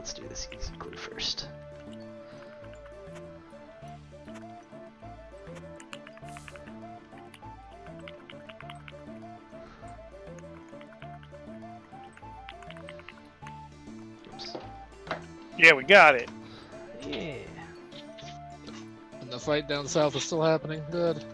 let's do this easy clue first. Oops. Yeah, we got it. Yeah. And the fight down south is still happening. Good.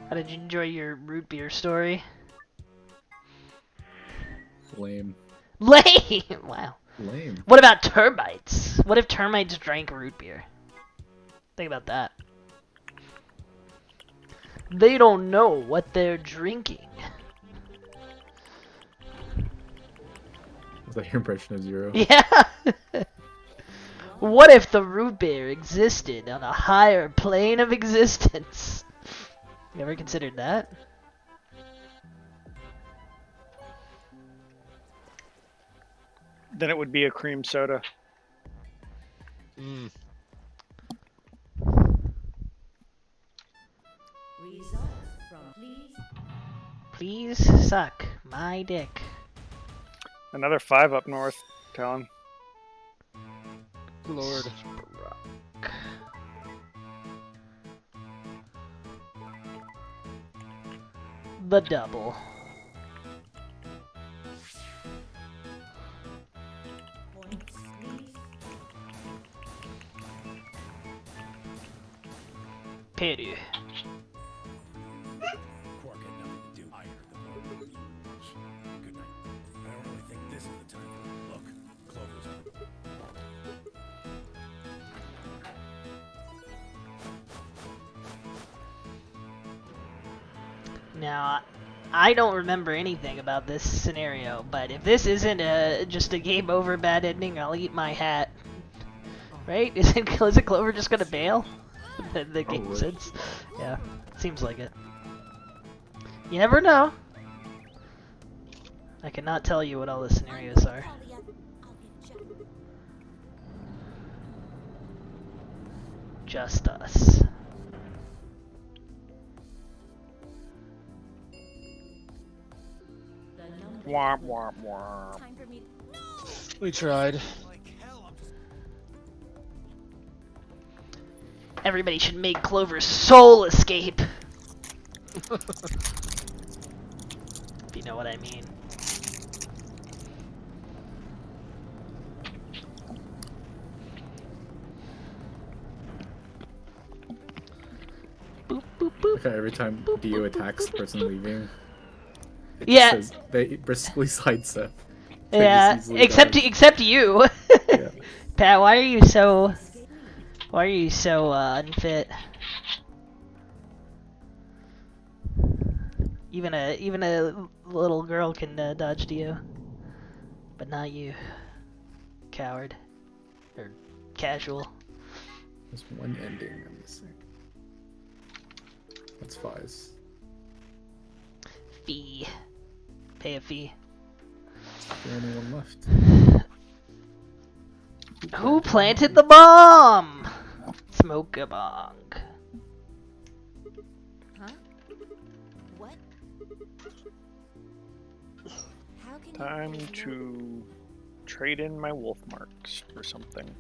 How did you enjoy your root beer story? Lame. Lame! Wow. Lame. What about termites? What if termites drank root beer? Think about that. They don't know what they're drinking. Was that your impression of Zero? Yeah! What if the root beer existed on a higher plane of existence? You ever considered that? Then it would be a cream soda. Mm. Results from please. Please suck my dick. Another 5 up north, Talon. Lord. The double. Points, please. Peru. Quark had nothing to do. I heard the vote. Good night. I don't really think this is the time for a look. Clover's on. Now, I don't remember anything about this scenario, but if this isn't just a game over bad ending, I'll eat my hat. Right? Isn't Clover just gonna bail? The game Probably. since. Yeah, seems like it. You never know. I cannot tell you what all the scenarios are. Just us. Womp womp womp. Time for me. We tried. Everybody should make Clover's soul escape. If you know what I mean. Boop, boop, boop. Look how every time Dio attacks the person leaving, it Yeah. just says they briskly sidestep. They Yeah, just easily except dodge. except you. Yeah. Pat, why are you so unfit? Even a little girl can dodge to you, but not you, coward or casual. There's one ending I'm missing. That's Fies. Fee, pay a fee. The only one left. Who planted the bomb? Smoke a bong. Huh? What? How can Time you to trade in my wolf marks for something.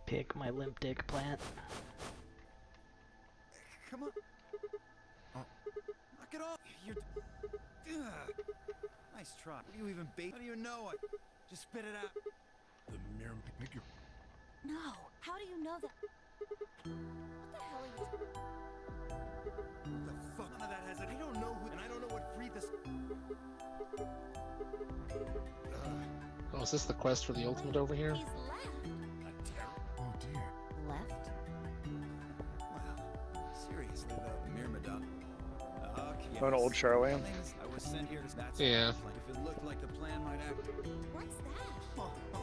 Pick my limp dick plant. Come on. Knock it off. You're. Nice try. What do you even bait? How do you know it? Just spit it out. The mirror make your. No. How do you know that? What the hell are you? The fuck? None of that has it. I don't know who. And I don't know what breed this. Oh, is this the quest for the ultimate over here? He's left. A terror. Oh dear. Left? Obviously, the Myrmidon. Okay. Oh, an old Charlemagne. I was sent here to that's Yeah. If it looked like the plan might act. What's that? Oh, well,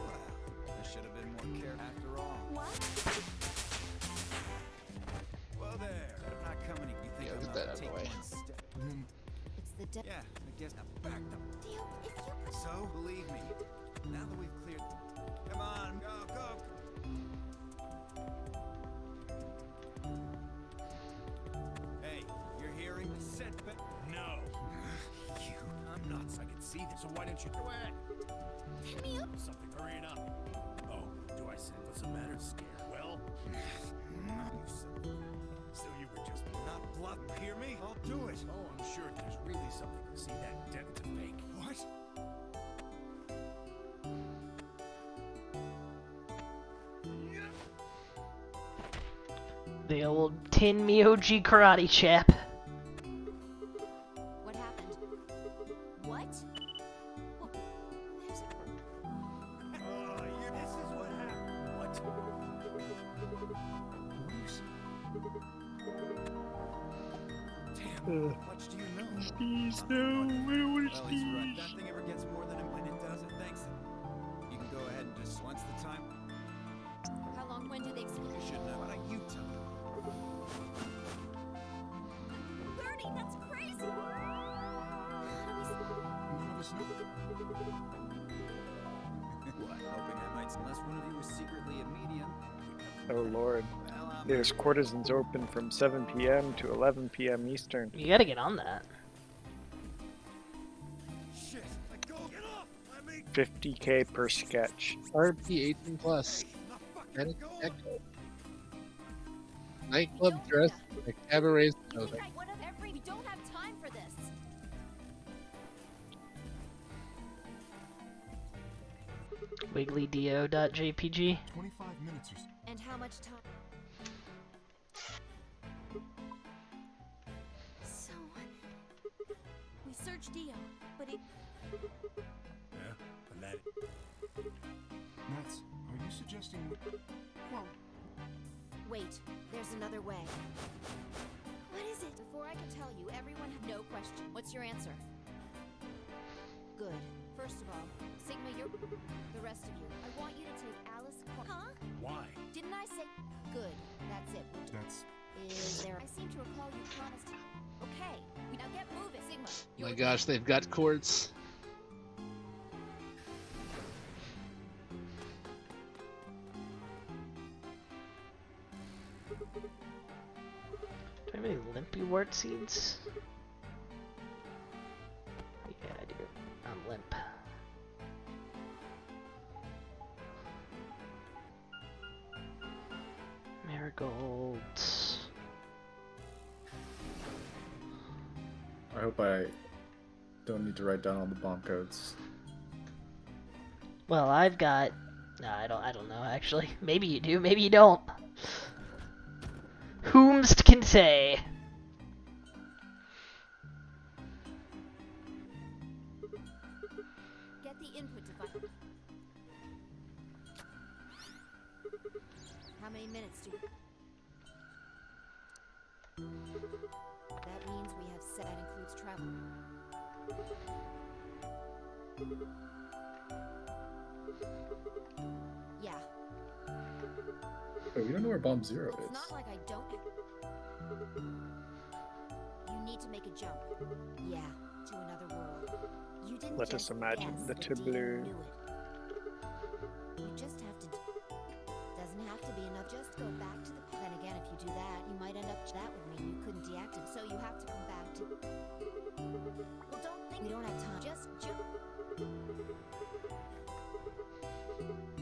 there should have been more care after all. What? Well, there. I'm not coming. You think Yeah, I'm get not that out of the taking way. one step? It's the Yeah, I guess I backed up. Dio, if you... So, believe me, now that we've cleared... Come on, go, go! Hey, you're hearing? I said, but... No! You, I'm nuts. I can see this, so why don't you... Go ahead! Pick me up. Something, hurrying up. Oh, do I say what's the matter? Scared? Well... You said... So you were just not bluff. Hear me? I'll do it. Oh, I'm sure there's really something. See that dent's a fake. What? The old Tin Miyoji karate chap. What happened? What? Oh, there's Oh, this is what happened. What? Damn, much do you know? Please, no, I don't want Well, to he's right. see. Nothing ever gets more than it when it doesn't. Thanks. You can go ahead and just once the time. How long? When do they expect? You should know. Why don't you tell me? Bernie, that's crazy! How do we... None of us know. What? Hoping I might, unless one of you was secretly a medium. Oh lord. Well, There's courtesans open from 7 p.m. to 11 p.m. Eastern. You gotta get on that. shit. Let go. Get off. I mean, 50k per sketch. RP 18 plus. not fucking Panic go. Echo. Nightclub dress like cabaret clothing. Right, one of every... We don't have time for this. WigglyDO.jpg. 25 minutes or so. And how much time? So... We searched Dio, but it... Yeah, and that. Nuts. Are you suggesting? Well, Wait, there's another way. What is it? Before I can tell you, everyone had no question. What's your answer? Good. First of all, Sigma, you're... The rest of you, I want you to take Alice... Huh? why? Didn't I say... Good. That's it. That's. Is there... I seem to recall you promised... Okay. Now get moving, Sigma. Oh my gosh, they've got courts. Do I have any limpy wart seeds? Yeah, I do. I'm limp. Marigolds. I hope I don't need to write down all the bomb codes. Well, I've got... No, I don't know, actually. Maybe you do, maybe you don't. Whomst can say? Get the input device. How many minutes do... That means we have set... That includes travel. Yeah. Oh, we don't know where bomb zero It's is. not like I don't... You need to make a jump. Yeah, to another world. You didn't Let just us imagine guess the that Dio tableau. knew it. You just have to... Doesn't have to be enough. Just go back to the... Then again, if you do that, you might end up... That would mean you couldn't deactivate. So you have to come back to... Well, don't think... We don't have time. Just jump.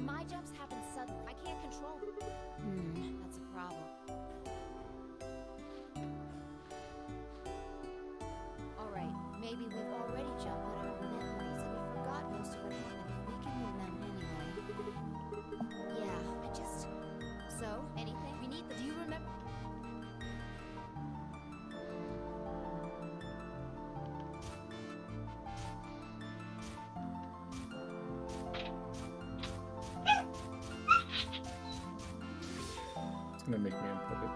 My jumps happen suddenly. I can't control them. That's a problem. Alright, maybe we've already jumped but our memories and we forgot most of what happened. We can remember anyway. Yeah, I just... So, anything? We need the... Do you remember? It's gonna make me input it.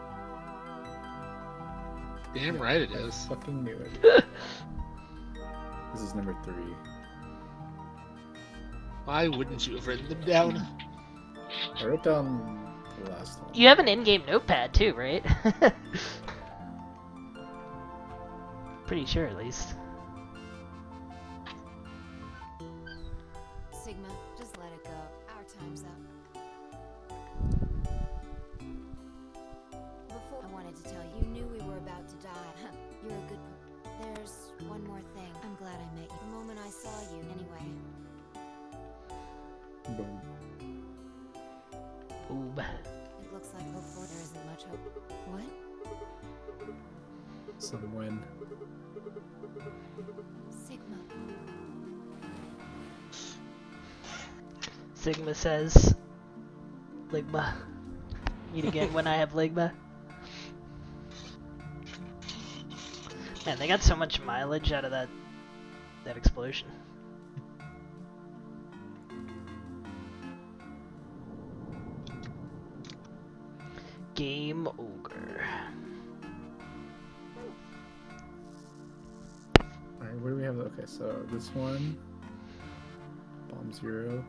Damn right it I is. fucking knew it. This is number 3. Why wouldn't you have written them down? I wrote down the last one. You have an in-game notepad too, right? Pretty sure, at least. Sigma, just let it go. Our time's up. Before I wanted to tell you, you knew we were about to die. You're a good. There's one more thing. I'm glad I met you. The moment I saw you, anyway. Boom. Ooh. It looks like before there isn't much hope. What? Some win. Sigma. Sigma says, Ligma. Meet again when I have Ligma. Man, they got so much mileage out of that explosion. Game over. Alright, where do we have? Okay, so this one. Bomb 0.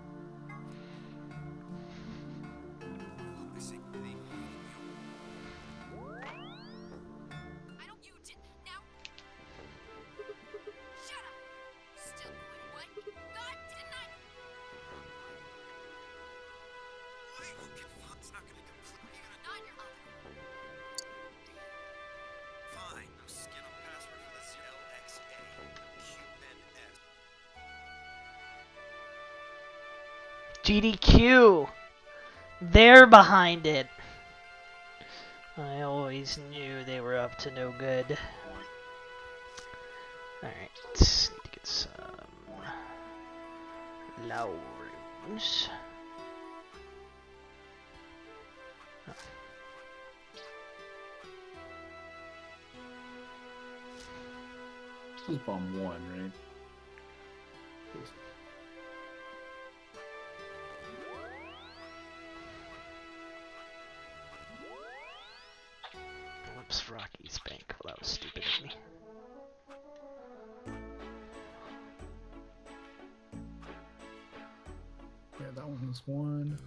I say thing. I don't. You did. Now. Shut up. Still doing what? God, didn't I? Wait, okay, fine. It's not gonna completely. Not your mother. Fine. I'm skin up password for this LXA QNS. GDQ! They're behind it! I always knew they were up to no good. Alright, need to get some low rooms. Oh. This is bomb 1, right? Whoops, Rocky's bank. Well, that was stupid of me. Yeah, that one was 1.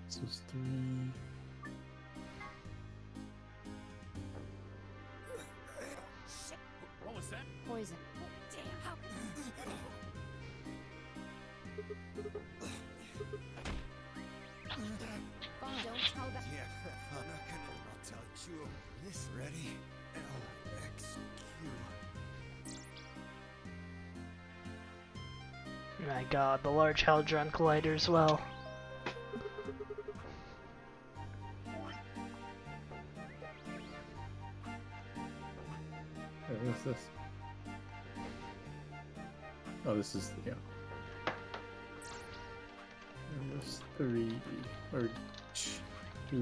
This was 3. What was that? Poison. Damn. How? Fine. Don't tell that. Yeah, I'm not gonna. I'll tell you. This ready? LXQ. My god, the Large Hadron Collider as well. Hey, what's this? Oh, this is, yeah. It was 3, or 2.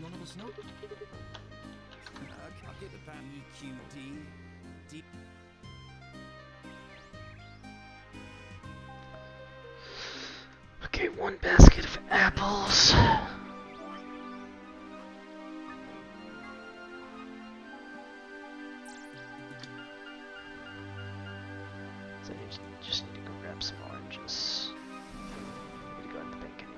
None of us know. I'll get the back. EQD. D. Okay, one basket of apples. So you just need to go grab some oranges. I need to go in the bank anyway.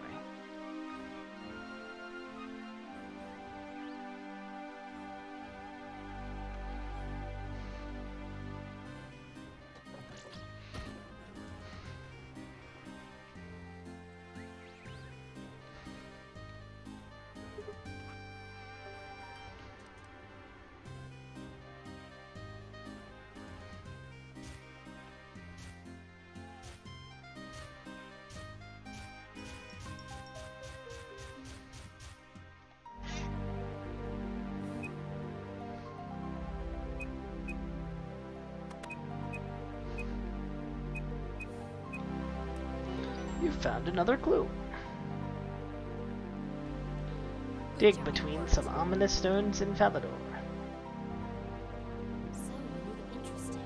You found another clue. Dig between some ominous stones in Falador. So, you knew the interesting.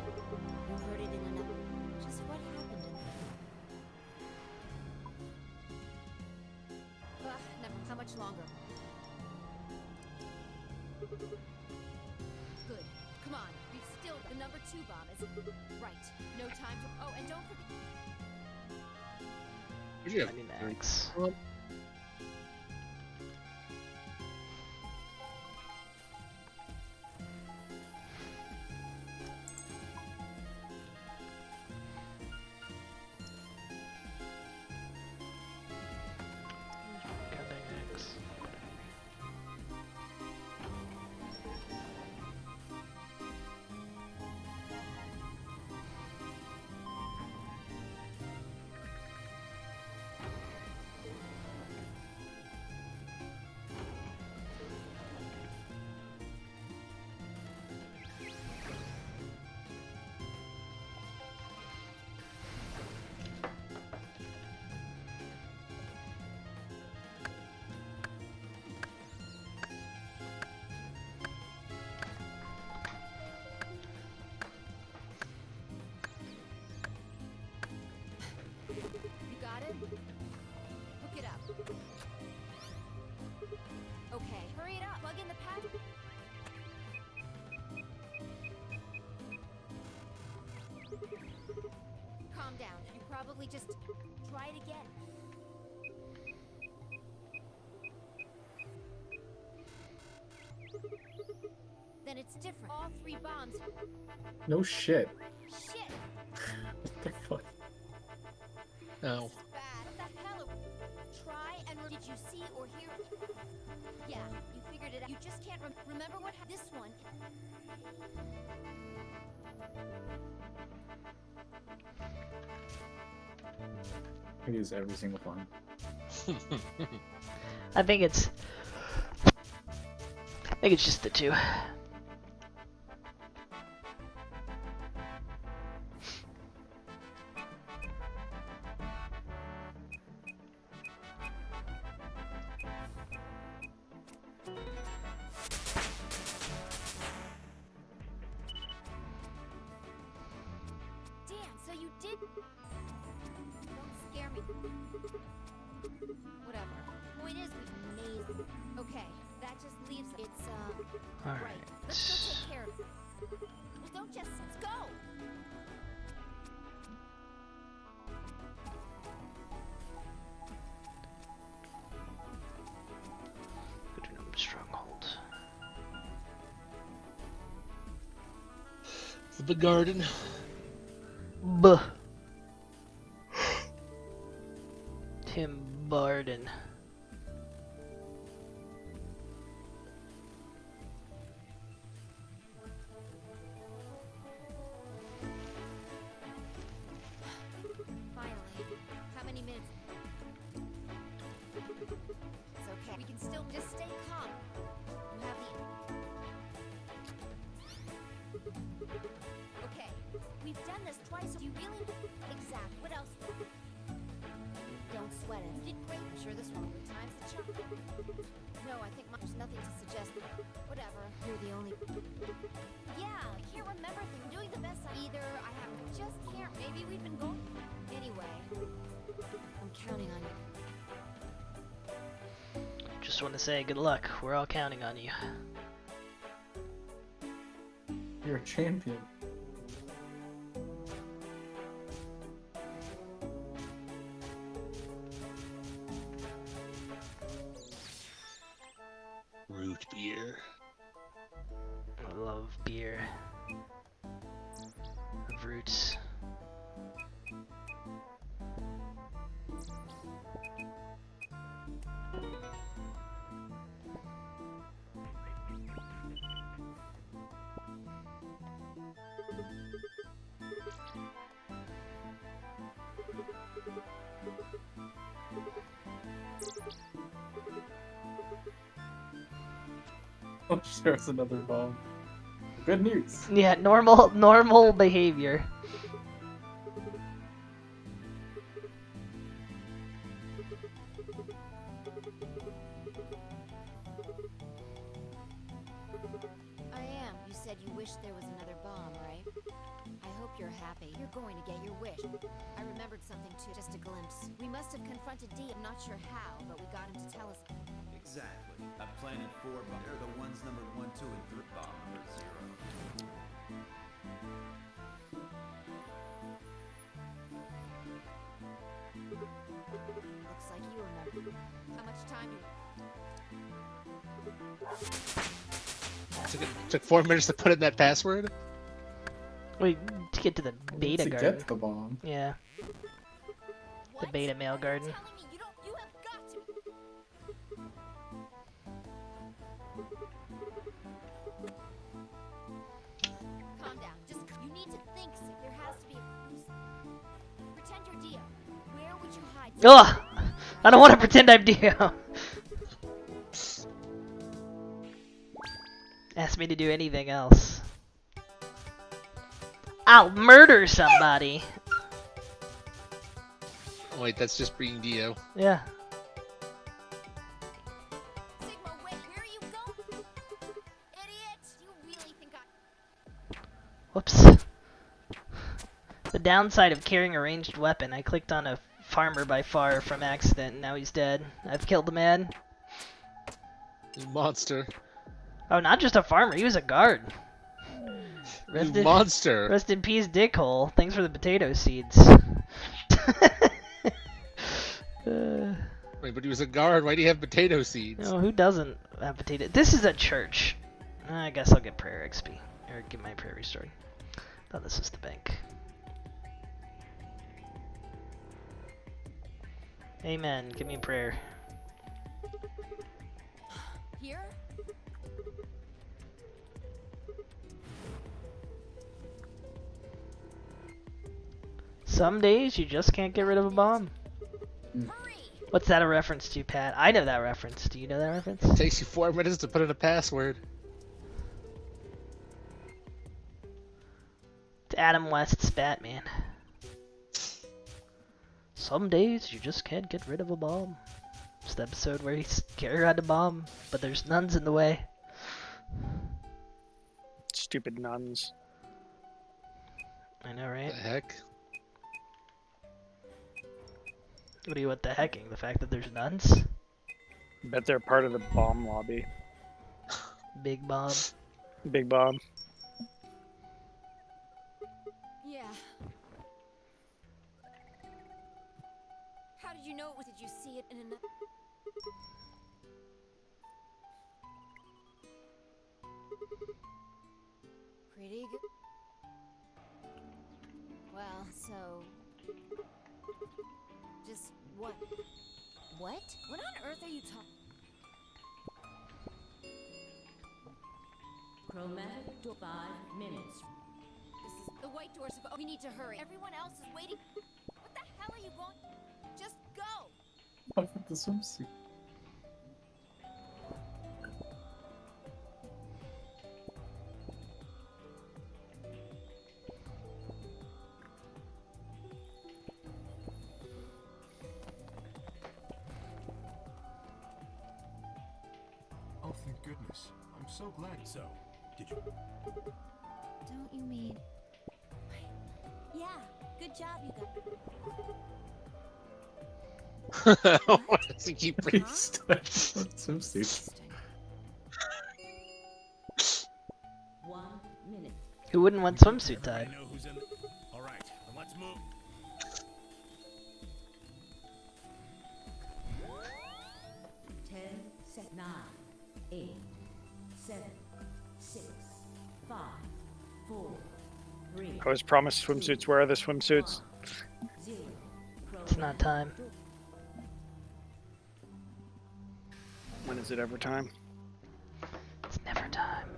much longer. Good. Come on. We've still the number 2 bomb is right. No time to. Oh, and don't forget. What do you have? 20 max. You got it? Hook it up. Okay, hurry it up. Plug in the pad. Calm down. You probably just try it again. Then it's different. All 3 bombs. No shit. Shit! What the fuck? No. This is bad. What the hell? Try and did you see or hear? Yeah, you figured it out. You just can't remember what this one. I use every single one. I think it's just the 2. Damn, so you did. Don't scare me. Whatever. Point is, we made. Okay, that just leaves. It's All right. Let's go take care of it. Well, don't just. Let's go. Stronghold. The garden. Buh. Tim Barden. Finally. How many minutes? It's okay. We can still just stay calm. You have the. Okay. We've done this twice. Do you really? Exactly. What else? Don't sweat it. You did great. I'm sure this one will times the charm. No, I think there's nothing to suggest. Whatever. You're the only. Yeah, I can't remember things. I'm doing the best either. I have just can't. Maybe we've been going. Anyway, I'm counting on you. Just want to say good luck. We're all counting on you. You're a champion. Root beer. I love beer. Roots. Oh, there's another bomb. Good news. Yeah, normal behavior. I am. You said you wished there was another bomb, right? I hope you're happy. You're going to get your wish. I remembered something too, just a glimpse. We must have confronted D. I'm not sure how, but we got him to tell us. Exactly. I planted 4 bombs. They're the ones numbered 1, 2, and 3. Bomb number 0. Looks like you remember. How much time you... Took 4 minutes to put in that password. Wait, to get to the beta to garden. get the bomb. Yeah, the What? beta male garden. Telling me you don't... You have got to... Calm down. Just... You need to think. There has to be a... Pretend you're Dio. Where would you hide? Ugh! I don't want to pretend I'm Dio. Ask me to do anything else. I'll murder somebody. Oh, wait, that's just being Dio. Yeah. Sigma, wait, where are you going? Idiot! You really think I... Whoops. The downside of carrying a ranged weapon, I clicked on a farmer by far from accident, and now he's dead. I've killed the man. You monster. Oh, not just a farmer, he was a guard. You monster. Rest in peace, dickhole. Thanks for the potato seeds. Wait, but he was a guard. Why do you have potato seeds? No, who doesn't have potato? This is a church. I guess I'll get prayer XP. Or get my prayer restored. Thought this was the bank. Amen. Give me a prayer. Here? Some days you just can't get rid of a bomb. Hurry! What's that a reference to, Pat? I know that reference. Do you know that reference? It takes you 4 minutes to put in a password. It's Adam West's Batman. Some days you just can't get rid of a bomb. It's the episode where he's carrying around a bomb, but there's nuns in the way. Stupid nuns. I know, What right? the heck? What do you want the hecking? The fact that there's nuns? Bet they're part of the bomb lobby. Big bomb. Big bomb. Yeah. How did you know it was... Did you see it in another... Pretty good. Well, so... Just what? What? What on earth are you talking... Chromatic to 5 minutes. This is... The white doors have... Oh, we need to hurry. Everyone else is waiting. What the hell are you going... Just go! Fuck with the swimsuit. Oh, thank goodness. I'm so glad. So, did you... Don't you mean... Yeah, good job, you guys. Why does he keep bringing... He's swimsuit. Interesting. 1 minute. Who wouldn't want swimsuit time? know who's in... All right, then let's move. Set 9, 8, 7, 6, 5, 4, 3, I was promised swimsuits. Where are the swimsuits? 0. It's not time. When is it ever time? It's never time.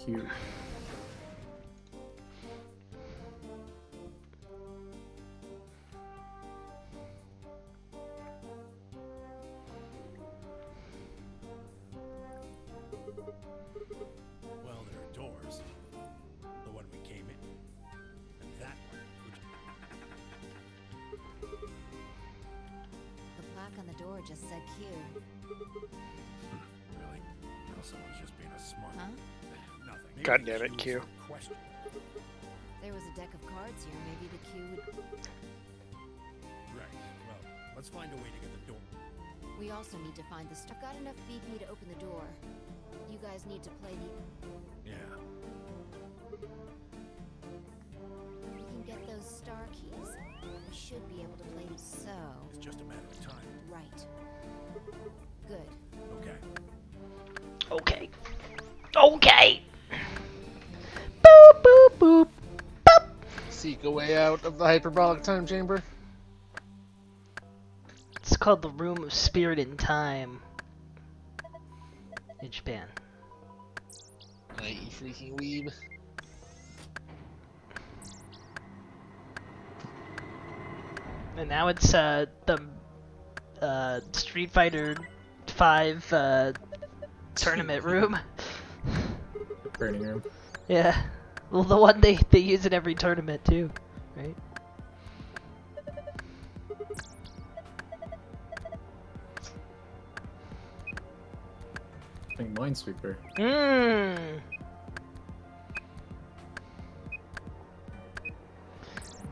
Cute. Well, there are doors. The one we came in. And that one, which... The plaque on the door just said Q. Really? How someone's just being a smart. Huh? Nothing. God damn it, Q. Question. There was a deck of cards here. Maybe the Q would. Right. Well, let's find a way to get the door. We also need to find the. I've got enough BP to open the door. You guys need to play the. Yeah. If we can get those star keys, we should be able to play these. So. It's just a matter of time. Right. Good. Okay. Okay. Okay. Boop boop boop. Seek a way out of the hyperbolic time chamber. It's called the Room of Spirit and Time in Japan. Aye, you freaking weeb. And now it's the Street Fighter 5 tournament room. Training room. Yeah. Well, the one they use in every tournament too, right? I think Minesweeper. Mmm.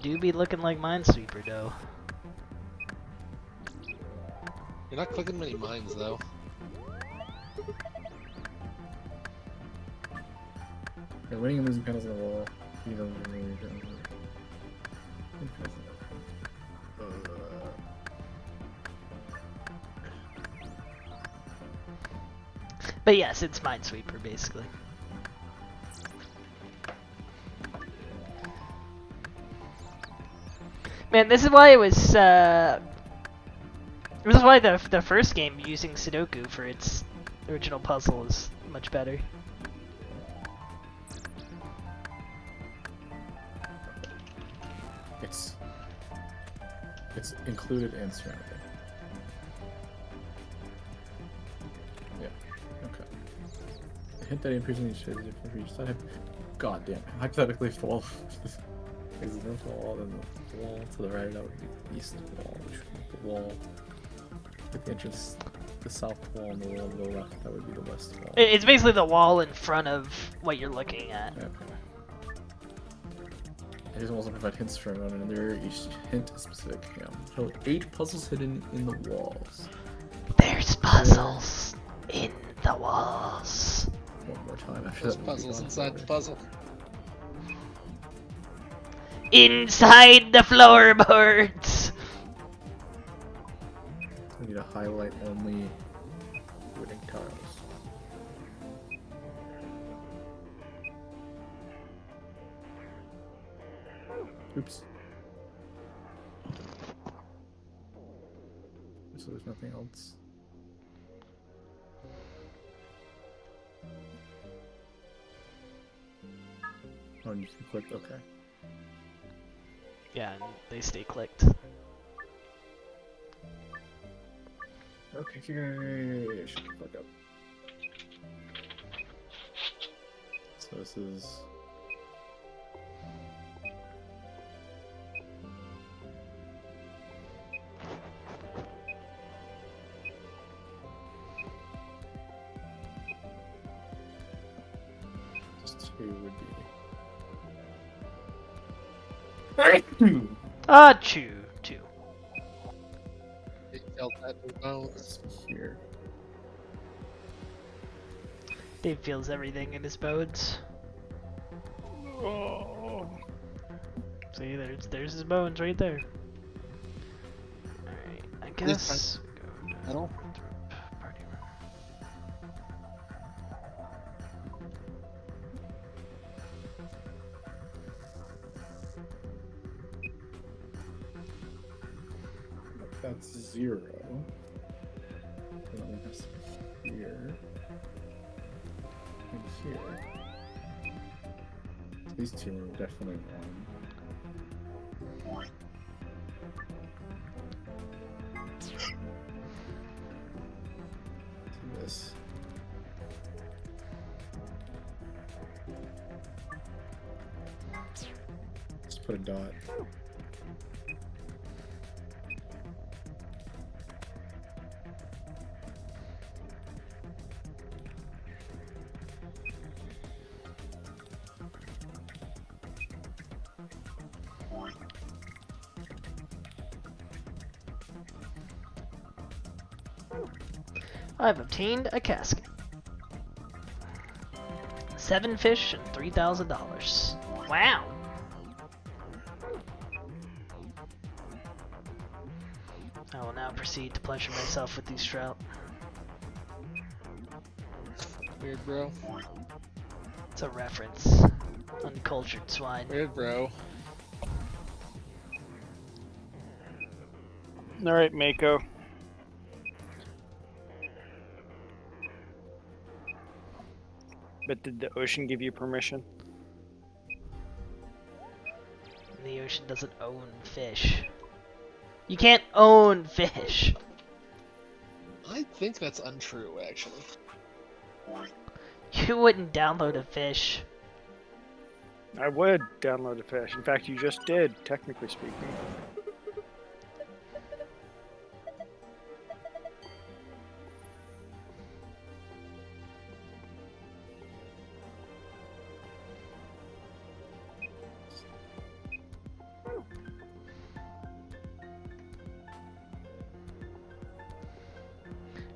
Do be looking like Minesweeper though. You're not clicking many mines though. Yeah, winning and losing panels on the wall. You don't really. But yes, it's Minesweeper basically. Man, this is why it was. This is why the first game using Sudoku for its original puzzle is much better. It's included and surrounded. Yeah. Okay. A hint that appears in each shade is different for each side. God damn. Hypothetically, if the wall is the north wall, then the wall to the right, that would be the east wall, which would be the wall with the entrance, the south wall, and the wall to the left, that would be the west wall. It's basically the wall in front of what you're looking at. Okay. It doesn't also provide hints for everyone, and there each hint is specific. Yeah. So 8 puzzles hidden in the walls. There's puzzles in the walls. One more time after There's that. we'll be puzzles gone inside the forever. puzzle. Inside the floorboards. We need to highlight only winning tiles. Oops. So there's nothing else. Oh, and you can click. Okay. Yeah, and they stay clicked. Okay. Shut the fuck up. So this is. Just 2 would be. Achoo, 2. They felt that in bones. Let's see here. Dave feels everything in his bones. Oh. See, there's his bones right there. Alright, I guess. I don't. Party room. That's 0. And then it has to be here. And here. These 2 are definitely 1. To this. Just put a dot. I've obtained a casket. 7 fish and $3,000. Wow. I will now proceed to pleasure myself with these trout. Weird, bro. It's a reference. Uncultured swine. Weird, bro. Alright, Mako. But did the ocean give you permission? The ocean doesn't own fish. You can't own fish. I think that's untrue, actually. You wouldn't download a fish. I would download a fish. In fact, you just did, technically speaking.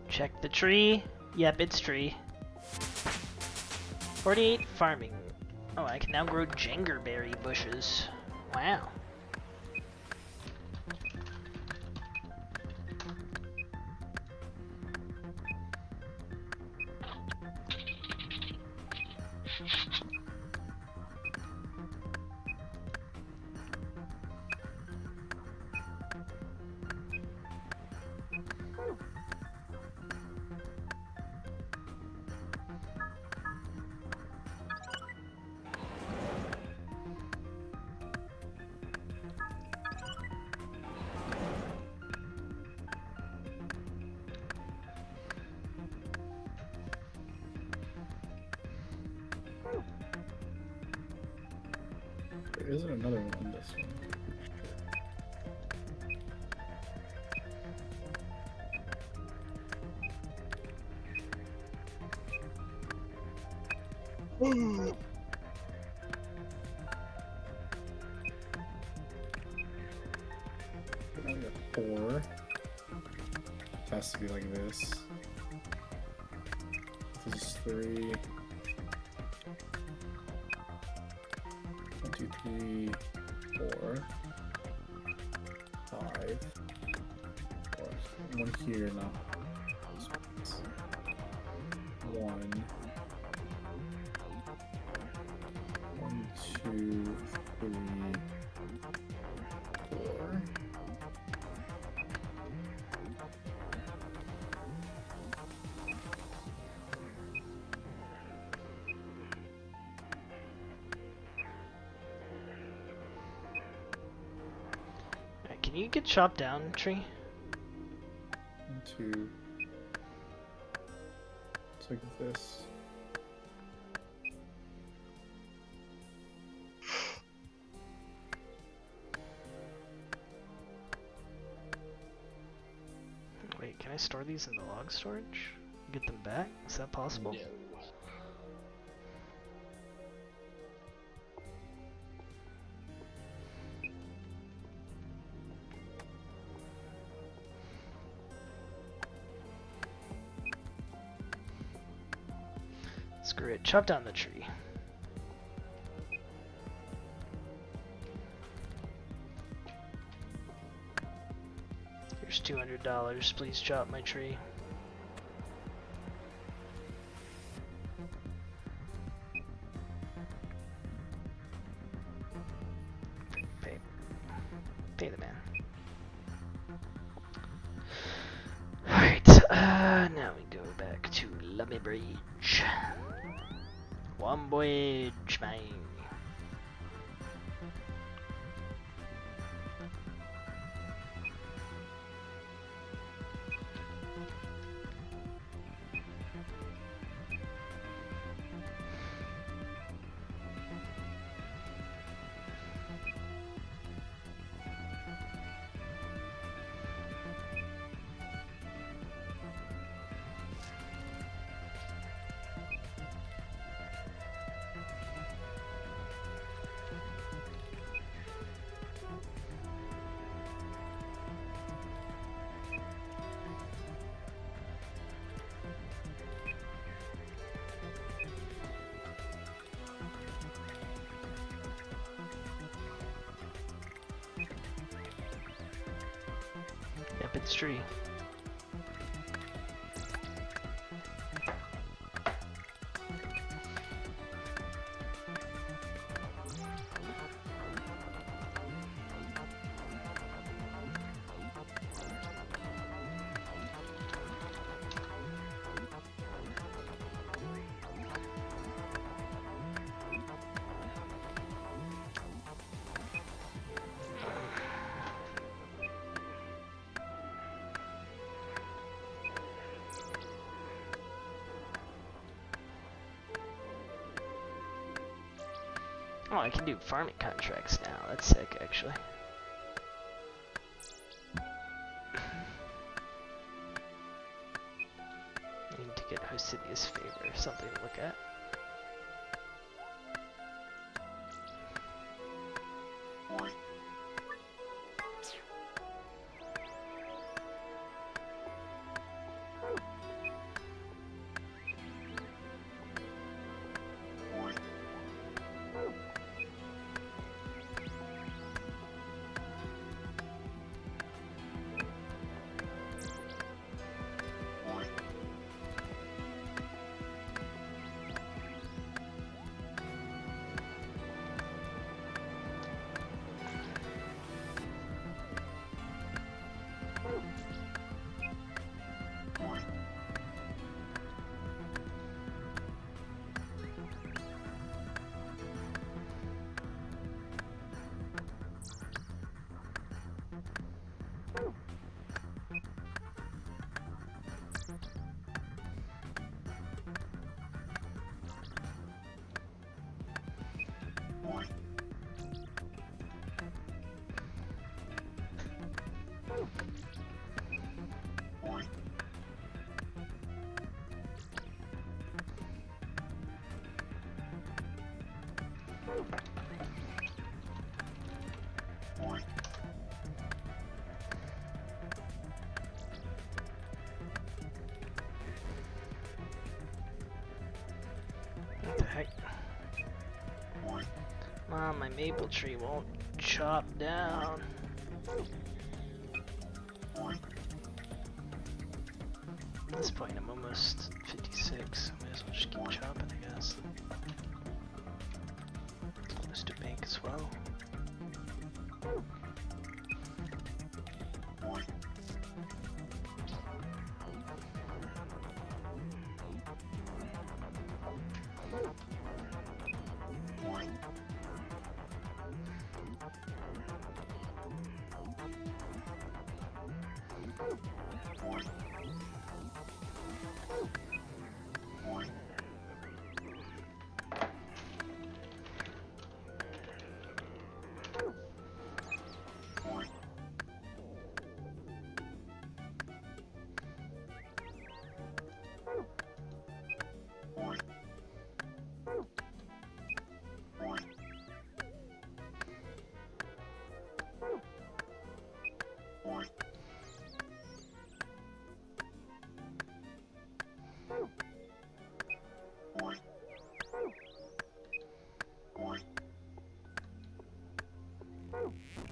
Check the tree. Yep, it's tree. 48 farming. Oh, I can now grow jangerberry bushes. Wow. There isn't another one on this one. I got 4. It has to be like this. This is 3. 1, 2, 3, 4, 5. One here now. 1, 2, 3, 4. Alright, can you get chopped down, tree? 1, 2. It's like this. Wait, can I store these in the log storage? Get them back? Is that possible? No. Screw it, chop down the tree. Here's $200, please chop my tree. Pay the man. Alright, now we go back to Lummy Bridge. One voyage, man. its tree. Oh, I can do farming contracts now. That's sick, actually. I need to get Hosidius favor, something to look at. What the heck? Mom, my maple tree won't chop down. At this point, I'm almost 56. I might as well just keep chopping, I guess. It's close to bank as well.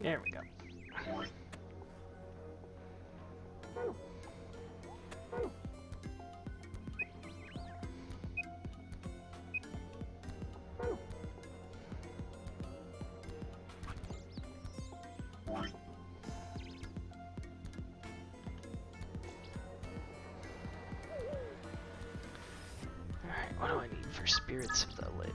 There we go. Alright, what do I need for Spirits of the Lid?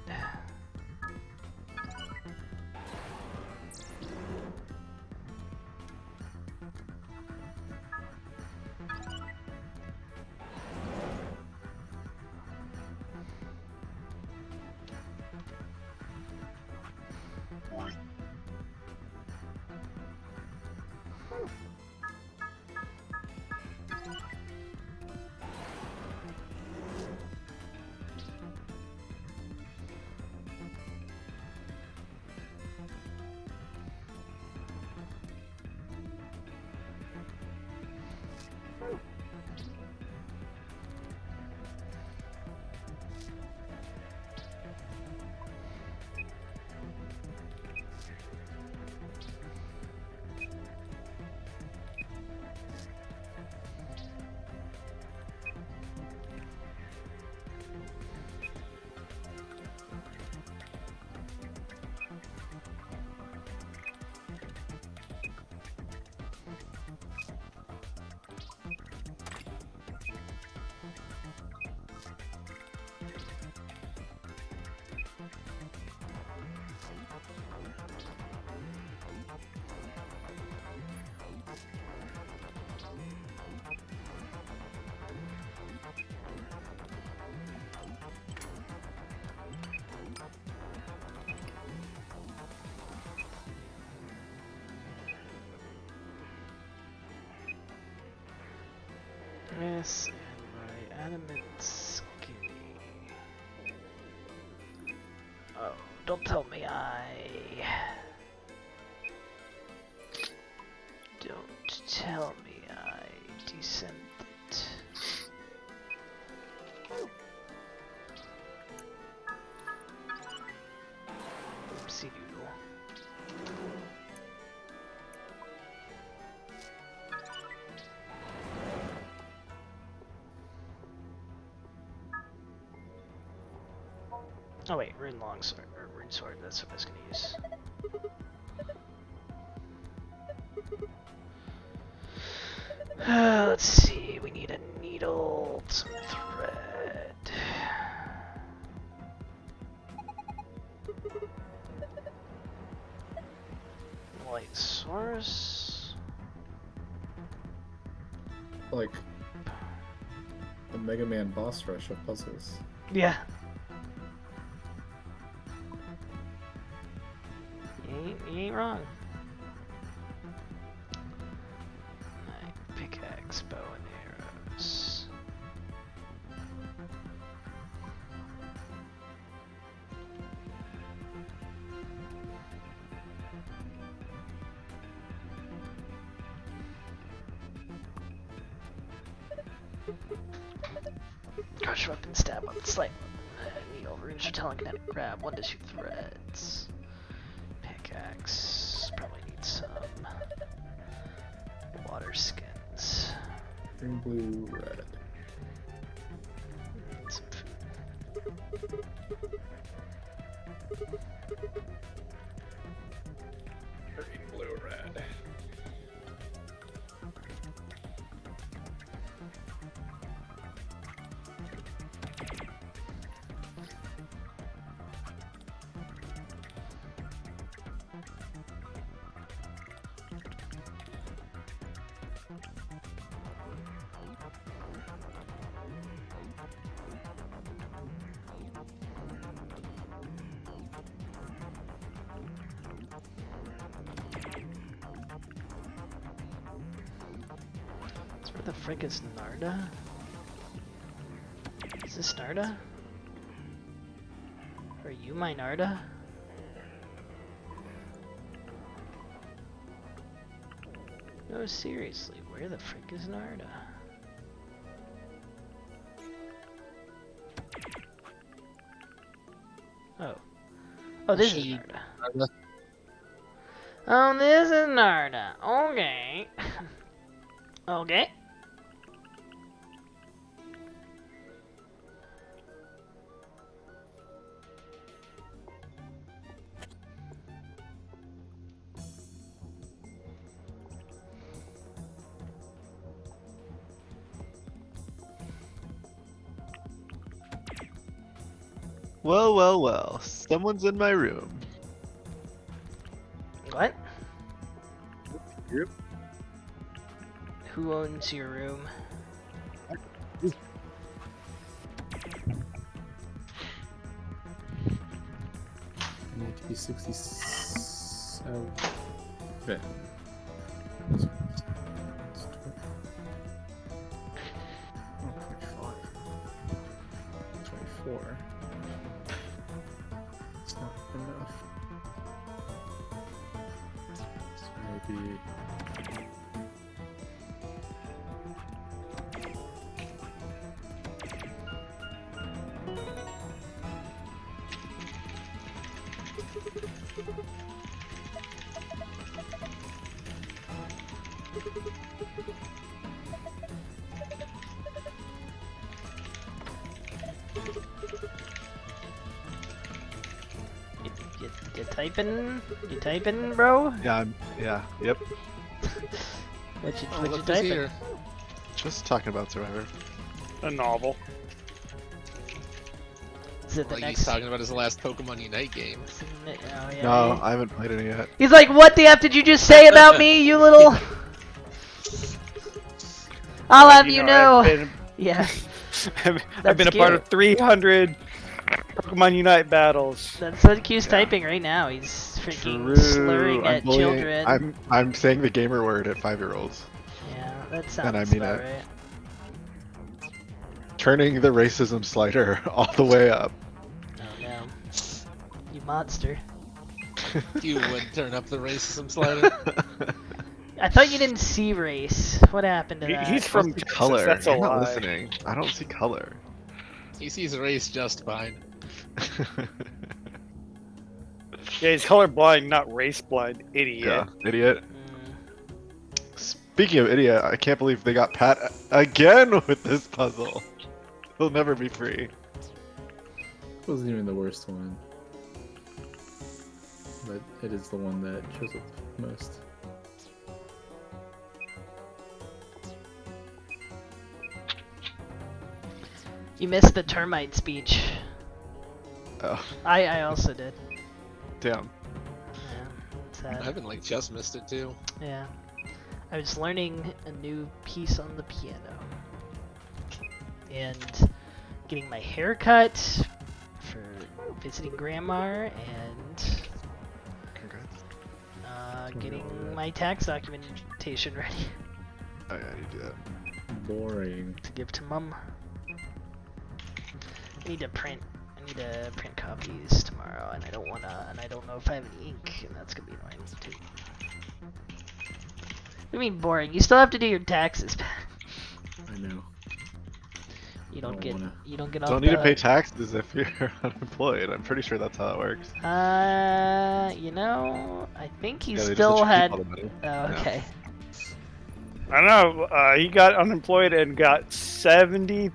Miss and my adamant skinny. Oh, don't tell me Don't tell me I descended. Oopsie doodle. Oh wait, rune longsword, or rune sword, that's what I was gonna use. Let's see, we need a needle, some thread. Light source. Like the Mega Man boss rush of puzzles. Yeah. You ain't wrong. Pickaxe, bow and arrows. Crush weapon, stab weapon, slight weapon, needle, runes, telekinetic grab, 1 to 2 threads. Pickaxe, probably need some water skins. Green, blue, red. Need some food. Green, blue, red. Where the frick is Narda? Is this Narda? Are you my Narda? No, seriously, where the frick is Narda? Oh. Oh, this is Narda. Oh, this is Narda. Okay. Okay. Well, well, well. Someone's in my room. What? Yep. Who owns your room? Need to be 67. Okay. 24. It's not enough. So maybe. You typing, bro? Yeah, yep. What you Look who's typing? here. Just talking about Survivor. A novel. Is it the Like next? he's talking about his last Pokemon Unite game. Oh, yeah, No, yeah. I haven't played any yet. He's like, what the F did you just say about me, you little? I'll have you know. Yeah. I've been a part of 300 Pokemon Unite battles. That's what Q's typing right now. He's freaking slurring I'm at bullying- children. I'm saying the gamer word at 5-year-olds. Yeah, that sounds I mean about it. right. turning the racism slider all the way up. Oh no. You monster. You would turn up the racism slider. I thought you didn't see race. What happened to that? He's I from don't see Texas. color. That's a You're not lie. listening. I don't see color. He sees race just fine. Yeah, he's colorblind, not race blind. Idiot. Yeah, idiot. Mm. Speaking of idiot, I can't believe they got Pat again with this puzzle. He'll never be free. It wasn't even the worst one. But it is the one that shows up the most. You missed the termite speech. Oh, I also did. damn. Yeah, I sad. haven't like just missed it too. Yeah. I was learning a new piece on the piano. And getting my hair cut for visiting grandma and Congrats. getting my tax documentation ready Oh yeah, you do that. Boring. to give to mum. I need to print copies tomorrow, and I don't know if I have any ink, and that's gonna be annoying too. What do you mean boring? You still have to do your taxes. I know. You don't get wanna. you don't get all Don't need the, to pay taxes if you're unemployed. I'm pretty sure that's how it works. you know, I think he Yeah, they just still let you keep had. all the money. Oh, okay. I don't know. He got unemployed and got $70,000.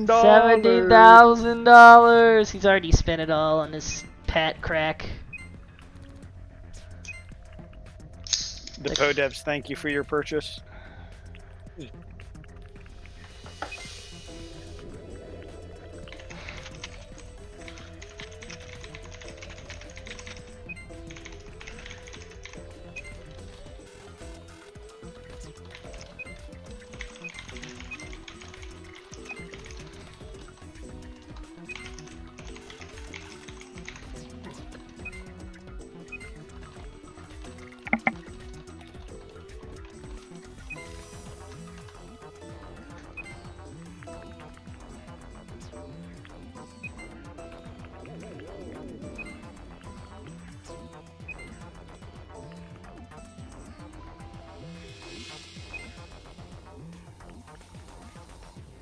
$70,000. He's already spent it all on this Pat crack. The Podevs, thank you for your purchase.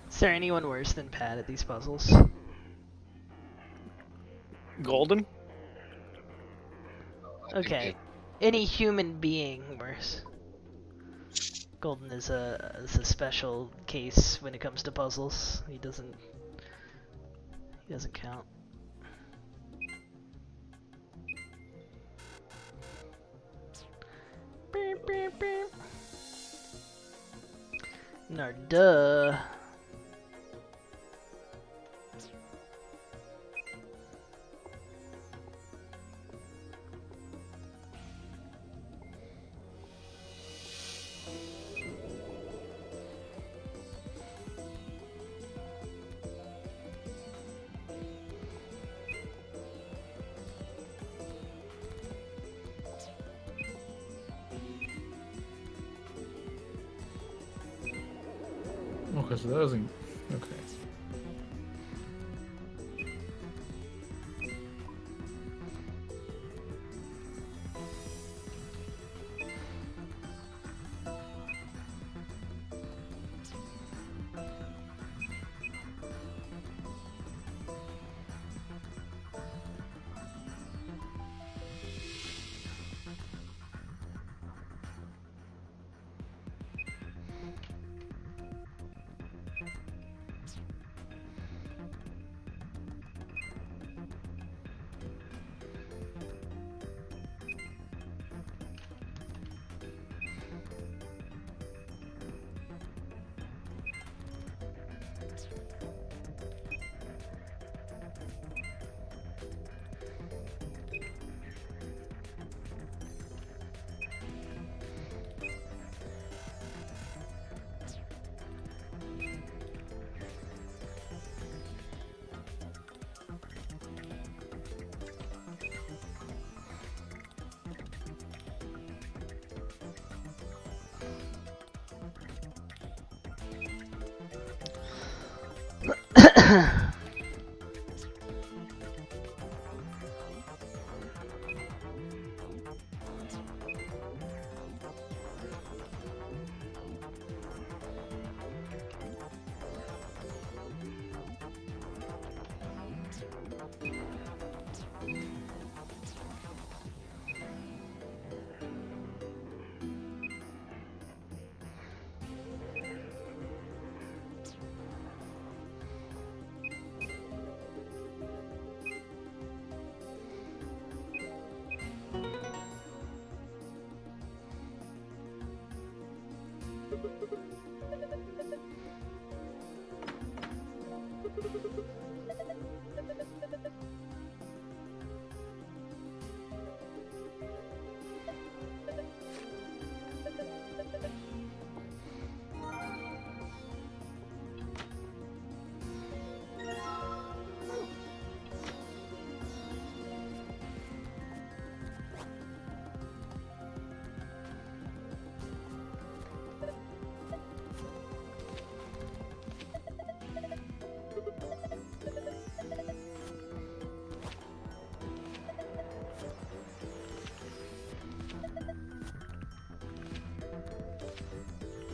Is there anyone worse than Pat at these puzzles? Golden? Okay. Any human being worse. Golden is a special case when it comes to puzzles. He doesn't count. Beep, beep, beep. No, duh. Okay, so that doesn't. Okay.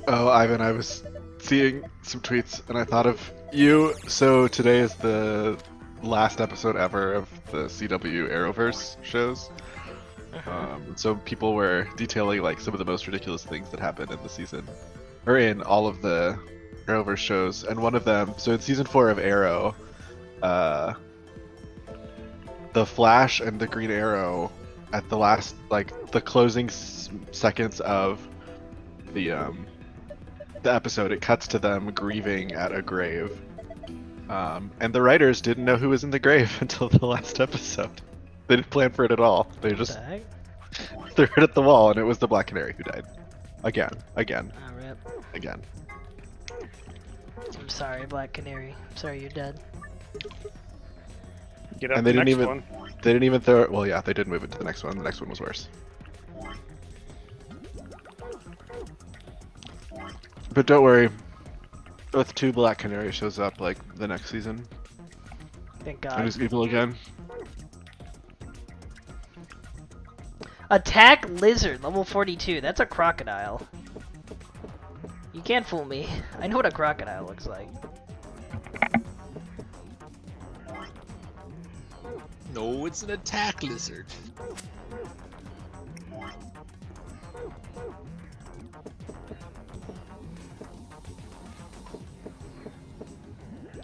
Oh, Ivan, I was seeing some tweets and I thought of you. So today is the last episode ever of the CW Arrowverse shows. So people were detailing like some of the most ridiculous things that happened in the season, or in all of the Arrowverse shows. And one of them, so in season 4 of Arrow, the Flash and the Green Arrow at the last, like the closing seconds of the episode, it cuts to them grieving at a grave, and the writers didn't know who was in the grave until the last episode. They didn't plan for it at all. They just threw it at the wall, and it was the Black Canary who died. Again. Ah, rip. Again. I'm sorry, Black Canary. I'm sorry you're dead. Get up And the they didn't next even one. they didn't even throw it. Well, yeah, they did move it to the next one. The next one was worse. But don't worry, Earth 2 Black Canary shows up like the next season. Thank And God. he's evil again. Attack Lizard, level 42. That's a crocodile. You can't fool me. I know what a crocodile looks like. No, it's an attack lizard.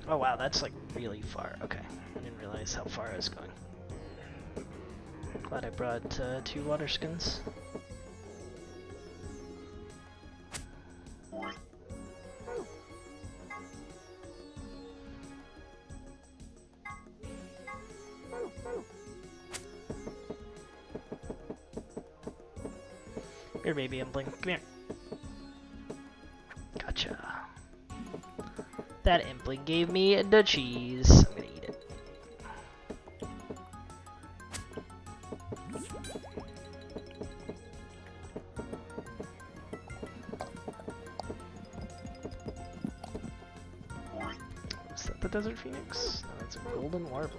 Oh wow, that's like really far. Okay, I didn't realize how far I was going. Glad I brought 2 water skins. Here, baby, I'm blinking. Come here. Gotcha. That impling gave me the cheese. I'm gonna eat it. Is that the desert phoenix? No, that's a golden warbler.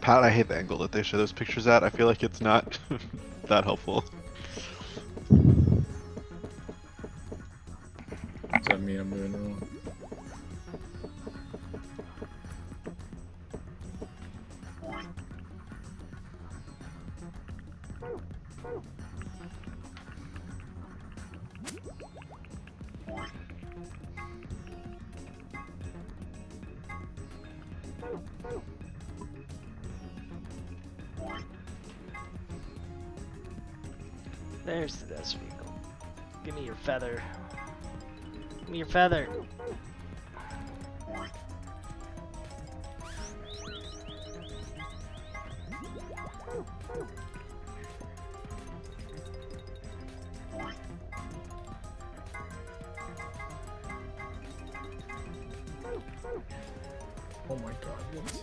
Pat, I hate the angle that they show those pictures at. I feel like it's not that helpful. Does that mean I'm doing wrong? There's the desert eagle. Give me your feather. Give me your feather. Oh my god, what?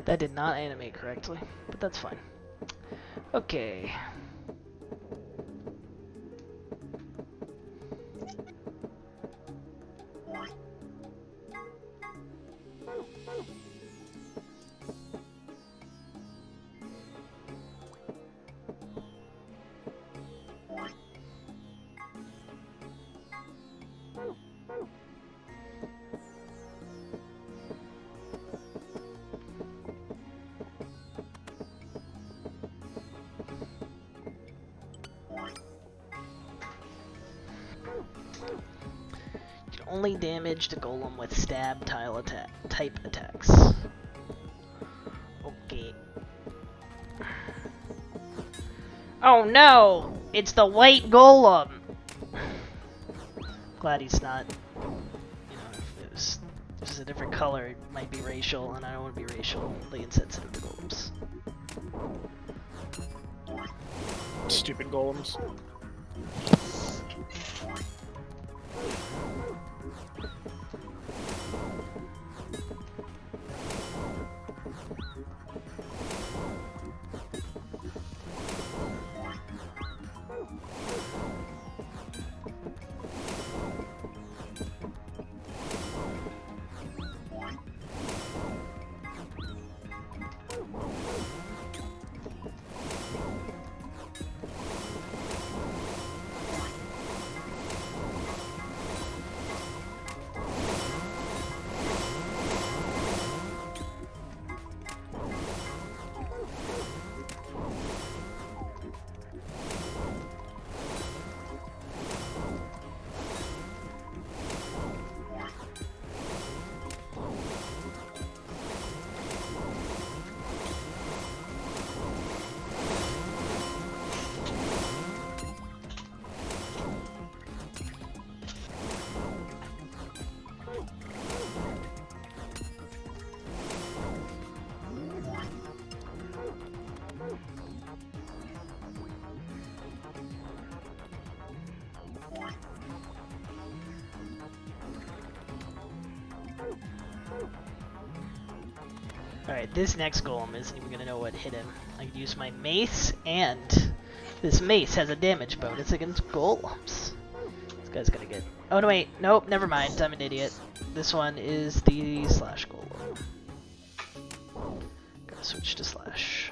That did not animate correctly, but that's fine. Okay. Only damage the golem with stab type attacks. Okay. Oh no! It's the white golem! Glad he's not. You know, if it was a different color, it might be racial, and I don't want to be racially insensitive to golems. Stupid golems. Alright, this next golem isn't even gonna know what hit him. I could use my mace, and this mace has a damage bonus against golems. This guy's gonna get... Oh no, wait, nope, never mind, I'm an idiot. This one is the slash golem. Gotta switch to slash.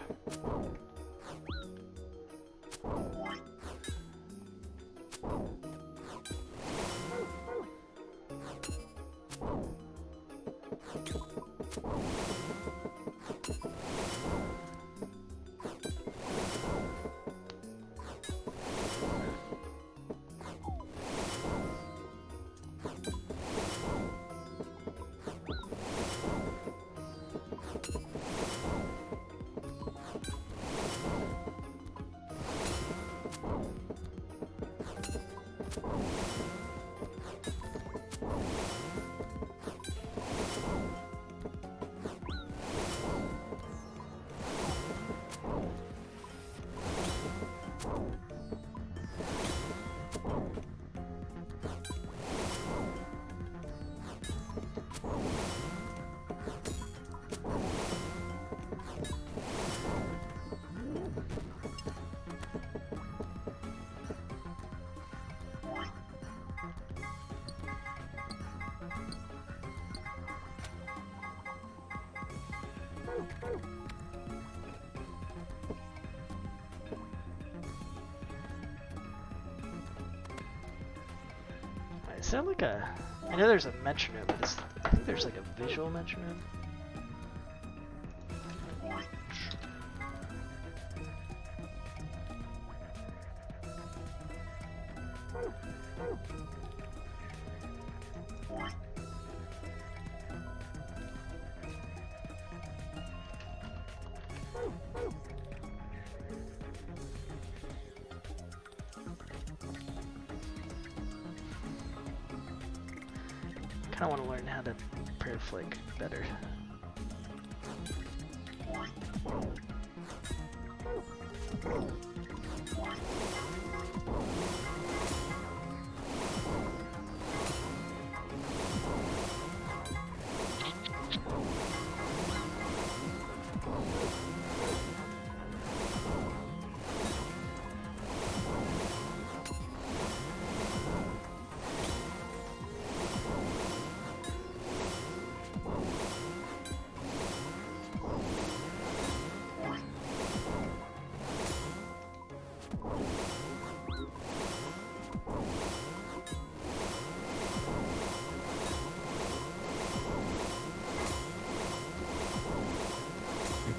Is there like a... I know there's a metronome, but I think there's like a visual metronome. kind of want to learn how to repair flick better.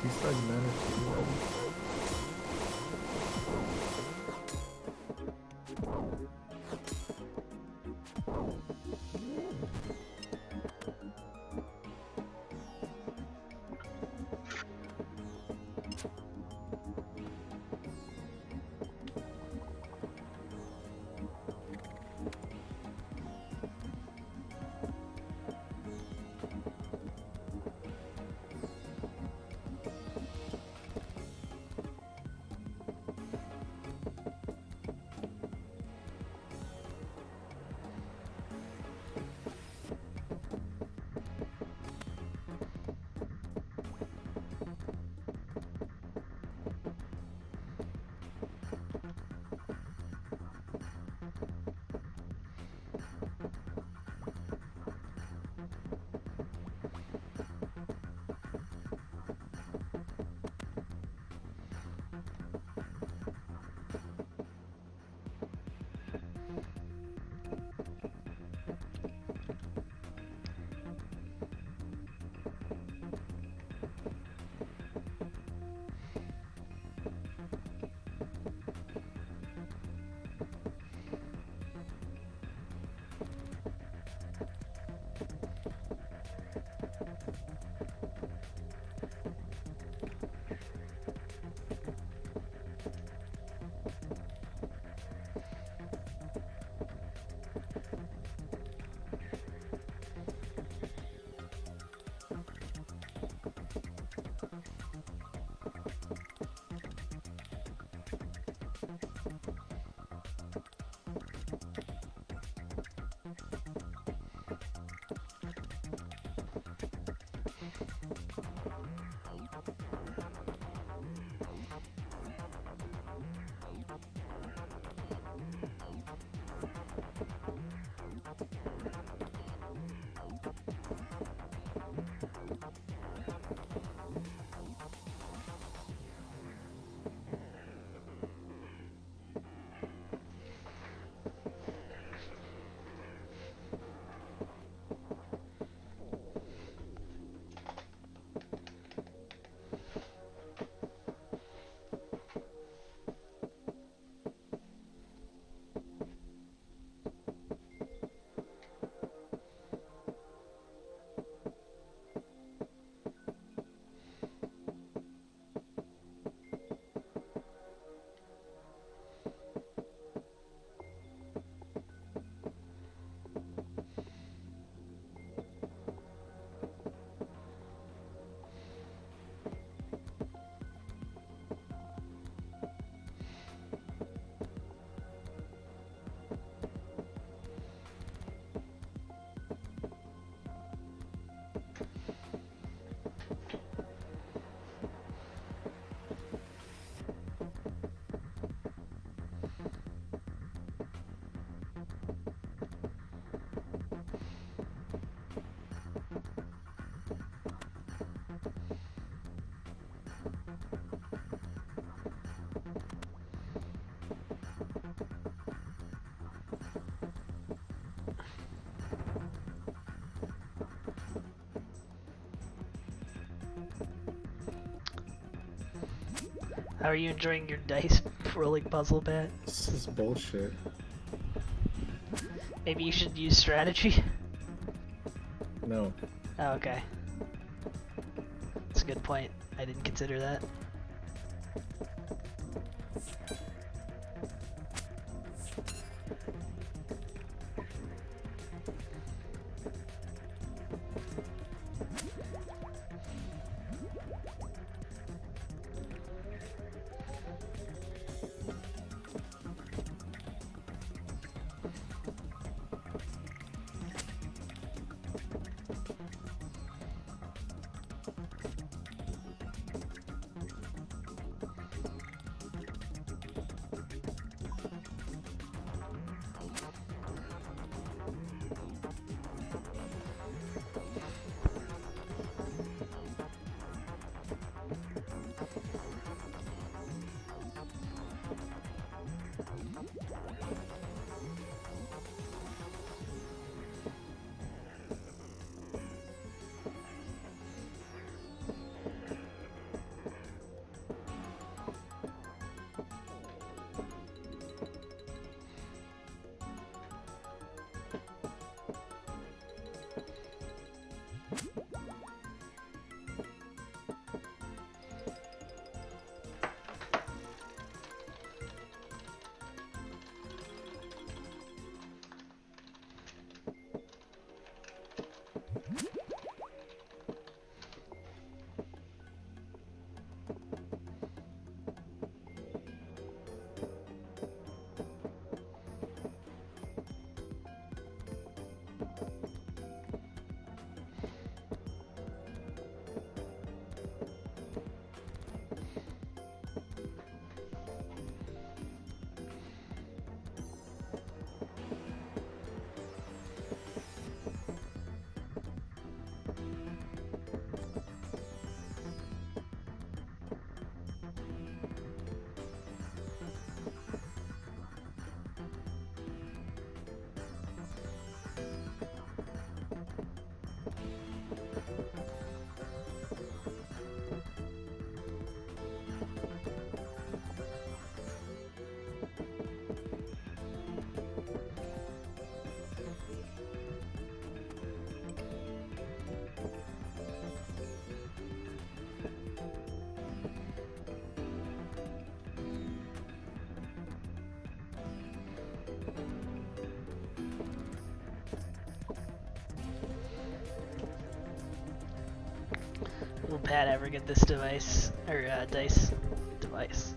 These sides matter too. How are you enjoying your dice rolling puzzle, Bat? This is bullshit. Maybe you should use strategy? No. Oh, okay. That's a good point. I didn't consider that. Pat ever get this device or dice device.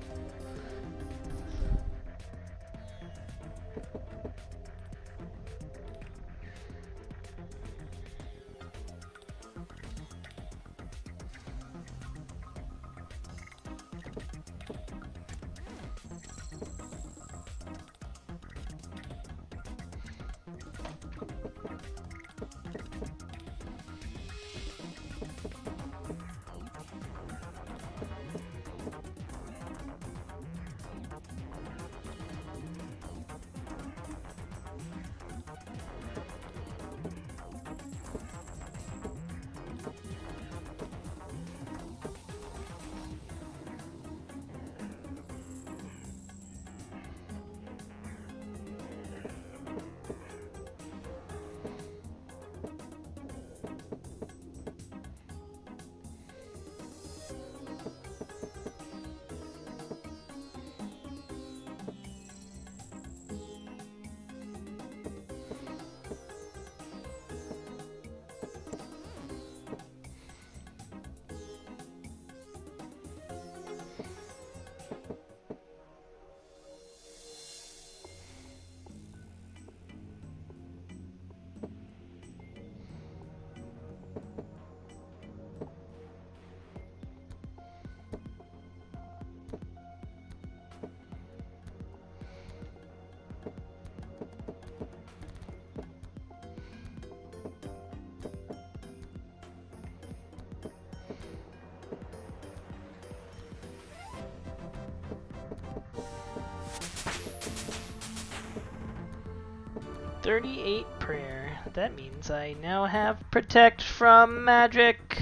$38 prayer. That means I now have protect from magic.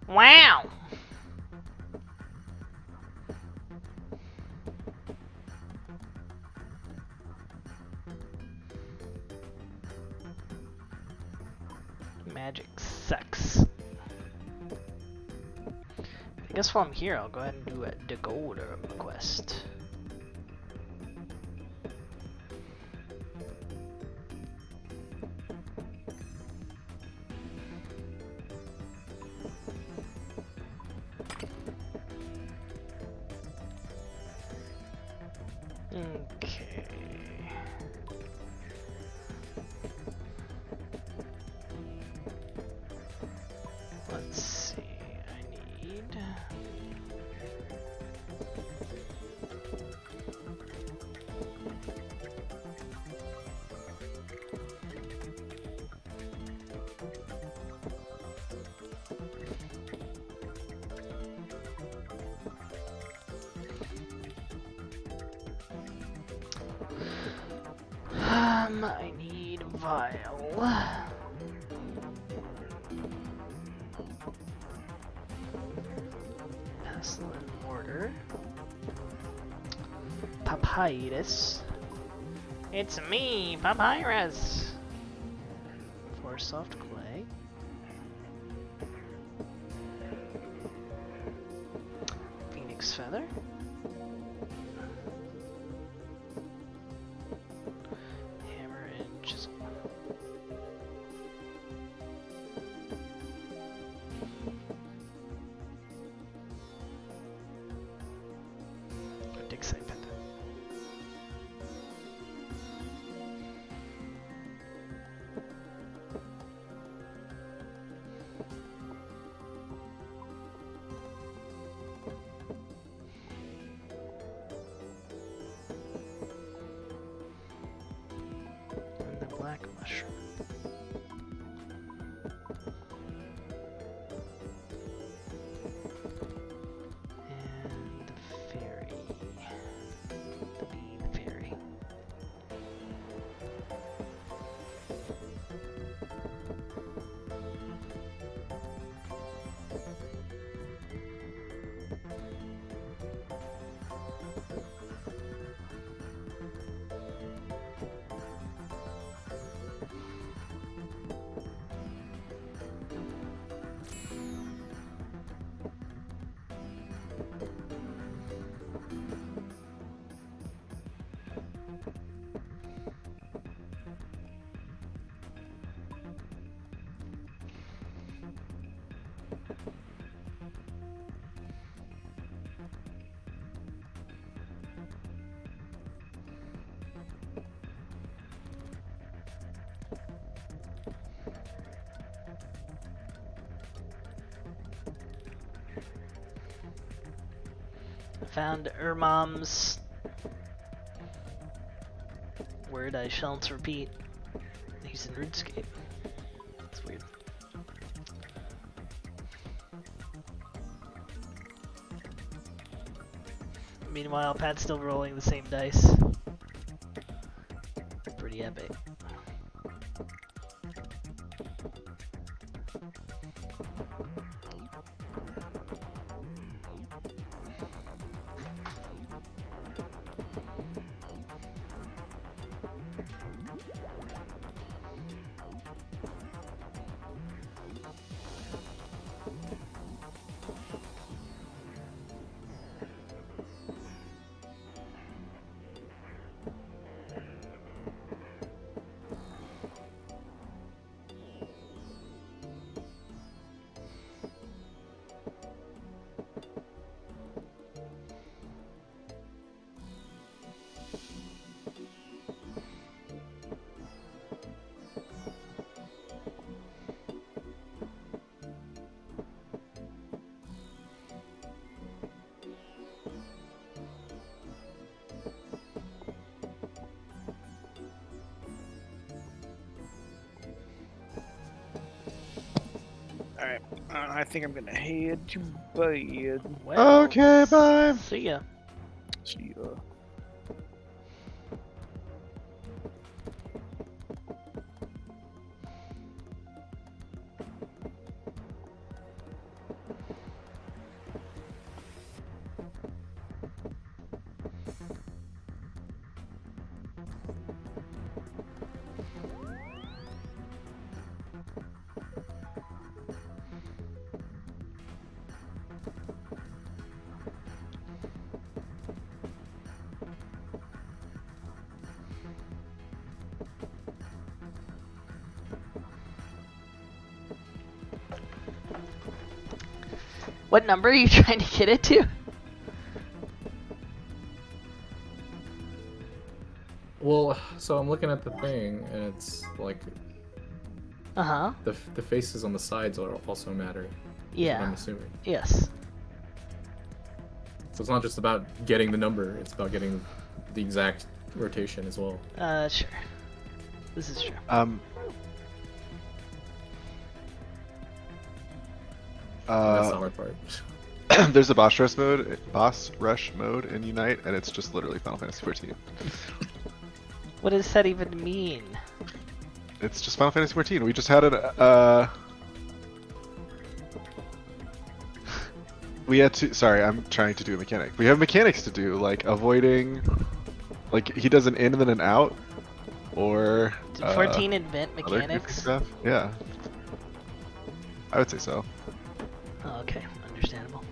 Wow! Magic sucks. I guess while I'm here, I'll go ahead and do a decoder quest. Okay. Let's see. I need. I need vial. Pestle and mortar. Papyrus. It's me, Papyrus. 4 soft clay. Phoenix feather. Black mushroom. And the fairy. The bean fairy. Found mom's word I shan't repeat. He's in RuneScape. It's weird. Meanwhile, Pat's still rolling the same dice. Pretty epic. Alright, I think I'm gonna head to bed. Well, Okay, bye. see ya. See ya. What number are you trying to get it to? Well, so I'm looking at the thing, and it's like Uh-huh. the faces on the sides are also matter. is what Yeah. I'm assuming. Yes. So it's not just about getting the number; it's about getting the exact rotation as well. Sure. This is true. That's the hard part. There's a boss rush mode in Unite, and it's just literally Final Fantasy 14. What does that even mean? It's just Final Fantasy 14. We just had we had to. Sorry, I'm trying to do a mechanic. We have mechanics to do, like avoiding, like he does an in and then an out, or Did 14 invent other goofy mechanics? stuff. Yeah, I would say so. Oh, okay, understandable.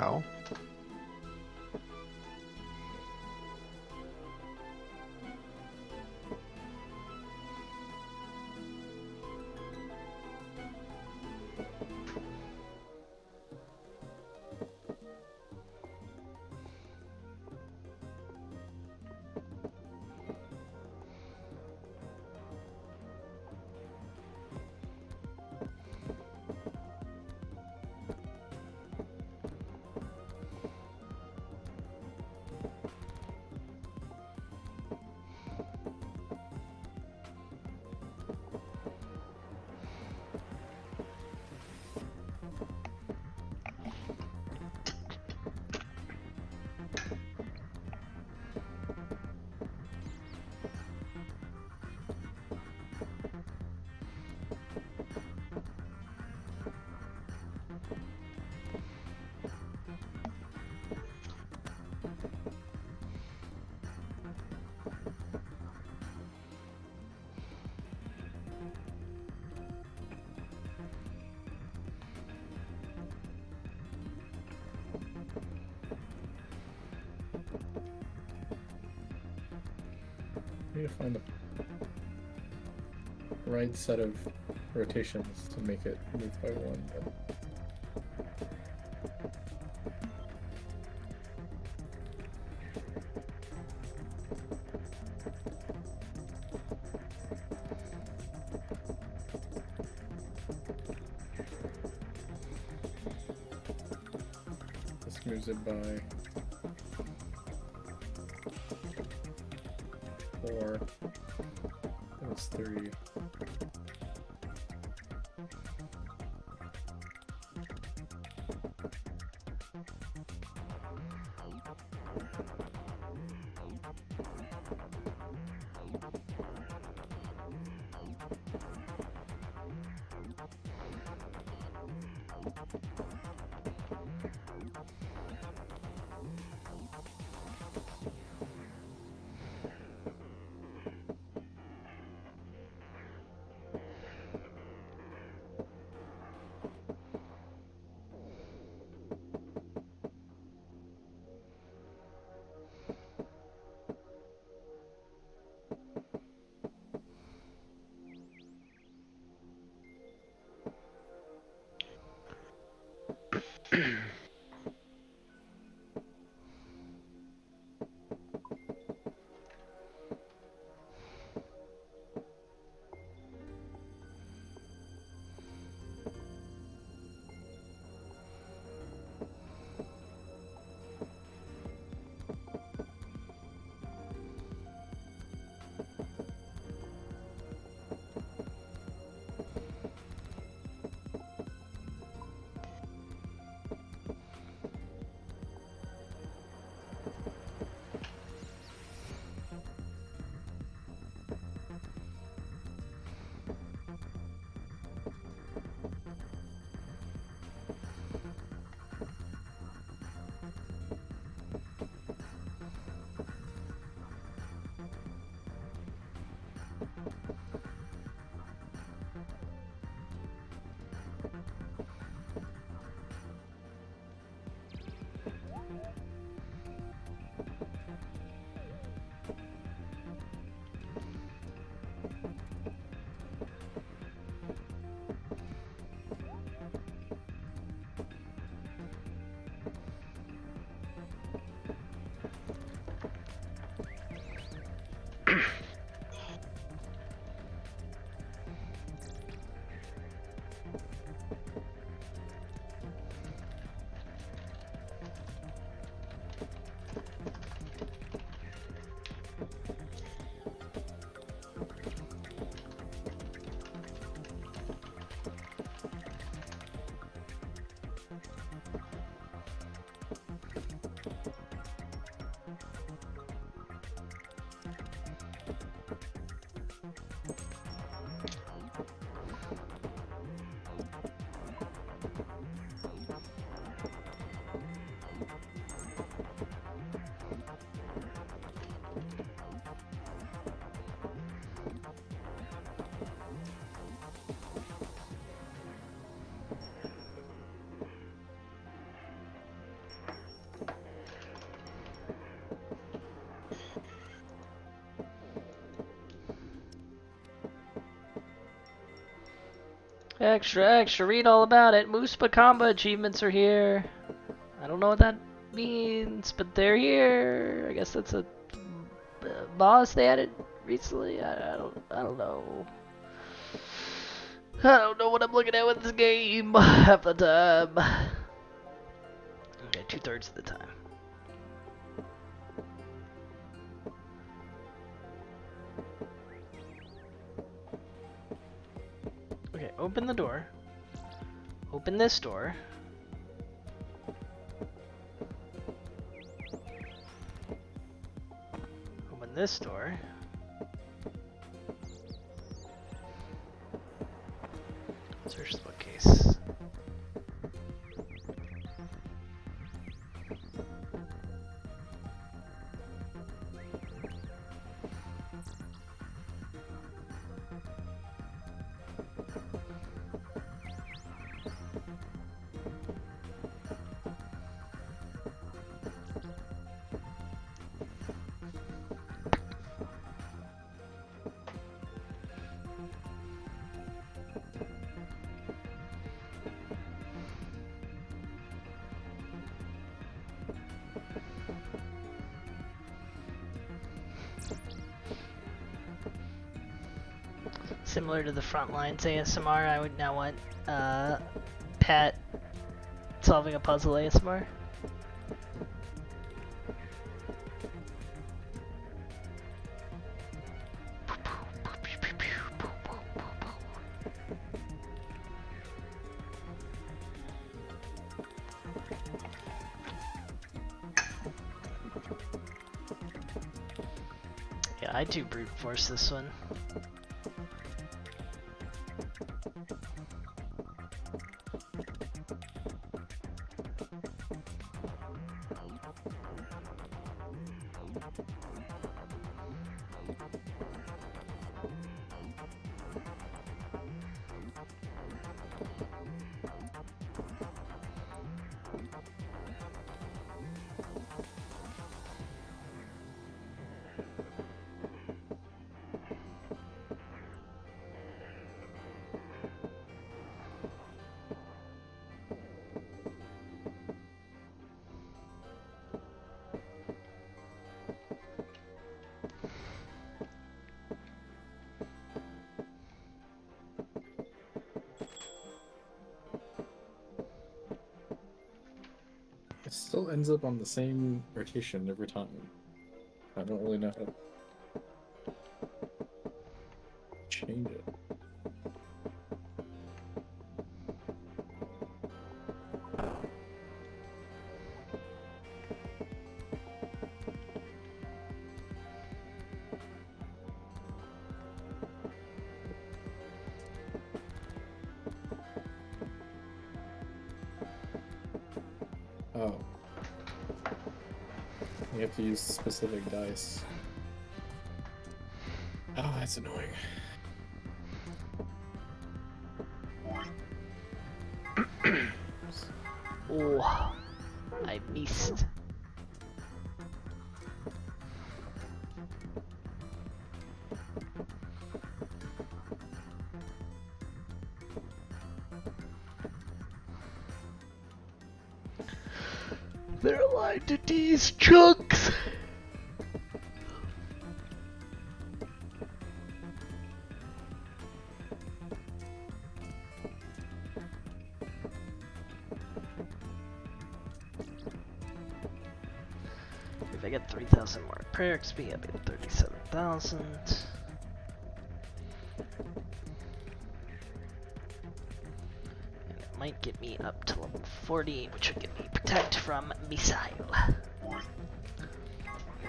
Ow. need to find the right set of rotations to make it move by one. But... this moves it by 4. That's 3. Extra, extra, read all about it. Moose Bakamba achievements are here. I don't know what that means, but they're here. I guess that's a boss they added recently. I don't know. I don't know what I'm looking at with this game half the time. Okay, 2/3 of the time. Okay, open the door. Open this door. Open this door. Search the bookcase. Similar to the Frontlines ASMR, I would now want Pat solving a puzzle ASMR. Yeah, I do brute force this one. It still ends up on the same rotation every time. I don't really know how to change it. Oh. You have to use specific dice. Oh, that's annoying. Oh, I missed. They're aligned to these chunks. If I get 3,000 more prayer XP, I'll be at 37,000. And it might get me up to level 40, which will get me protect from missile.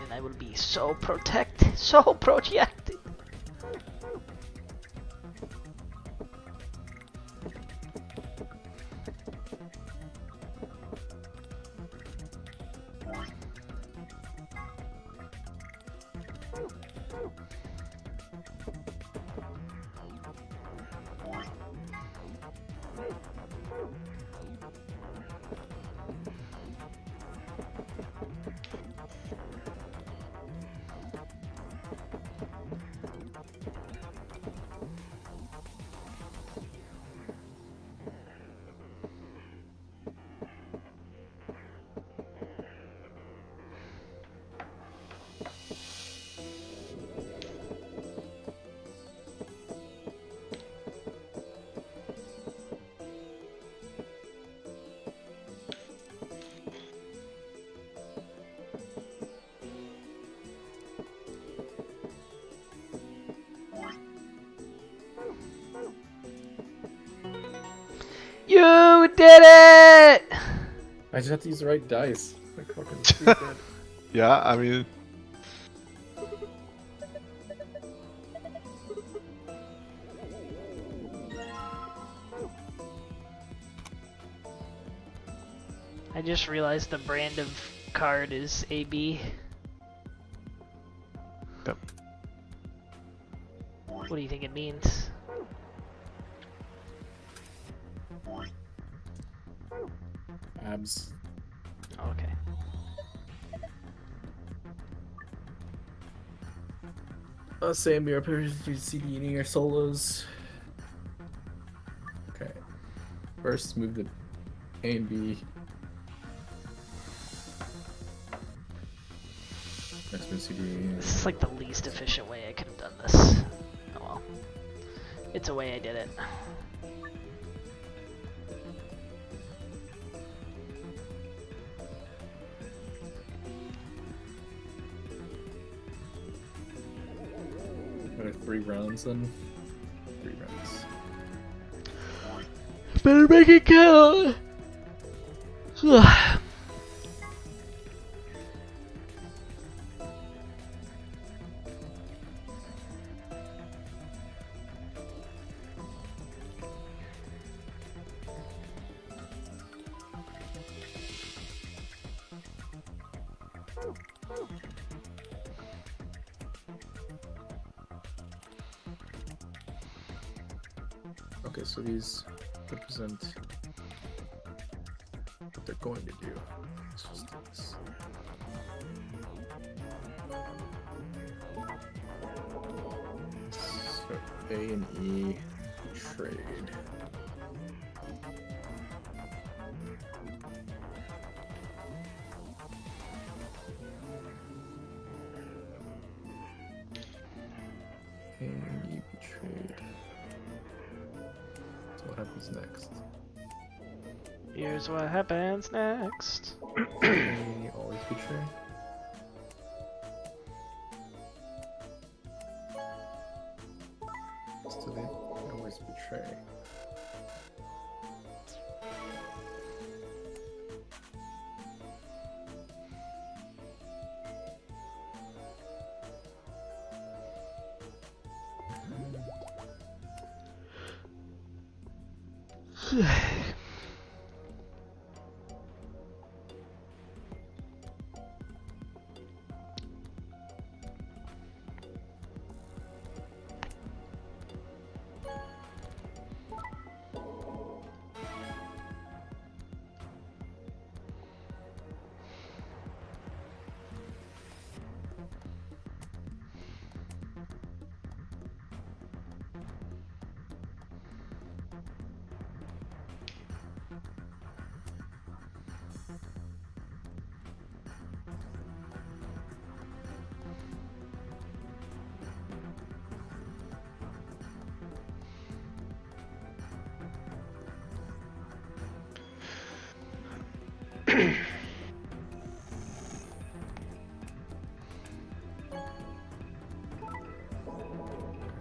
And I will be so projected. You did it! I just have to use the right dice. Like fucking stupid. Yeah, I mean, I just realized the brand of card is AB. Yep. What do you think it means? Abs. Oh, okay. Same mirror appears to CD in your solos. Okay. First, move the A and B. Next, move CD. This is like the least efficient way I could have done this. Oh well. It's a way I did it. What are 3 rounds then? 3 rounds. Better make it count. Okay, so these represent what they're going to do. Let's just do this. So A and E trade. A and E trade. So what happens next? Here's what happens next. A always betray. So they always betray.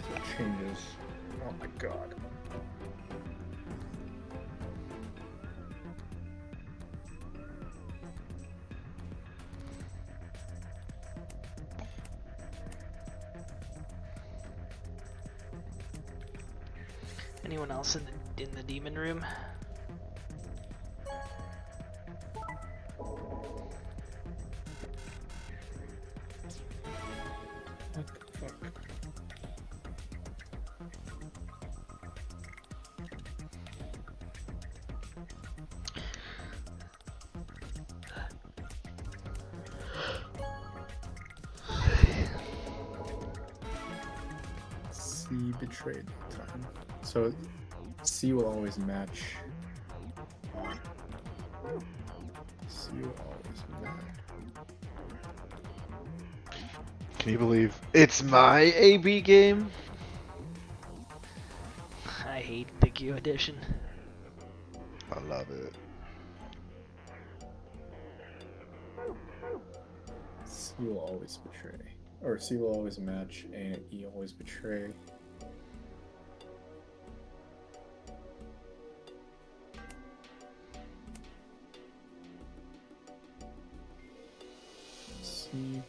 So it changes. Oh my god. Anyone else in the demon room? What the fuck? C betrayed time. So C will always match. C will always match. Can you believe it's my AB game? I hate the Q edition. I love it. C will always betray. Or C will always match and E always betray. C.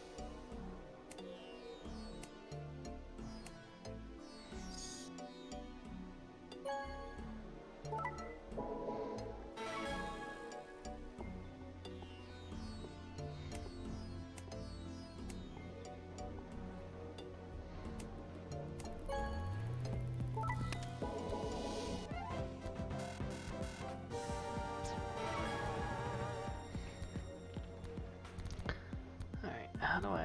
Alright, how do I...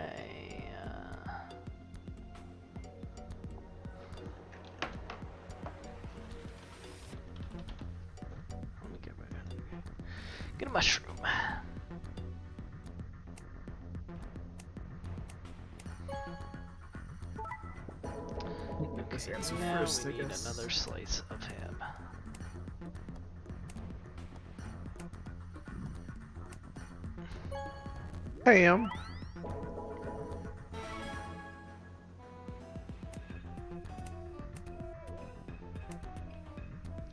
Let me get a mushroom. this answer Now first, we I need guess. another slice of ham. Ham.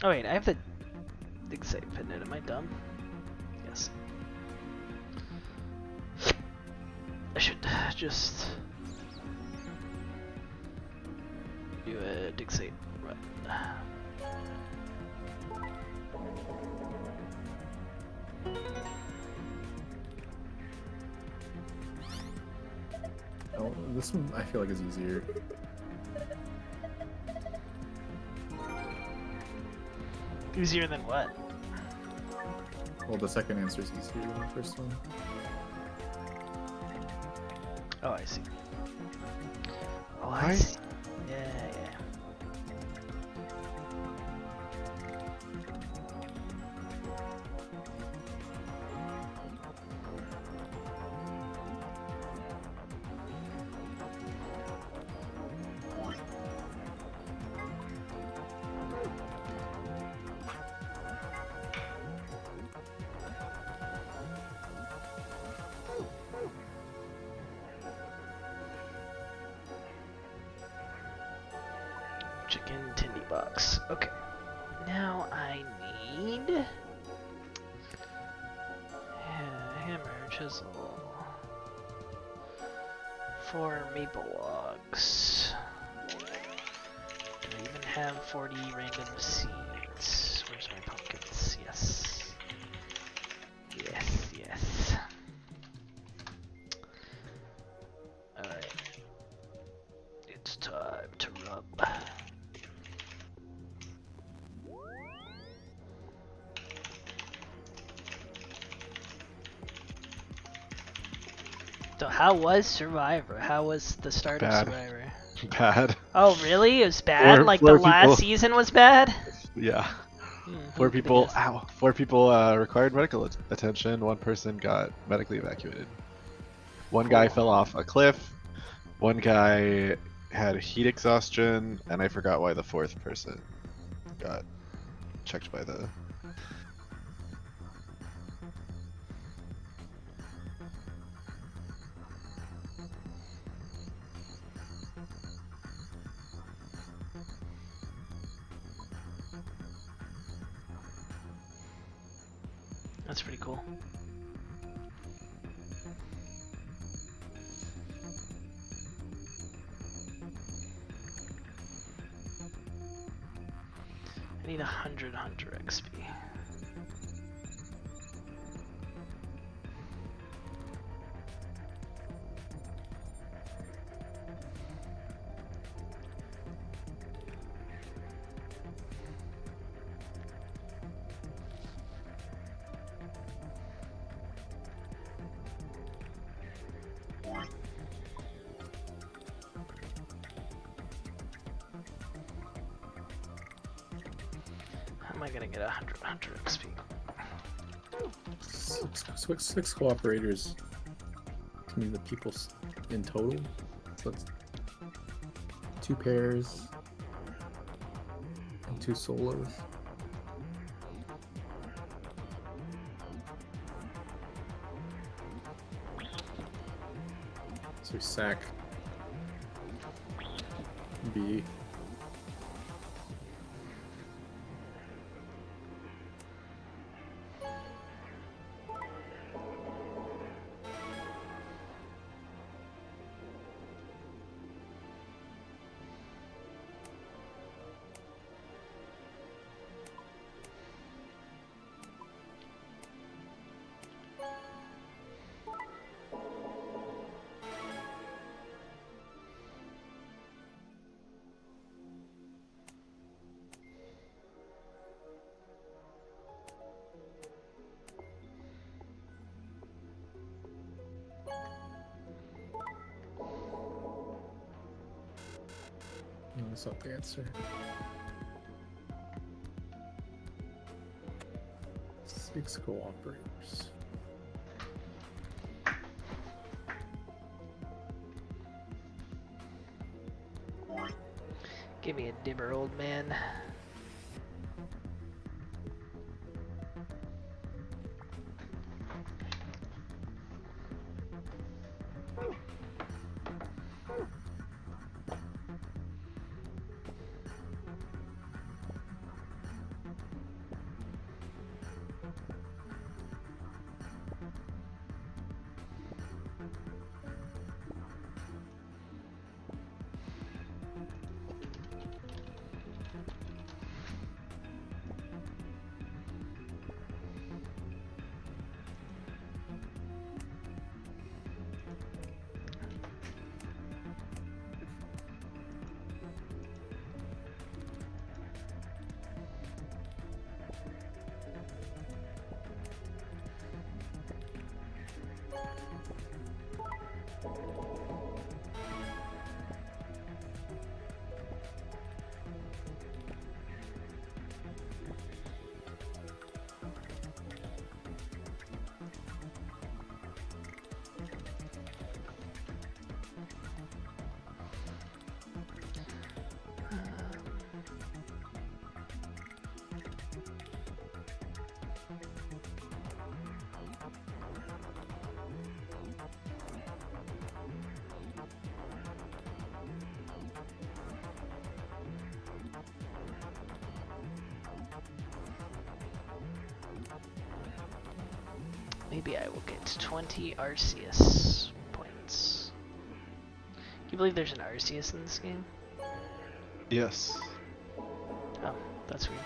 Oh wait, I have the dig safe in it. Am I dumb? Yes. I should just do a dig safe run. Oh, this one I feel like is easier. Easier than what? Well, the second answer is easier than the first one. Oh, I see. Oh, I Right? see. Yeah, yeah. Chicken tindy box. Okay. Now I need hammer, chisel, 4 maple logs. Do I even have 40 random seeds? Where's my pumpkins? Yes. Yes, yes. Alright. It's time to rub. So how was Survivor? How was the start Bad. of Survivor? Bad. Oh really? It was bad? Four- Like four the last people. season was bad? Yeah. Hmm, who Four could've people. guessed? Ow. 4 people required medical attention. 1 person got medically evacuated. 1 guy Cool. fell off a cliff. 1 guy had heat exhaustion, and I forgot why the 4th person got checked by the. That's pretty cool. I need 100 Hunter XP. How am I gonna get 100 Hunter XP? 6 cooperators to mean the people in total. So that's 2 pairs and 2 solos. So we sack B. No, that's not the answer. 6 cooperators. Give me a dibber, old man. Maybe I will get 20 Arceus points. Can you believe there's an Arceus in this game? Yes. Oh, that's weird.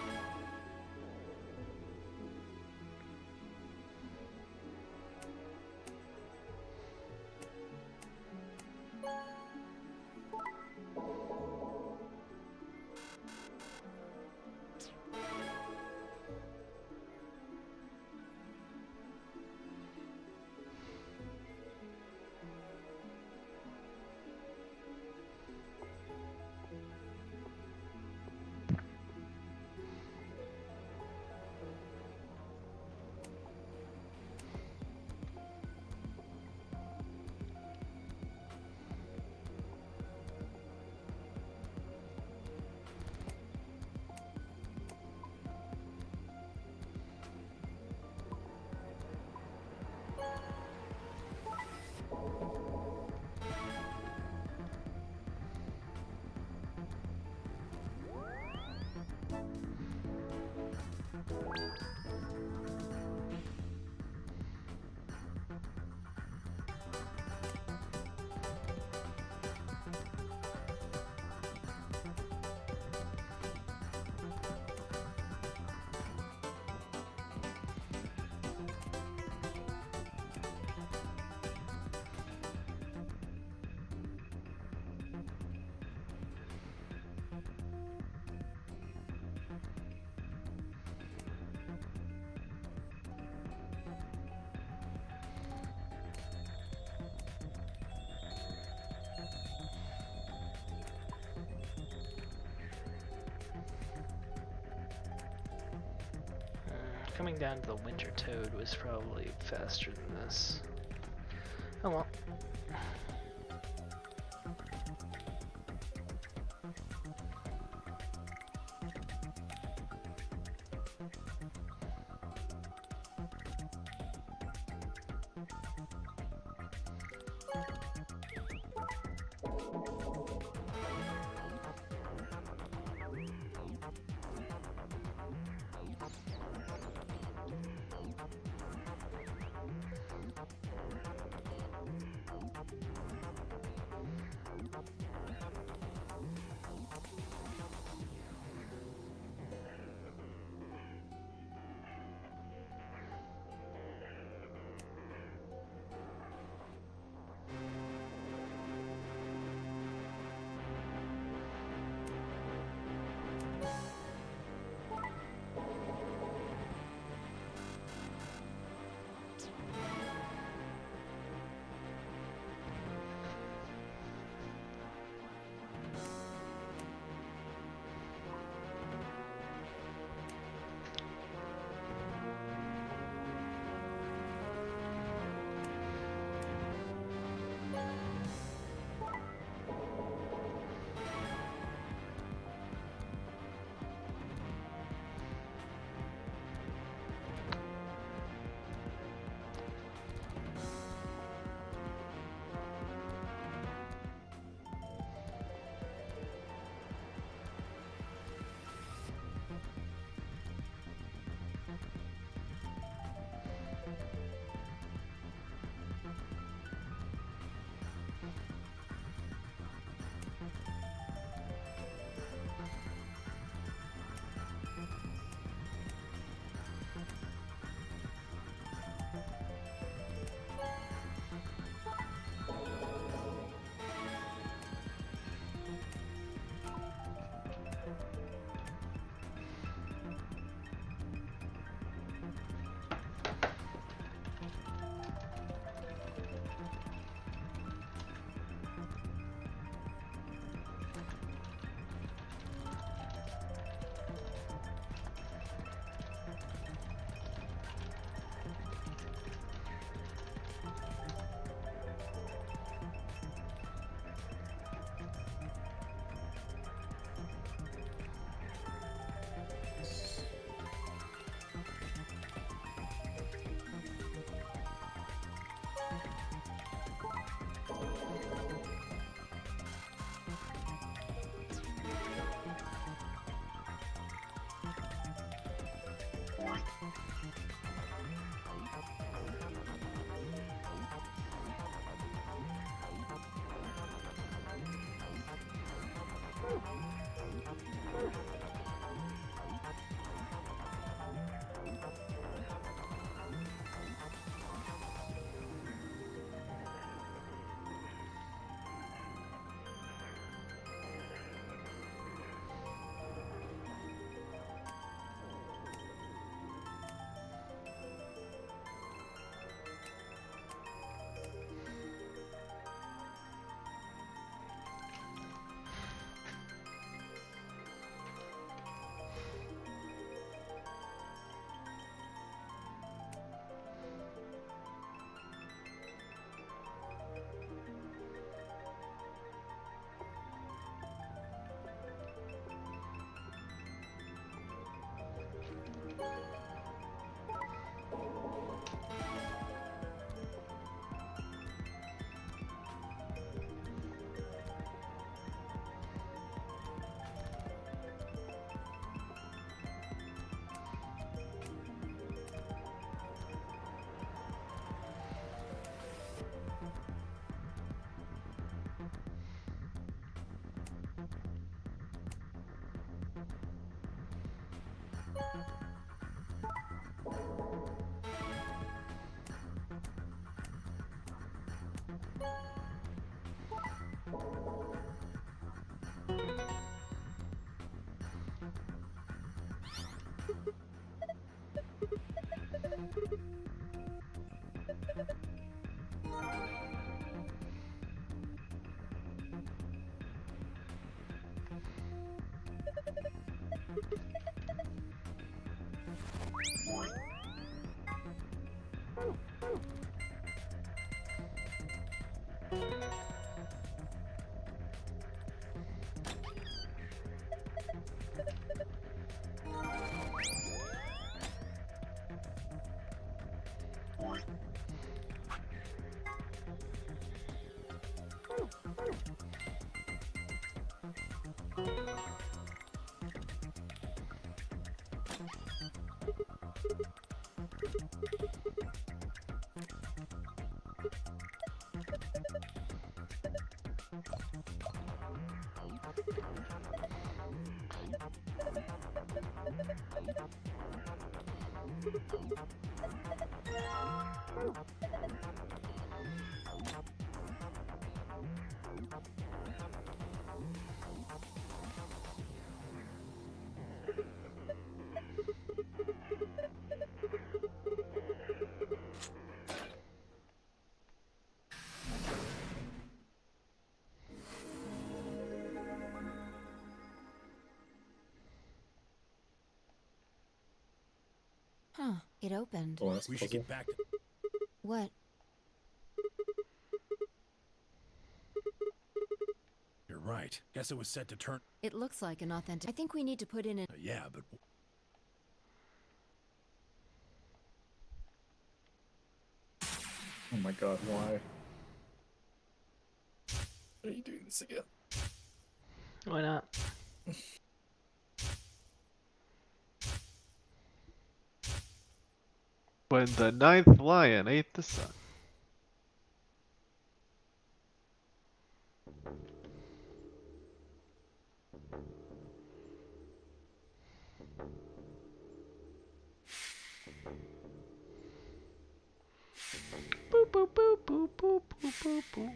Coming down to the Winter Toad was probably faster than this. Oh well. Huh. It opened. Oh, that's We should puzzle. get back to... What? You're right. Guess it was set to turn... It looks like an authentic. I think we need to put in an. yeah, but... Oh my god, why? Why are you doing this again? Why not? When the ninth lion ate the sun. Boop boop boop boop boop boop boop boop.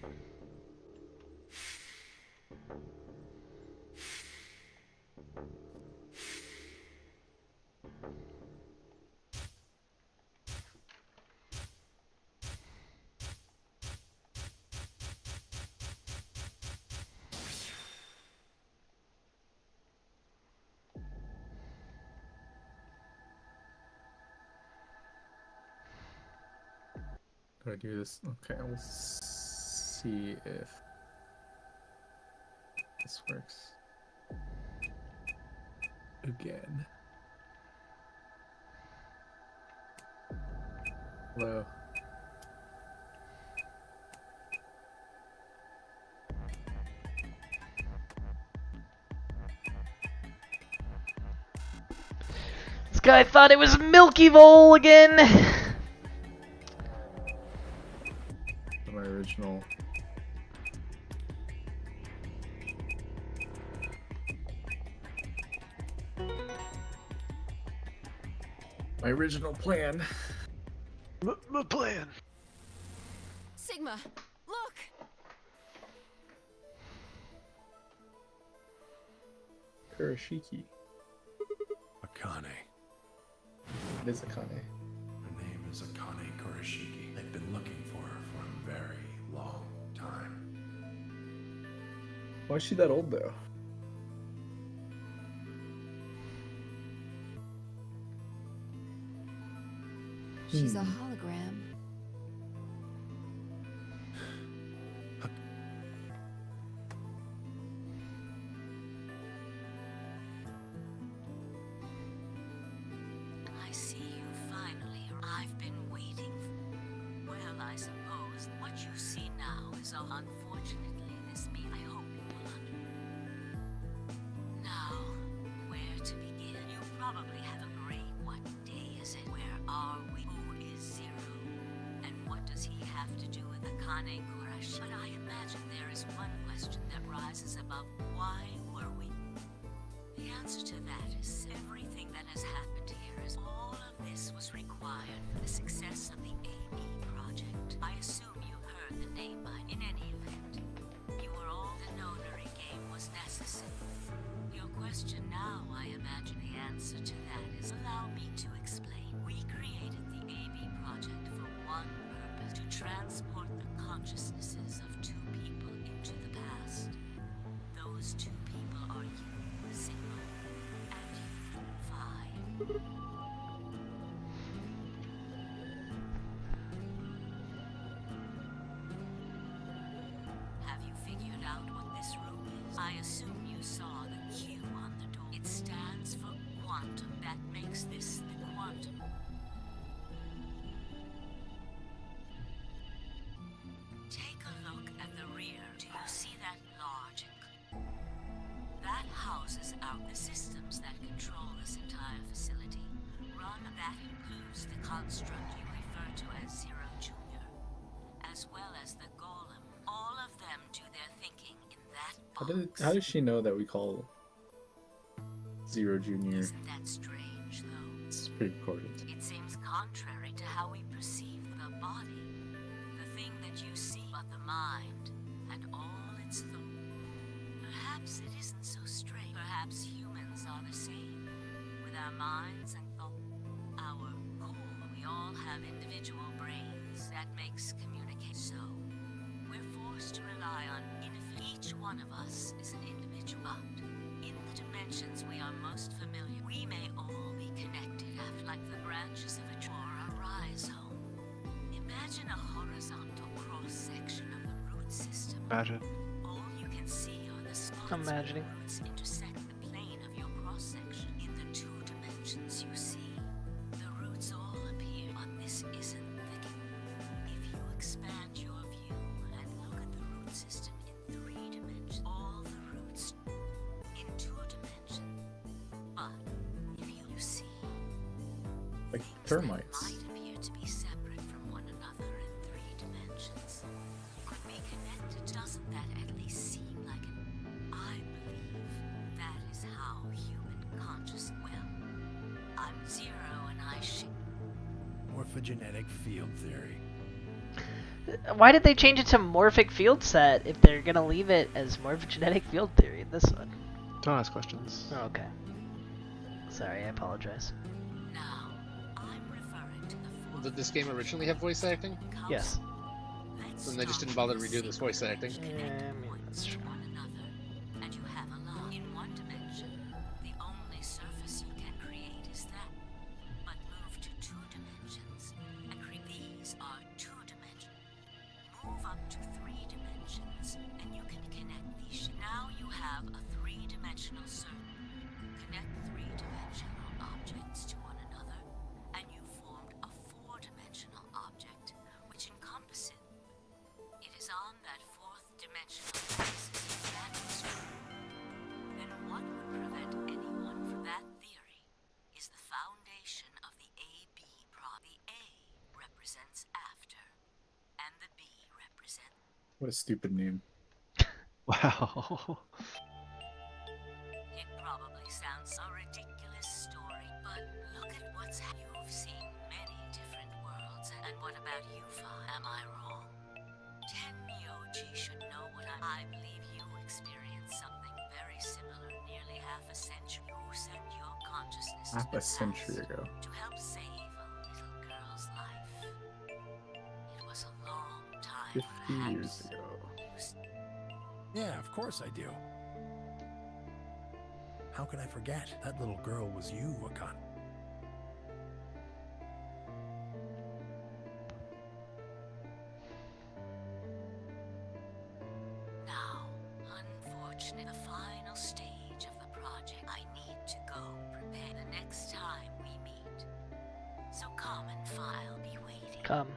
Do I do this? Okay, we'll see if this works. Again. Hello. This guy thought it was Milky Vole again. My original. My original plan. My plan. Sigma, look! Kurashiki. Akane. It is Akane. Her name is Akane Kurashiki. They've been looking for her for a very long time. Why is she that old though? She's a hologram. I see you finally. I've been waiting. Well, I suppose what you see now is all unfortunately this me. I hope you will Now, where to begin? You probably have a brain. What day is it? Where are we? Who is Zero? And what does he have to do with Akane Kurashi? But I imagine there is one question that rises above. Why were we? The answer to that is everything that has happened here is all of this was required for the success of the AB project. I assume you heard the name by in any event. You were all the nonary game was necessary. Your question now, I imagine the answer to that is allow me to explain. We created the AB project for one purpose, to transport the consciousnesses of two people into the past. Those two people are you, Sigma, and you, Phi. Have you figured out what this room is? I assume you saw the Q on the door. It stands for quantum. That makes this the quantum. Take a look at the rear. Do you see that large that houses out the systems that control this entire facility. That includes the construct you refer to as Zero Junior, as well as the Golem. All of them do their thinking in that box. How does she know that we call Zero Junior? Isn't that strange? pre-recorded. It seems contrary to how we perceive the body, the thing that you see, but the mind and all its thoughts. Perhaps it isn't so strange. Perhaps humans are the same, with our minds and thoughts. Our core, we all have individual brains that makes communication. So, we're forced to rely on each one of us is an individual. But in the dimensions we are most familiar, we may all be connected after like the branches of a tree or a rhizome. Imagine a horizontal cross-section of the root system. Imagine. All you can see are the spots I'm imagining. where the roots intersect the plane of your cross-section. In the 2 dimensions you see, the roots all appear, but this isn't the case. If you expand your view and look at the root system in 3 dimensions, all the roots in 2 dimensions. But if you see, Like things termites. that might appear to be separate from one another in 3 dimensions could be connected. Doesn't that at least seem like it? I believe that is how human consciousness. Well, I'm Zero and I Morphogenetic field theory. Why did they change it to morphic field set if they're gonna leave it as morphogenetic field theory in this one? Don't ask questions. Oh, okay. Sorry, I apologize. now I'm referring to the Did this game originally have voice acting? Yes. Then they just didn't bother to redo this voice acting. Yeah, I mean, that's true. one another, and you have a lot. In 1 dimension, the only surface you can create is that. But move to 2 dimensions, and these are 2 dimensions. Move up to 3 dimensions, and you can connect these. Now you have a 3-dimensional surface. Connect 3-dimensional objects to one another, and you formed a 4-dimensional object, which encompasses. It is on that 4th dimensional basis. If that is true, then what would prevent anyone from that theory is the foundation of the AB The A represents after, and the B represents. What a stupid name. Wow. It probably sounds a ridiculous story, but look at what's You've seen many different worlds, and what about you, Fa? Am I wrong? Tenmyoji should know what I believe you experienced something very similar nearly half a century. You sent your consciousness Half to the a century past ago. to help save a little girl's life. It was a long time. 50 years perhaps. ago. Yeah, of course I do. How could I forget? That little girl was you, Akane. Now, unfortunately, the final stage of the project. I need to go prepare the next time we meet. So come and file be waiting. Come.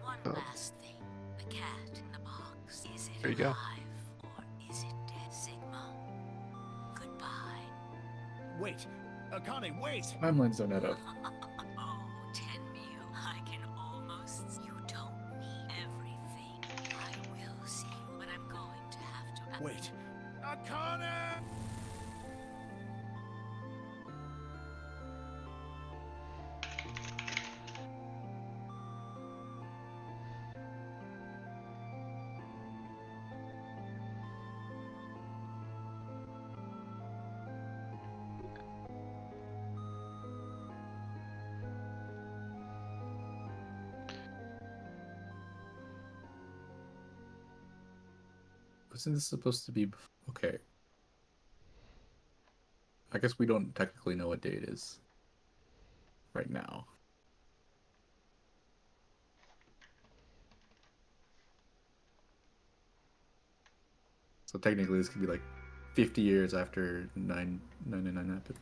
One Oh. last thing. The cat in the box. Is it There you go. alive or is it dead? Sigma. Goodbye. Wait! Akane, wait! Timelines don't add up. Oh, Tenmyu, I can almost. You don't need everything. I will see you, but I'm going to have to. Wait! Akane! Wasn't this supposed to be okay? I guess we don't technically know what day it is right now. So technically, this could be like 50 years after 999 happened.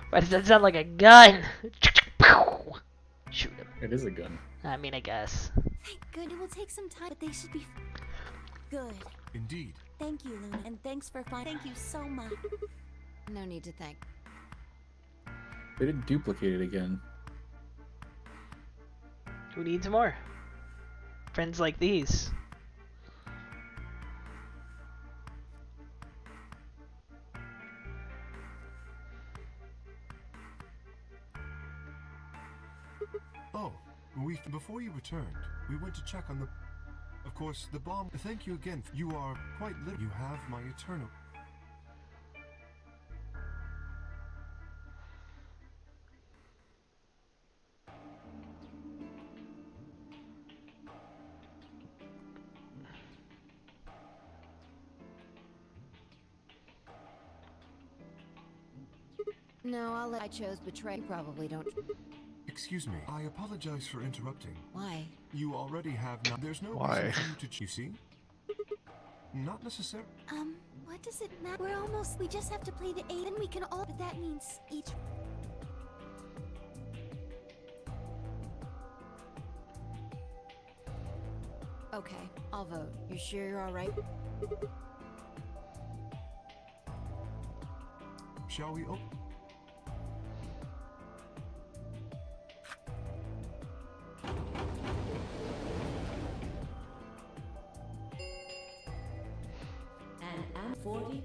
Why does that sound like a gun? Shoot him. It is a gun. I mean, I guess. Thank good. It will take some time, but they should be good. Indeed. Thank you, Luna, and thanks for finding. Thank you so much. No need to thank. They didn't duplicate it again. Who needs more? Friends like these. Oh, before you returned, we went to check on the... Of course, the bomb... Thank you again. You are quite lit. You have my eternal... No, I chose betray. You probably don't. Excuse me. I apologize for interrupting. Why? You already have... There's no Why? reason for you to... You see? Not necessarily... What does it matter? We're almost... We just have to play the 8 and we can all... But that means each... Okay, I'll vote. You sure you're alright? Shall we open... And I'm 40.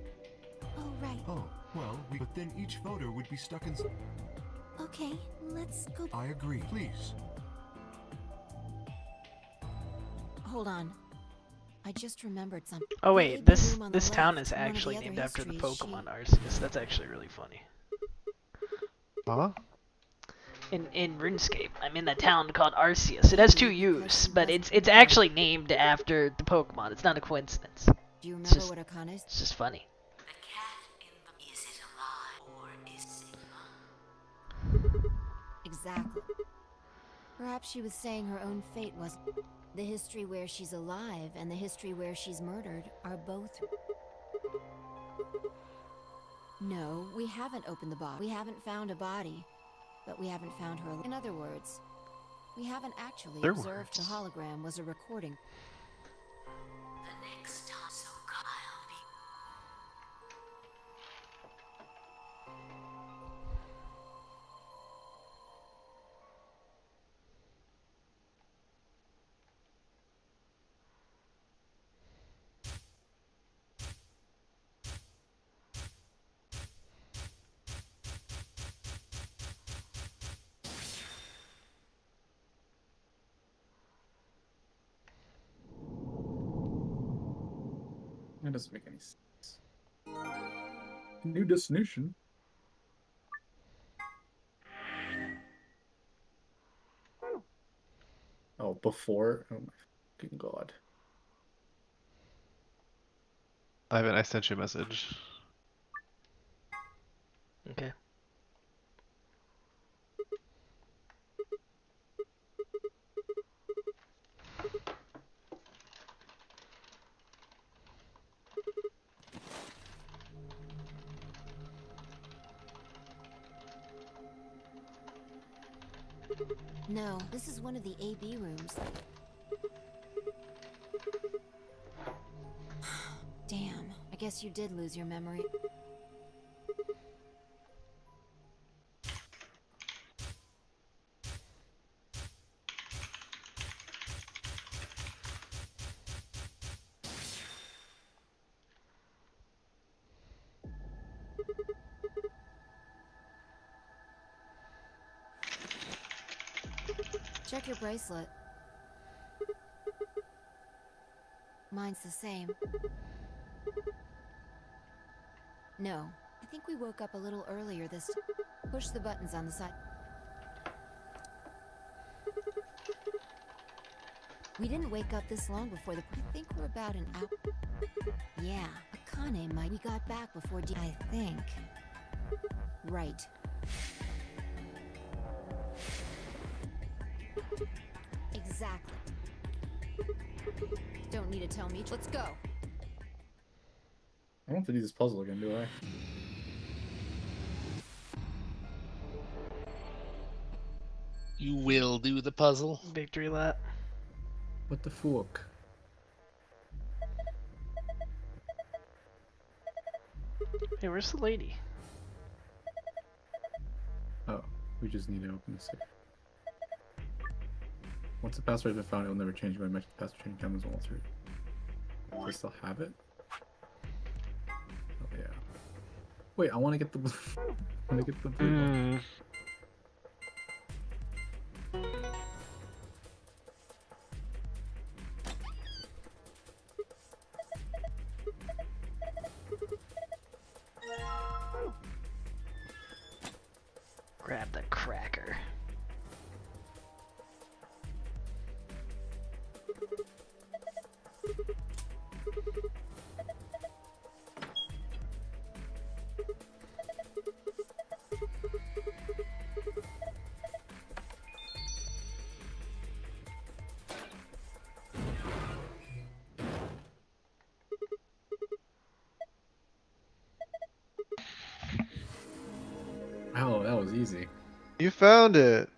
Oh, right. Oh, well, but then each voter would be stuck in... Okay, let's go... I agree. Please. Hold on. I just remembered something. Oh The wait, AB this room on the this town left, is one of the actually other named after the histories, Pokemon Arceus. That's actually really funny. Huh? In RuneScape, I'm in the town called Arceus. It has 2 U's, but it's actually named after the Pokemon. It's not a coincidence. Do you It's remember just- what Akane is? It's just funny. The cat in the... Is it alive or is Sigma? Exactly. Perhaps she was saying her own fate was... The history where she's alive and the history where she's murdered are both... No, we haven't opened the box. We haven't found a body. But we haven't found her... In other words, we haven't actually Their observed the words. hologram was a recording. The next time, so I'll be... That doesn't make any sense. New destination. Oh, before? Oh my fucking god. Ivan, I sent you a message. Okay. No, this is one of the AB rooms. Damn, I guess you did lose your memory. Check your bracelet. Mine's the same. No, I think we woke up a little earlier this time. Push the buttons on the side. We didn't wake up this long before the... I think we're about an hour... Yeah, Akane might... We got back before I think. Right. Exactly. Don't need to tell me. Let's go. I don't have to do this puzzle again, do I? You will do the puzzle. Victory lap. What the fuck? Hey, where's the lady? Oh, we just need to open the safe. Once the password has been found, it will never change. When I mention the password changing time will alter. Do I still have it? Oh yeah. Wait, I want to get the. I want to get the blue one. Grab the cracker. Oh, that was easy. You found it.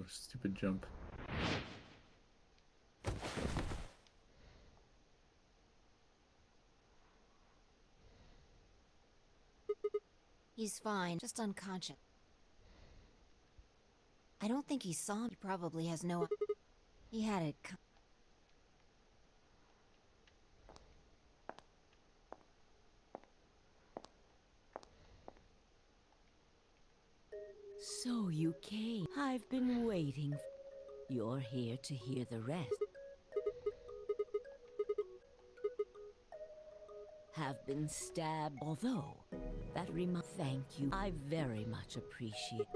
Stupid jump. He's fine, just unconscious. I don't think he saw me. He probably has no. He had it. So you came. I've been waiting. You're here to hear the rest. Have been stabbed, although that thank you. I very much appreciate.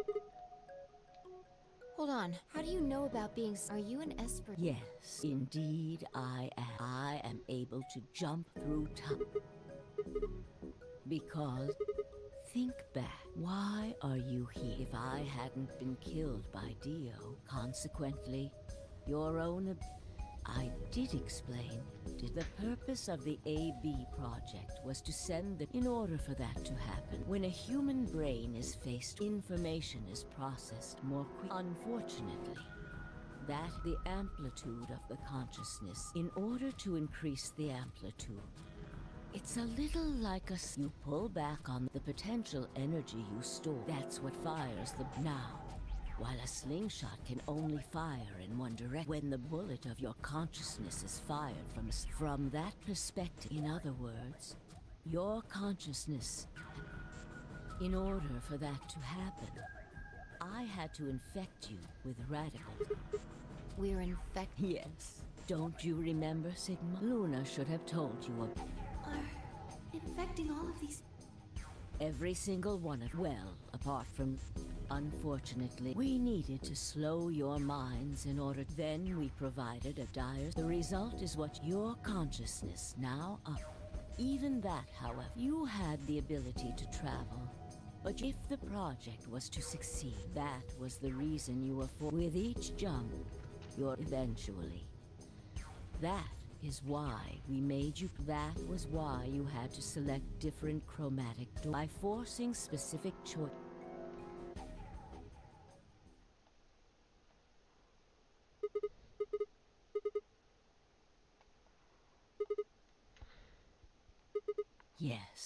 Hold on. How do you know about being? Are you an Esper? Yes, indeed I am. I am able to jump through time. Because think back. Why are you here? If I hadn't been killed by Dio, consequently, your own. I did explain. The purpose of the AB project was to send the. In order for that to happen, when a human brain is faced, information is processed more quickly. Unfortunately, that the amplitude of the consciousness. In order to increase the amplitude, it's a little like a. You pull back on the potential energy you store. That's what fires the. Now. While a slingshot can only fire in one direction, when the bullet of your consciousness is fired from that perspective, in other words, your consciousness, in order for that to happen, I had to infect you with radicals. We're infected. Yes. Don't you remember, Sigma? Luna should have told you about. Are infecting all of these. Every single one of. Well, apart from. Unfortunately, we needed to slow your minds in order. Then we provided a dire. The result is what your consciousness now up. Even that, however, you had the ability to travel. But if the project was to succeed, that was the reason you were for. With each jump, you're eventually. That is why we made you. That was why you had to select different chromatic by forcing specific choice. Yes.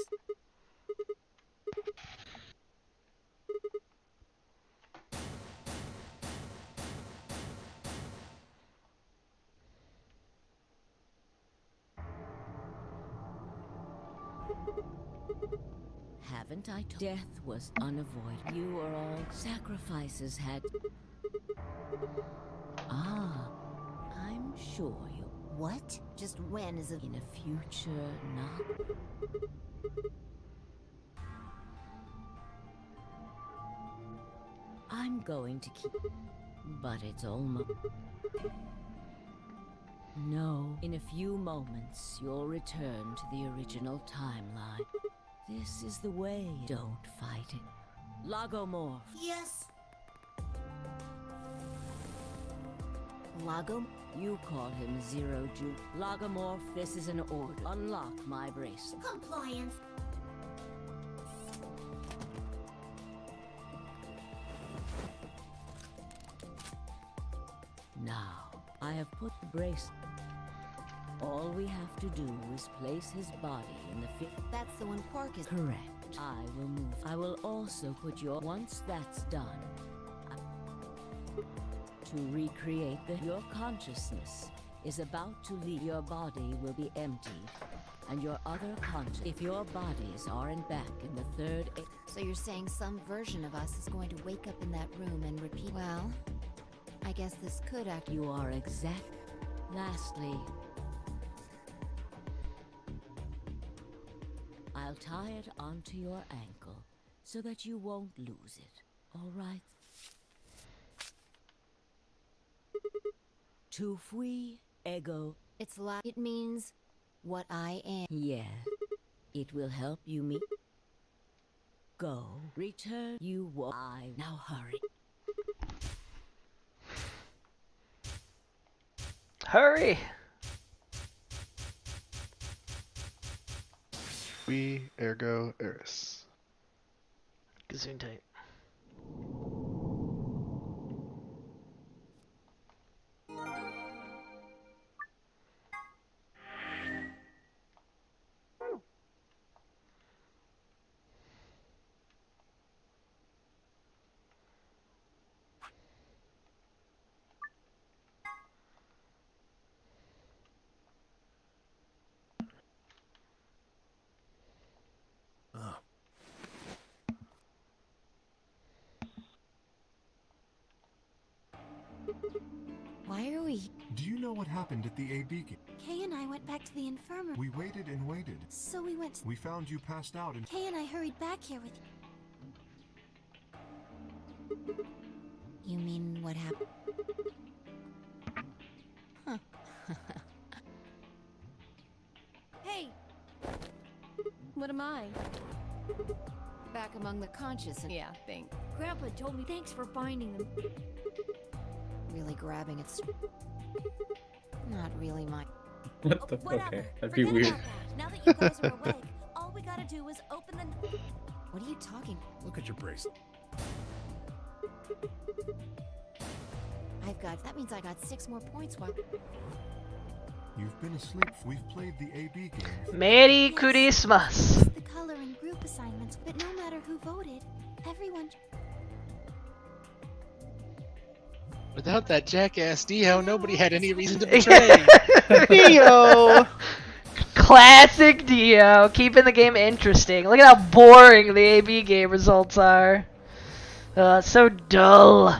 Haven't I told? Death was unavoidable. You were all sacrifices had. Ah, I'm sure you. What? Just when is it? In a future not. I'm going to keep. But it's almost. No. In a few moments, you'll return to the original timeline. This is the way. Don't fight it. Logomorph. Yes. Lagom? You call him Zero Jew. Lagomorph, this is an order. Unlock my bracelet. Compliance. Now, I have put the bracelet. All we have to do is place his body in the That's the one Quark is. Correct. I will move. I will also put your. Once that's done, to recreate your consciousness is about to leave. Your body will be emptied, and your other if your bodies aren't back in the third. So you're saying some version of us is going to wake up in that room and repeat? Well, I guess this could act. You are exact. Lastly, I'll tie it onto your ankle so that you won't lose it. All right? Tu fui ego. It means what I am. Yeah. It will help you meet. Go. Return. You will. Now hurry. Hurry! We ergo eris. Gesundheit. Why are we? Do you know what happened at the AB game? Kay and I went back to the infirmary. We waited and waited. So we went. We found you passed out and... Kay and I hurried back here with you. You mean what happened? Huh. Hey! What am I? Back among the conscious and Yeah, thanks. Grandpa told me thanks for finding them. Really grabbing its... Not really my... What the Whatever. fuck? That'd be Forget weird. about that. Now that you guys are awake, all we gotta do is open the... What are you talking? Look at your bracelet. That means I got 6 more points while... You've been asleep. We've played the AB game. Merry Yes. Christmas! It's the color and group assignments, but no matter who voted, everyone... Without that jackass Dio, nobody had any reason to betray. Dio! Classic Dio, keeping the game interesting. Look at how boring the AB game results are. So dull.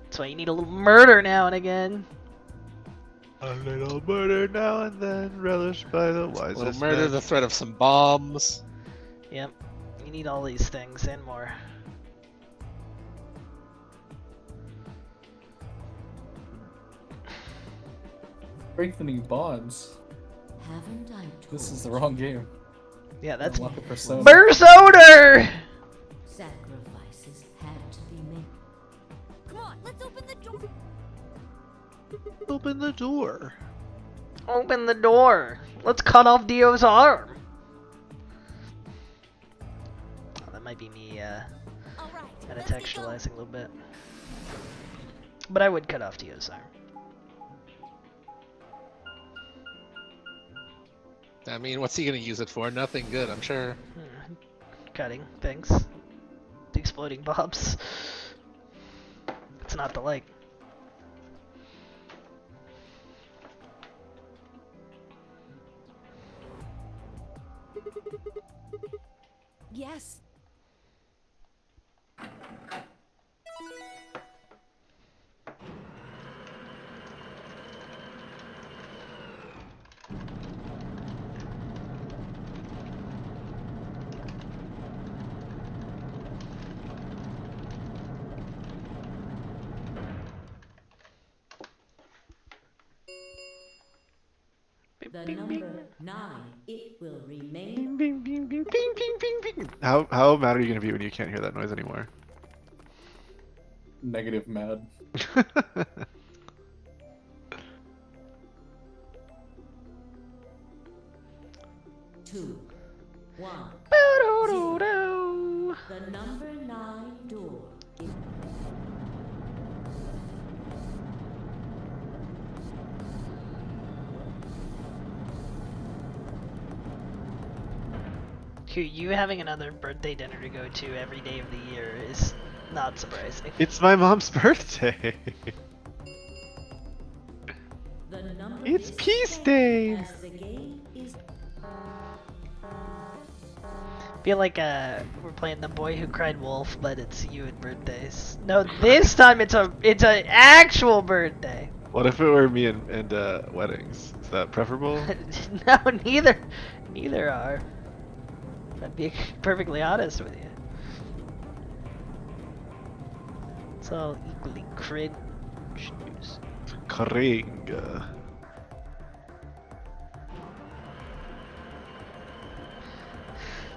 That's why you need a little murder now and again. A little murder now and then, relished by the wisest. Little murder, men. the threat of some bombs. Yep, you need all these things and more. Strengthening bonds. Haven't I told This is the wrong game. Yeah, that's Unlock a persona. Bersoder! Sacrifices had to be made. Come on, let's open the door! Open the door. Open the door. Let's cut off Dio's arm. Oh, that might be me All right, let's get going. metatextualizing a little bit. But I would cut off Dio's arm. I mean, what's he gonna use it for? Nothing good, I'm sure. Cutting things. Exploding bombs. It's not the like. Yes. The number 9, it will remain. Bing, bing, bing, bing, bing, bing, bing. How mad are you gonna be when you can't hear that noise anymore? negative mad. 2, 1. Ba-do-do-do. The number 9 door. Dude, you having another birthday dinner to go to every day of the year is not surprising. It's my mom's birthday. The number It's is Peace 10 Day. as the game is Feel like we're playing the Boy Who Cried Wolf, but it's you and birthdays. No, this time it's a actual birthday. What if it were me and weddings? Is that preferable? No, neither are. I'd be perfectly honest with you. It's all equally cringe news. Kring.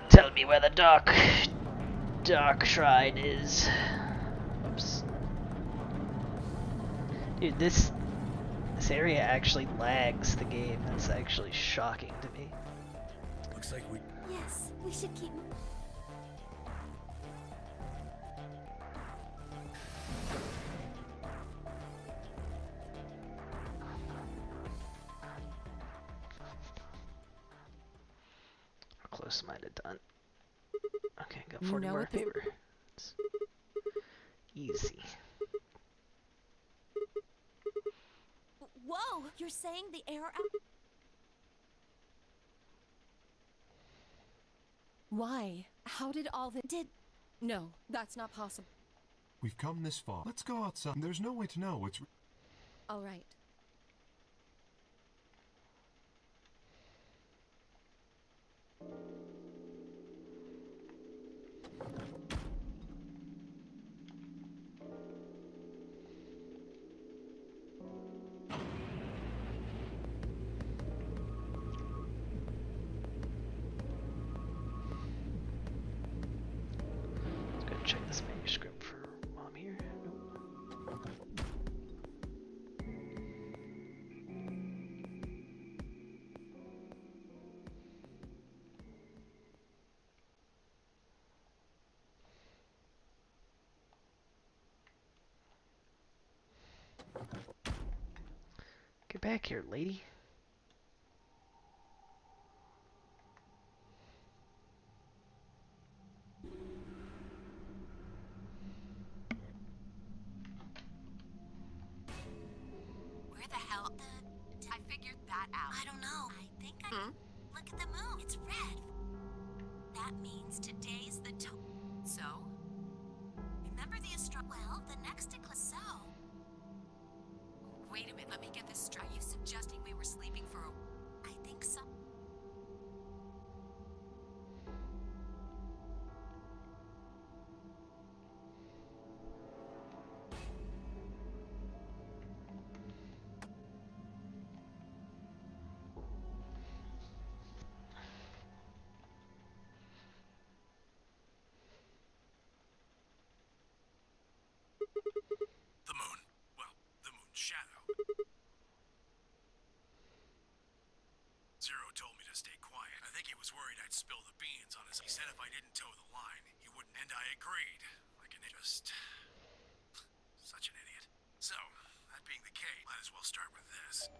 Tell me where the dark shrine is. Oops. Dude, this area actually lags the game. That's actually shocking to me. Looks like we. Yes, we should keep. How close am I to done? Okay, got You 40 know more what this- paper. It's easy. Whoa! You're saying the air out. Why? How did all the did? No, that's not possible. We've come this far. Let's go outside. There's no way to know what's. All right. Let's go check this manuscript for mom here. Nope. Get back here, lady. Where the hell? I figured that out. I don't know. I think I. Look at the moon. It's red. That means today's the So? Remember the Well, the next eclipse. So. Wait a minute. Let me get this straight. Are you suggesting we were sleeping for a. I think so. The moon. Well, the moon's shadow. Zero told me to stay quiet. I think he was worried I'd spill the beans on us. He said if I didn't toe the line, he wouldn't. And I agreed. Like an just. Such an idiot. So, that being the case, might as well start with this.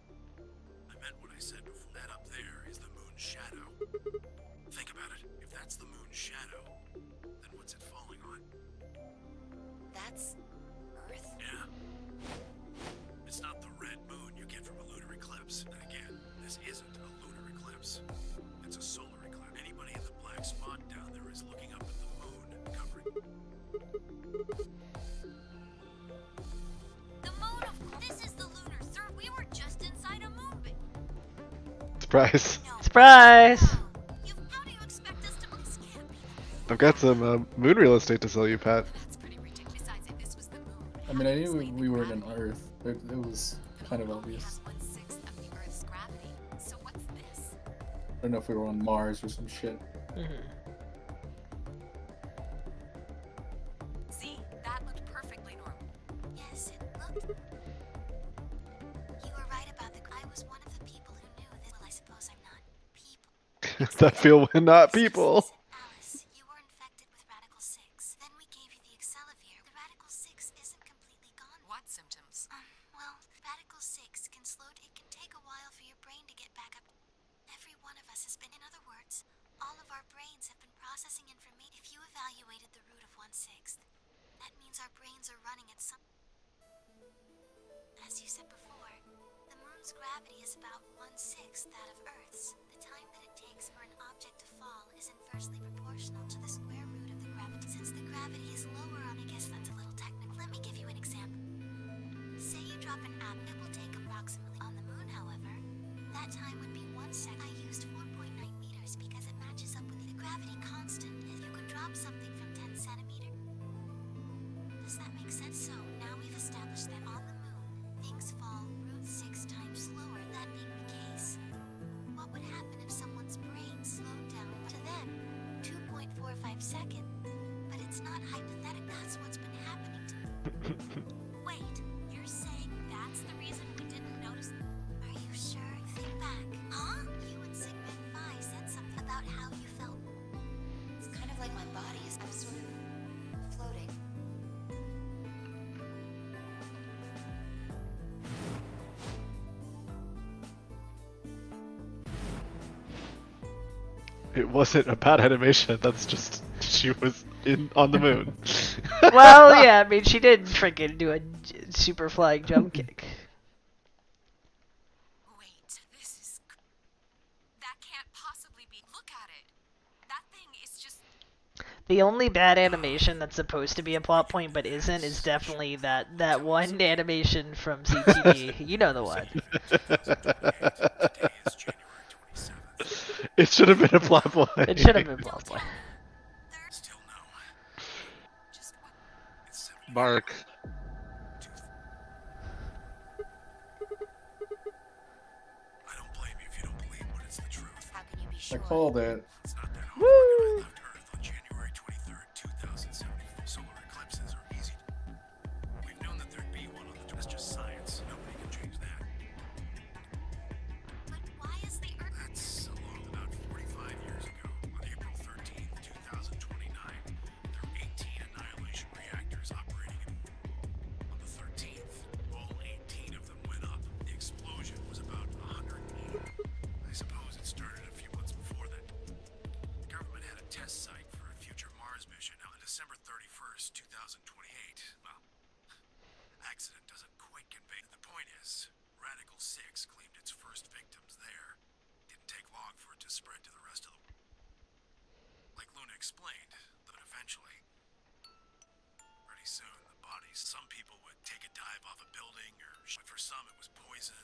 I meant what I said before. That up there is the moon's shadow. Think about it. If that's the moon's shadow, then what's it falling on? That's Earth. Yeah. It's not the red moon you get from a lunar eclipse. And again, this isn't a lunar eclipse. It's a solar eclipse. Anybody in the black spot down there is looking up at the moon, covering. The moon of. This is the lunar third. We were just inside a moonbase. Surprise. No. Surprise! How do you expect us to? This can't be. I've got some moon real estate to sell you, Pat. That's pretty ridiculous. Besides, if this was the moon. I mean, I knew we were in Earth. It was kind of Only obvious. has 1/6 of the Earth's gravity. So what's this? I don't know if we were on Mars or some shit. See, that looked perfectly normal. Yes, it looked. You were right about the. I was one of the people who knew this. Well, I suppose I'm not people. That feel we're not people. Alice, you were infected with Radical 6. Then we gave you the Excelavir. The Radical 6 isn't completely gone. What symptoms? Well, Radical 6 can slow. It can take a while for your brain to get back up. Every one of us has been. In other words, all of our brains have been processing information. If you evaluated the root of 1/6, that means our brains are running at some. As you said before, the moon's gravity is about 1/6 that of Earth's. The time that it takes for an object to fall is inversely proportional to the square root of the gravity. Since the gravity is lower on, I guess that's a little technical. Let me give you an example. Say you drop an apple, it will take approximately. On the moon, however, that time would be 1 second. I used 4.9 meters because it matches up with the gravity constant. If you could drop something from 10 centimeters. Does that make sense? So now we've established that on the moon, things fall root 6 times slower. That being the case, what would happen if someone's brain slowed down to them 2.45 seconds? But it's not hypothetical. That's what's been happening to me. Wait, you're saying that's the reason we didn't notice? Are you sure? Think back. Huh? You and Sigma and Phi said something about how you felt. It's kind of like my body is. I'm sort of floating. It wasn't a bad animation. That's just she was on the moon. Well, yeah, I mean, she did freaking do a super flying jump kick. Wait, this is. That can't possibly be. Look at it. That thing is just. The only bad animation that's supposed to be a plot point but isn't is definitely that one animation from CTV. You know the one. Today is January 27th. It should have been a plot point. It should have been a plot point. Still no. Just what? It's 70. Mark. I don't blame you if you don't believe, but it's the truth. How can you be I sure? called it. It's not that hard. Woo! I left Earth on January 23rd, 2074. Solar eclipses are easy. We've known that there'd be one on the. It's just science. Nobody can change that. But why is the Earth? That's along about 45 years ago, on April 13th, 2029. There were 18 annihilation reactors operating. On the 13th, all 18 of them went up. The explosion was about 180. I suppose it started a few months before that. The government had a test site for a future Mars mission on December 31st, 2028. Well, accident doesn't quite convey. The point is, Radical 6 claimed its first victims there. Didn't take long for it to spread to the rest of the world. Like Luna explained, but eventually, pretty soon, the bodies. Some people would take a dive off a building, but for some it was poison.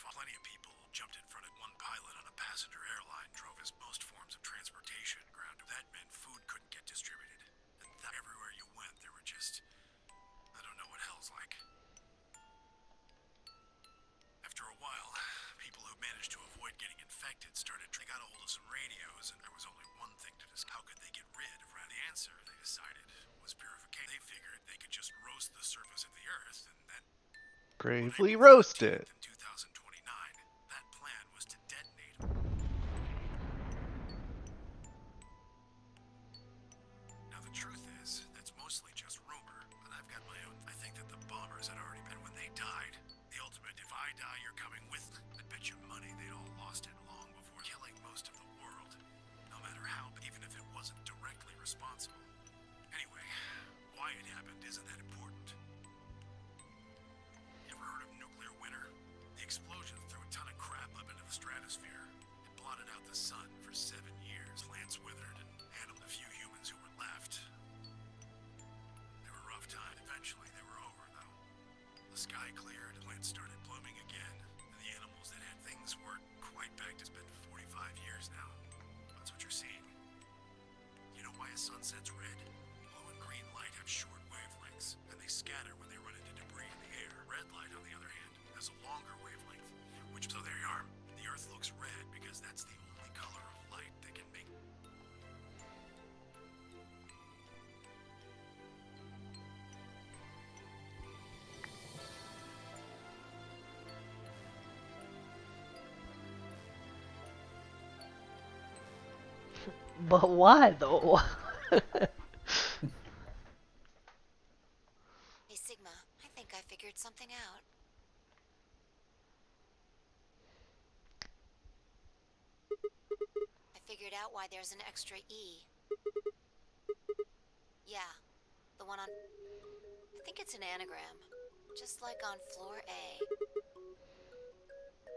Plenty of people jumped in front of one pilot on a passenger airline, drove his most forms of transportation ground. That meant food couldn't get distributed. And everywhere you went, there were just, I don't know what hell's like. After a while, people who managed to avoid getting infected they got a hold of some radios, and there was only one thing to discuss. How could they get rid of the answer, they decided, was purification. They figured they could just roast the surface of the Earth, and then Gravely roast it. in 2029, that plan was to detonate. Now the truth is, that's mostly just rumor, but I've got my own. I think that the bombers had already been when they died. The ultimate, if I die, you're coming with me. I bet you money they'd all lost it long before killing most of the world. No matter how, but even if it wasn't directly responsible. Anyway, why it happened isn't that important. You ever heard of nuclear winter? The explosion threw a ton of crap up into the stratosphere. It blotted out the sun for 7 years. Plants withered and animals, a few humans who were left. They were rough time. Eventually they were over though. The sky cleared, plants started blooming again, and the animals that had things weren't quite back to. It's been 45 years now. That's what you're seeing. You know why a sunset's red? Blue and green light have short wavelengths, and they scatter when they run into debris in the air. Red light, on the other hand, has a longer wavelength, which, so there you are. The Earth looks red because that's the only color of light that can make. But why though? Hey, Sigma, I think I figured something out. I figured out why there's an extra E. Yeah, the one on... I think it's an anagram. Just like on floor A.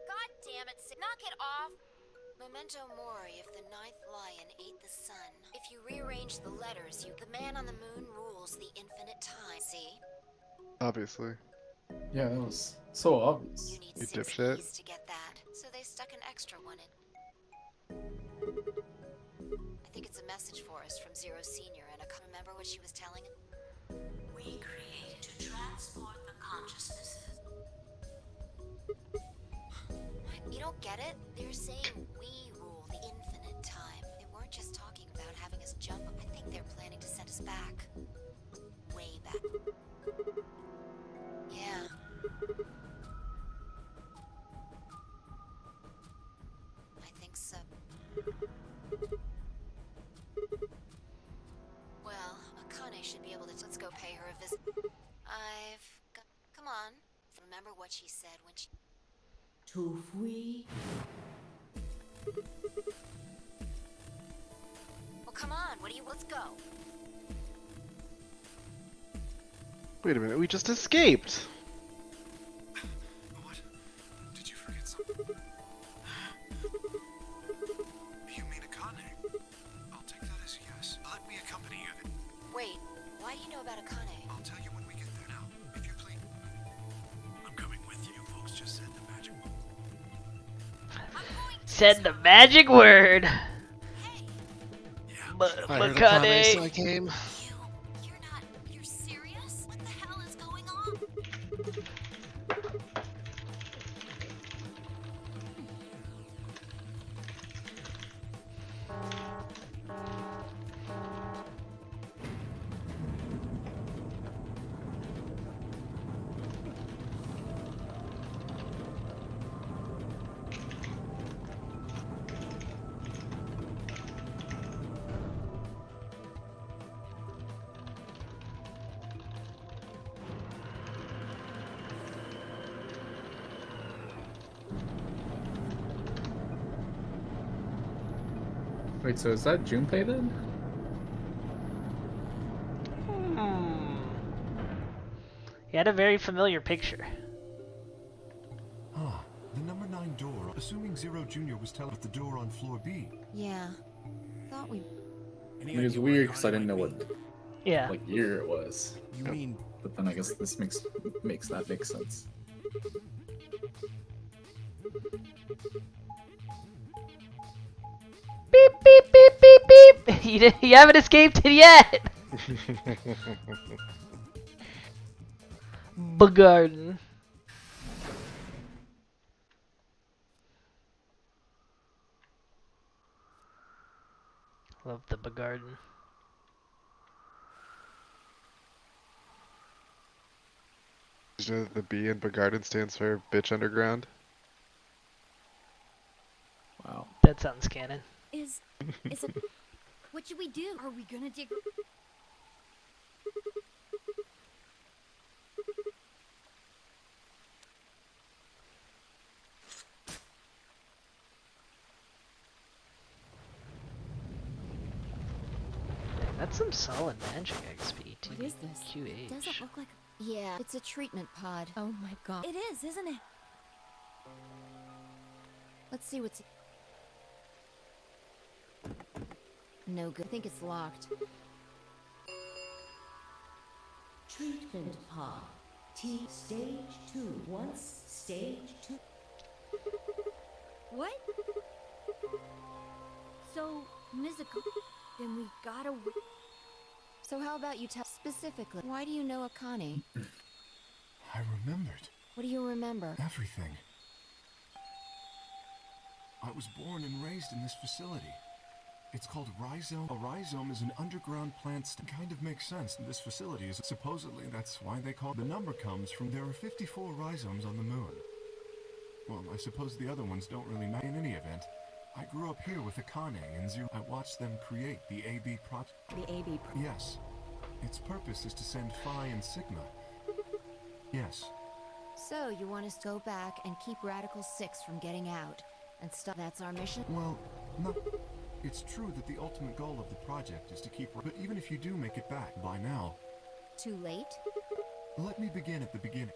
God damn it, knock it off! Memento mori if the ninth lion ate the sun. If you rearrange the letters, the man on the moon rules the infinite time. See? Obviously. Yeah, that was so obvious. You need You 6 dipshit. E's to get that. So they stuck an extra one in. I think it's a message for us from Zero Senior and remember what she was telling us? We created to transport the consciousnesses. You don't get it? They're saying we rule the infinite time. They weren't just talking about having us jump. I think they're planning to send us back. Way back. Yeah. I think so. Well, Akane should be able to... Let's go pay her a visit. Come on. Remember what she said when she... To fui. Well, come on. Let's go. Wait a minute, we just escaped! What? Did you forget something? You mean Akane? I'll take that as a yes. Let me accompany you then. Wait. Why do you know about Akane? I'll tell you when we get there now, if you please. I'm coming with you. Folks just said the magic. Said the magic word. I heard Akane, so I Makane. came. You're serious? What the hell is going on? Wait, so is that Junpei then? He had a very familiar picture. Ah, the number 9 door. Assuming Zero Junior was telling the door on floor B. Yeah. Thought we... It was weird because I didn't know what Yeah. like year it was. You mean But then I guess this makes that make sense. Beep beep beep beep beep. You haven't escaped it yet. Garden. Love the garden. Did you know that the B in Begarden stands for Bitch Underground? Wow. That sounds canon. Is it... What should we do? Are we gonna dig... That's some solid magic XP. What is this? QH. Doesn't look like... Yeah, it's a treatment pod. Oh my god. It is, isn't it? Let's see what's... No good. I think it's locked. Treatment pod. T stage 2. Once stage 2. What? So, Mizuko, then we gotta... So how about you tell specifically, why do you know Akane? I remembered What do you remember? everything. I was born and raised in this facility. It's called rhizome. A rhizome is an underground plant. Kind of makes sense. This facility is supposedly that's why they call it. The number comes from there are 54 rhizomes on the moon. Well, I suppose the other ones don't really matter in any event. I grew up here with Akane and Zero. I watched them create the AB project. The AB. Yes. Its purpose is to send Phi and Sigma. Yes. So you want us to go back and keep Radical 6 from getting out and stop? That's our mission. Well, no. It's true that the ultimate goal of the project is to keep. But even if you do make it back by now, Too late? let me begin at the beginning.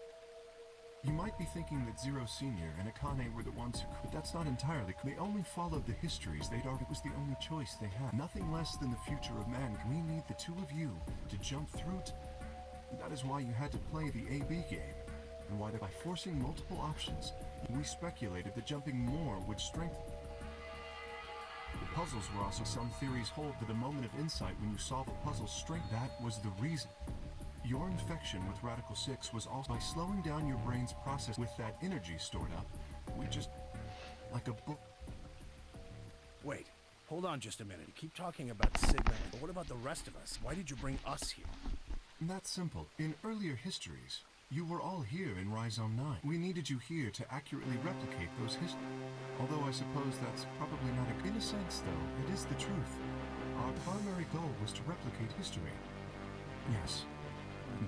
You might be thinking that Zero Senior and Akane were the ones who. But that's not entirely. They only followed the histories they'd already. It was the only choice they had. Nothing less than the future of man. We need the two of you to jump through. That is why you had to play the AB game. And why, by forcing multiple options, we speculated that jumping more would strengthen. The puzzles were also some theories hold that a moment of insight when you solve a puzzle strength. That was the reason. Your infection with Radical 6 was also by slowing down your brain's process with that energy stored up. We just, like a book. Wait, hold on just a minute. You keep talking about Sigma, but what about the rest of us? Why did you bring us here? That's simple. In earlier histories, you were all here in Rhizome 9. We needed you here to accurately replicate those histories. Although I suppose that's probably not a... In a sense, though, it is the truth. Our primary goal was to replicate history. Yes.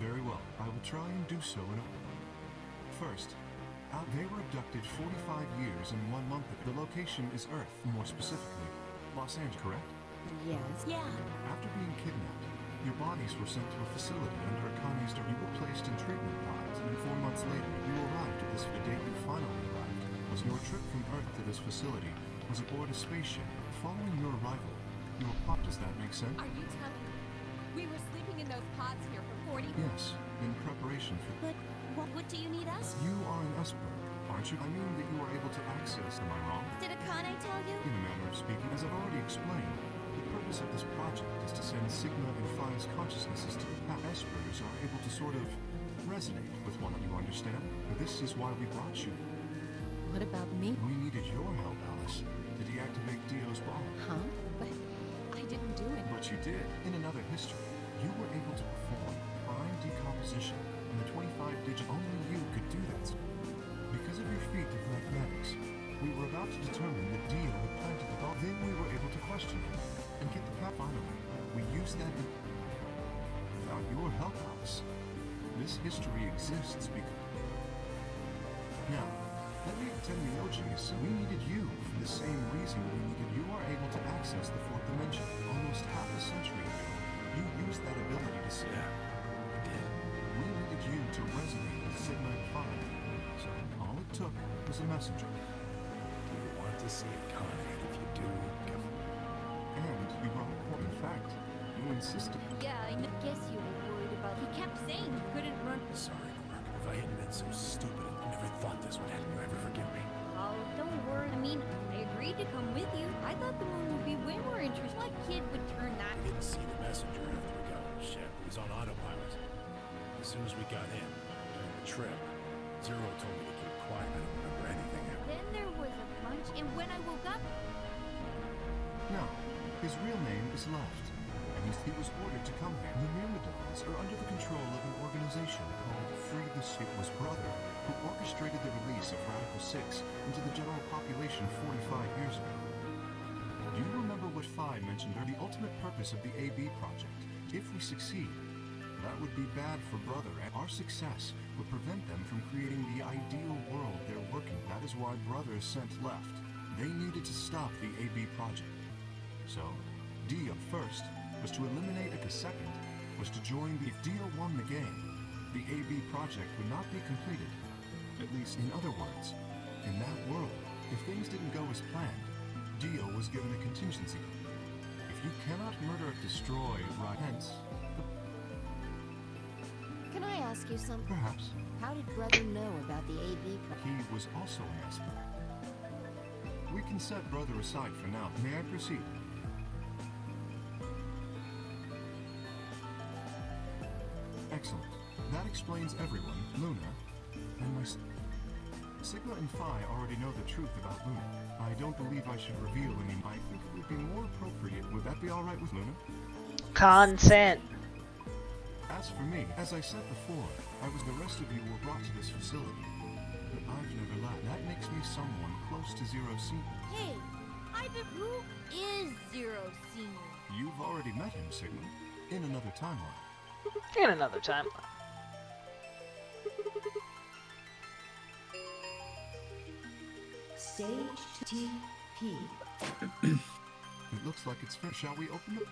Very well. I will try and do so in a... First, they were abducted 45 years and 1 month ago. The location is Earth, more specifically, Los Angeles, correct? Yes. Yeah. After being kidnapped, your bodies were sent to a facility under Akane's door. You were placed in treatment pods, and 4 months later, you arrived at this. The date you finally arrived was your trip from Earth to this facility was aboard a spaceship. Following your arrival, your pod. Does that make sense? Are you telling me we were sleeping in those pods here for 40? Yes, in preparation for. But what do you need us? You are an Esper, aren't you? I mean that you are able to access. Am I wrong? Did Akane tell you? In a manner of speaking, as I've already explained. The purpose of this project is to send Sigma and Phi's consciousnesses to the past. Espers are able to sort of resonate with one of you, understand? This is why we brought you. What about me? We needed your help, Alice, to deactivate Dio's bomb. Huh? But I didn't do it. But you did. In another history, you were able to perform prime decomposition on the 25-digit. Only you could do that. Because of your feat of mathematics, we were about to determine that Dio had planted the bomb. Then we were able to question him and get the path. Finally, we used that. Without your help, Alice, this history exists because. Now, let me tell you, Yoji's. We needed you for the same reason we needed. You are able to access the fourth dimension. Almost half a century ago, you used that ability to see. Yeah, we did. We needed you to resonate with Sigma and Phi. So all it took was a messenger. Do you want to see Akane? If you do, come. And you brought a point. In fact, you insisted. Yeah, I guess you were worried about. He kept saying he couldn't run. Sorry, Mark. If I hadn't been so stupid, I never thought this would happen. You ever forgive me? Oh, don't worry. I mean, I agreed to come with you. I thought the moon would be way more interesting. What kid would turn that? I didn't see the messenger after we got on the ship. He was on autopilot. As soon as we got in, during the trip, Zero told me to keep quiet. I don't remember anything. Then there was a bunch, and when I woke up, No, his real name is Left, and he was ordered to come here. The Myrmidons are under the control of an organization called Free the It was Brother, who orchestrated the release of Radical 6 into the general population 45 years ago. Do you remember what Phi mentioned earlier? The ultimate purpose of the AB project, if we succeed, that would be bad for Brother, and our success would prevent them from creating the ideal world they're working. That is why Brother sent Left. They needed to stop the AB project. So, Dio first was to eliminate the second was to join the. If Dio won the game, the AB project would not be completed. At least, in other words, in that world, if things didn't go as planned, Dio was given a contingency. If you cannot murder or destroy right hence, Can I ask you something? perhaps How did Brother know about the AB he was also an Esper. We can set Brother aside for now. May I proceed? Excellent. That explains everyone, Luna, and my... Sigma and Phi already know the truth about Luna. I don't believe I should reveal any... I think it would be more appropriate. Would that be alright with Luna? Consent. As for me, as I said before, the rest of you were brought to this facility. But I've never left. That makes me someone close to Zero C. Hey, I did. Who is Zero Senior? You've already met him, Sigma, in another timeline. In another time. Stage TP. It looks like it's fair. Shall we open the...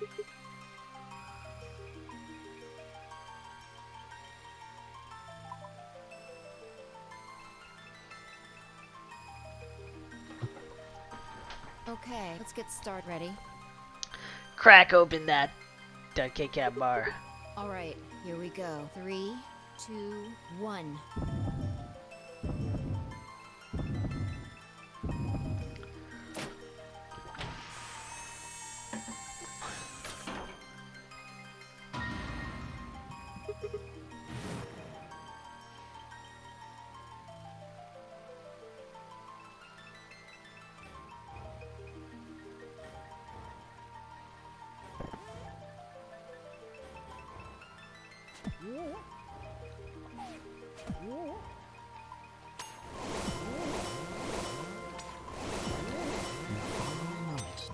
Okay, let's get started. Ready? Crack open that Kit Kat bar. All right, here we go. 3, 2, 1.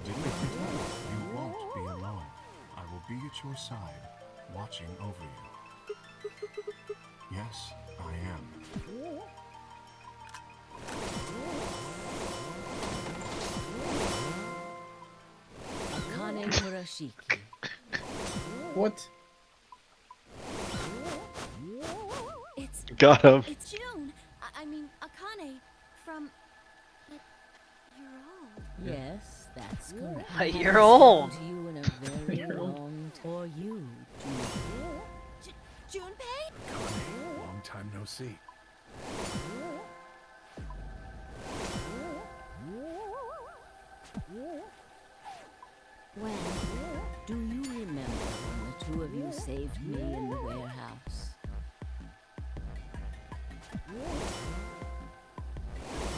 You won't be alone. I will be at your side, watching over you. Yes, I am. Akane Murashiki. What? It's Got him. it's June. I mean Akane from you're old. Yes, that's correct. A year old. To you in a very long for you. Junpei? Long time no see. When? Do you remember when the two of you saved me in the warehouse?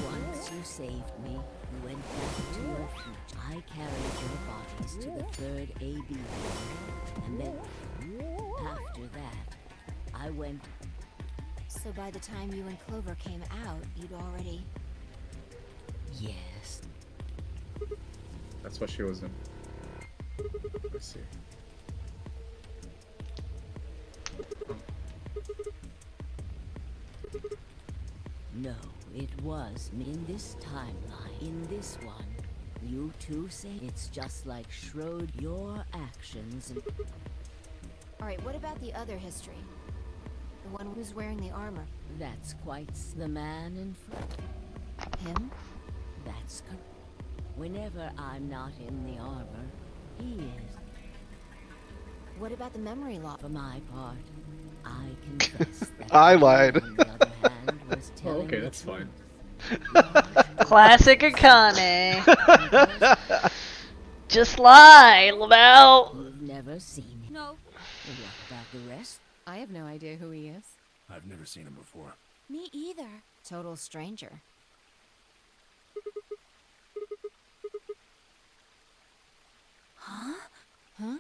Once you saved me, you went back to your future. I carried your bodies to the third AB wing, and then, after that, I went... So by the time you and Clover came out, you'd already... Yes. That's what she was in. Let's see. No, it was me. In this timeline, in this one, you two say it's just like Schroed. Your actions and Alright, what about the other history? The one who's wearing the armor. that's quite the man in front. Him? That's correct. Whenever I'm not in the armor, he is. What about the memory loss? For my part, I confess that I lied. on the other hand, was Oh, telling okay, the that's fine. Classic Akane. Just lie, Lamel. You've never seen him. No. What about the rest? I have no idea who he is. I've never seen him before. Me either. Total stranger. Huh? Huh?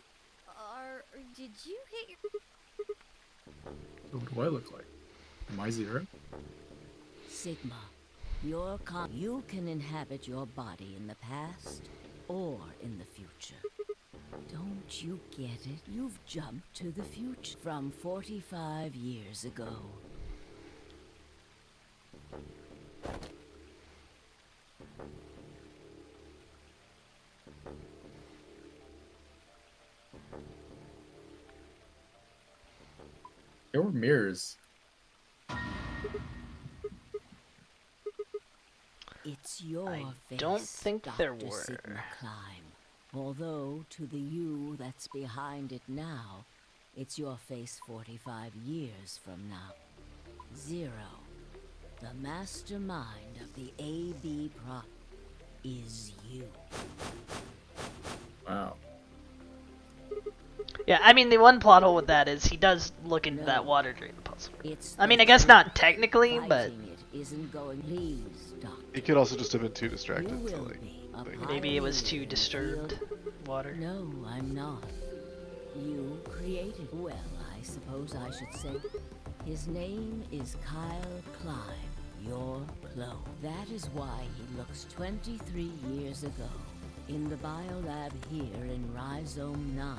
Did you hit your... What do I look like? Am I Zero? Sigma, you can inhabit your body in the past or in the future. Don't you get it? You've jumped to the future from 45 years ago. There were mirrors. It's your I face, don't think there Dr. were. Sigma Climb. Although to the you that's behind it now, it's your face 45 years from now. Zero, the mastermind of the AB prop, is you. Wow. Yeah, I mean, the one plot hole with that is he does look into that water during the puzzle. It's I mean, the I guess truth. not technically, but Fighting it isn't going. Please, Doctor. He could also just have been too You distracted to will like. be a think. maybe it was pioneer too in the disturbed field. water. No, I'm not. You created. Well, I suppose I should say. His name is Kyle Climb. Your clone. That is why he looks 23 years ago. In the biolab here in Rhizome 9.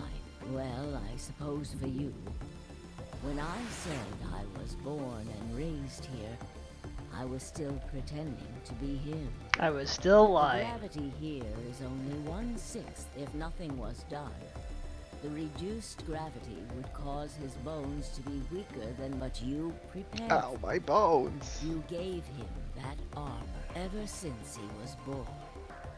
Well, I suppose for you. When I said I was born and raised here, I was still pretending to be him. I was still The lying. gravity here is only 1/6 if nothing was done. The reduced gravity would cause his bones to be weaker than what you prepared. Ow, my bones. You gave him that armor ever since he was born.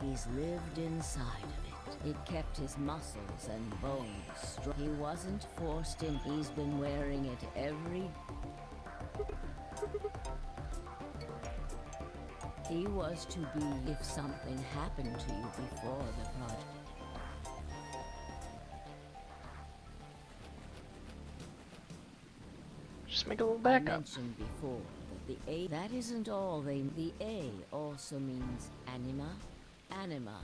He's lived inside of it. It kept his muscles and bones strong. He wasn't forced in. He's been wearing it every... He was to be if something happened to you before the project. Just make a little I backup. mentioned before that the A, that isn't all they, the A also means anima. Anima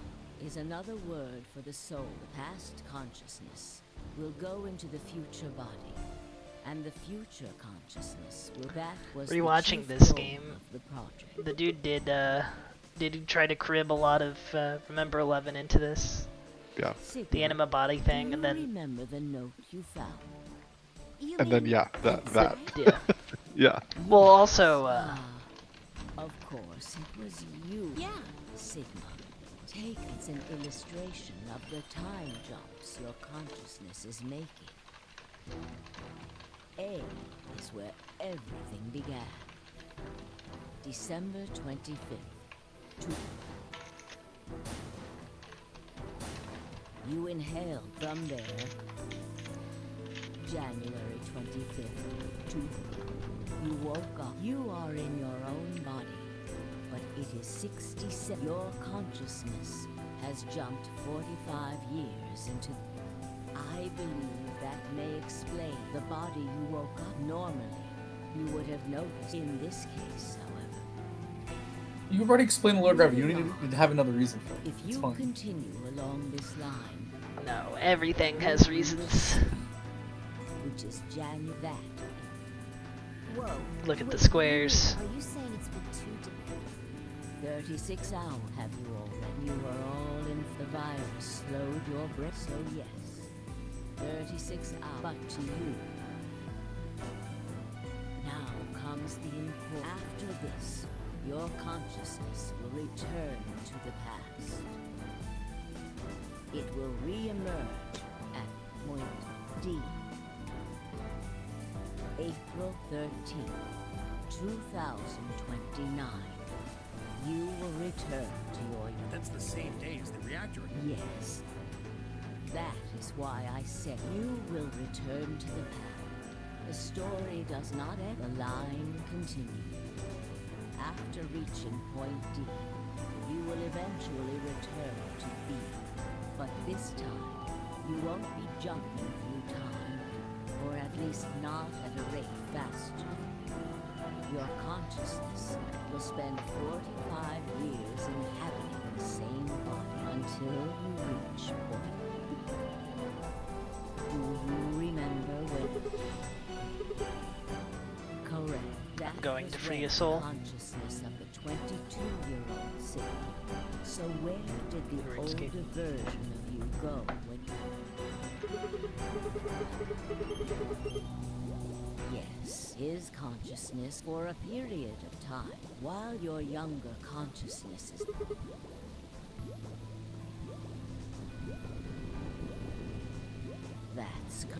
is another word for the soul. The past consciousness will go into the future body, and the future consciousness will, that was the Rewatching chief this goal game, of the project. The dude did he try to crib a lot of Remember 11 into this? Yeah. Sigma, The anima body thing, do and you then remember the note you found? You And then mean yeah, that. yeah. Yeah. Well, also Of course, it was you. Yeah. Sigma. Take it's an illustration of the time jumps your consciousness is making. A is where everything began. December 25th. You inhaled from there. January 25th. You woke up. You are in your own body. But it is 67. Your consciousness has jumped 45 years into... I believe that may explain the body you woke up. Normally, you would have noticed. In this case, however, You've already explained the low gravity. You don't need to have another reason for it. if It's you fine. continue along this line, no, everything has reasons. which is January that. Whoa. Look at the wait, squares. Are you saying it's been 36 hours have you already? You were all in the virus. Slowed your breath, so yes. 36 hours. But to you. Now comes the important. After this, your consciousness will return to the past. It will re-emerge at point D. April 13th, 2029. You will return to your... That's the same day as the reactor. Yes. That is why I said you will return to the past. The story does not end. The line continues. After reaching point D, you will eventually return to B. But this time, you won't be jumping through time, or at least not at a rate faster. Your consciousness will spend 45 years inhabiting the same body until you reach point. Do you remember when? Correct. That Going was to free when a soul. the consciousness of the 22-year-old Sigma. So where did the RuneScape. older version of you go when? Yes, his consciousness for a period of time, while your younger consciousness is...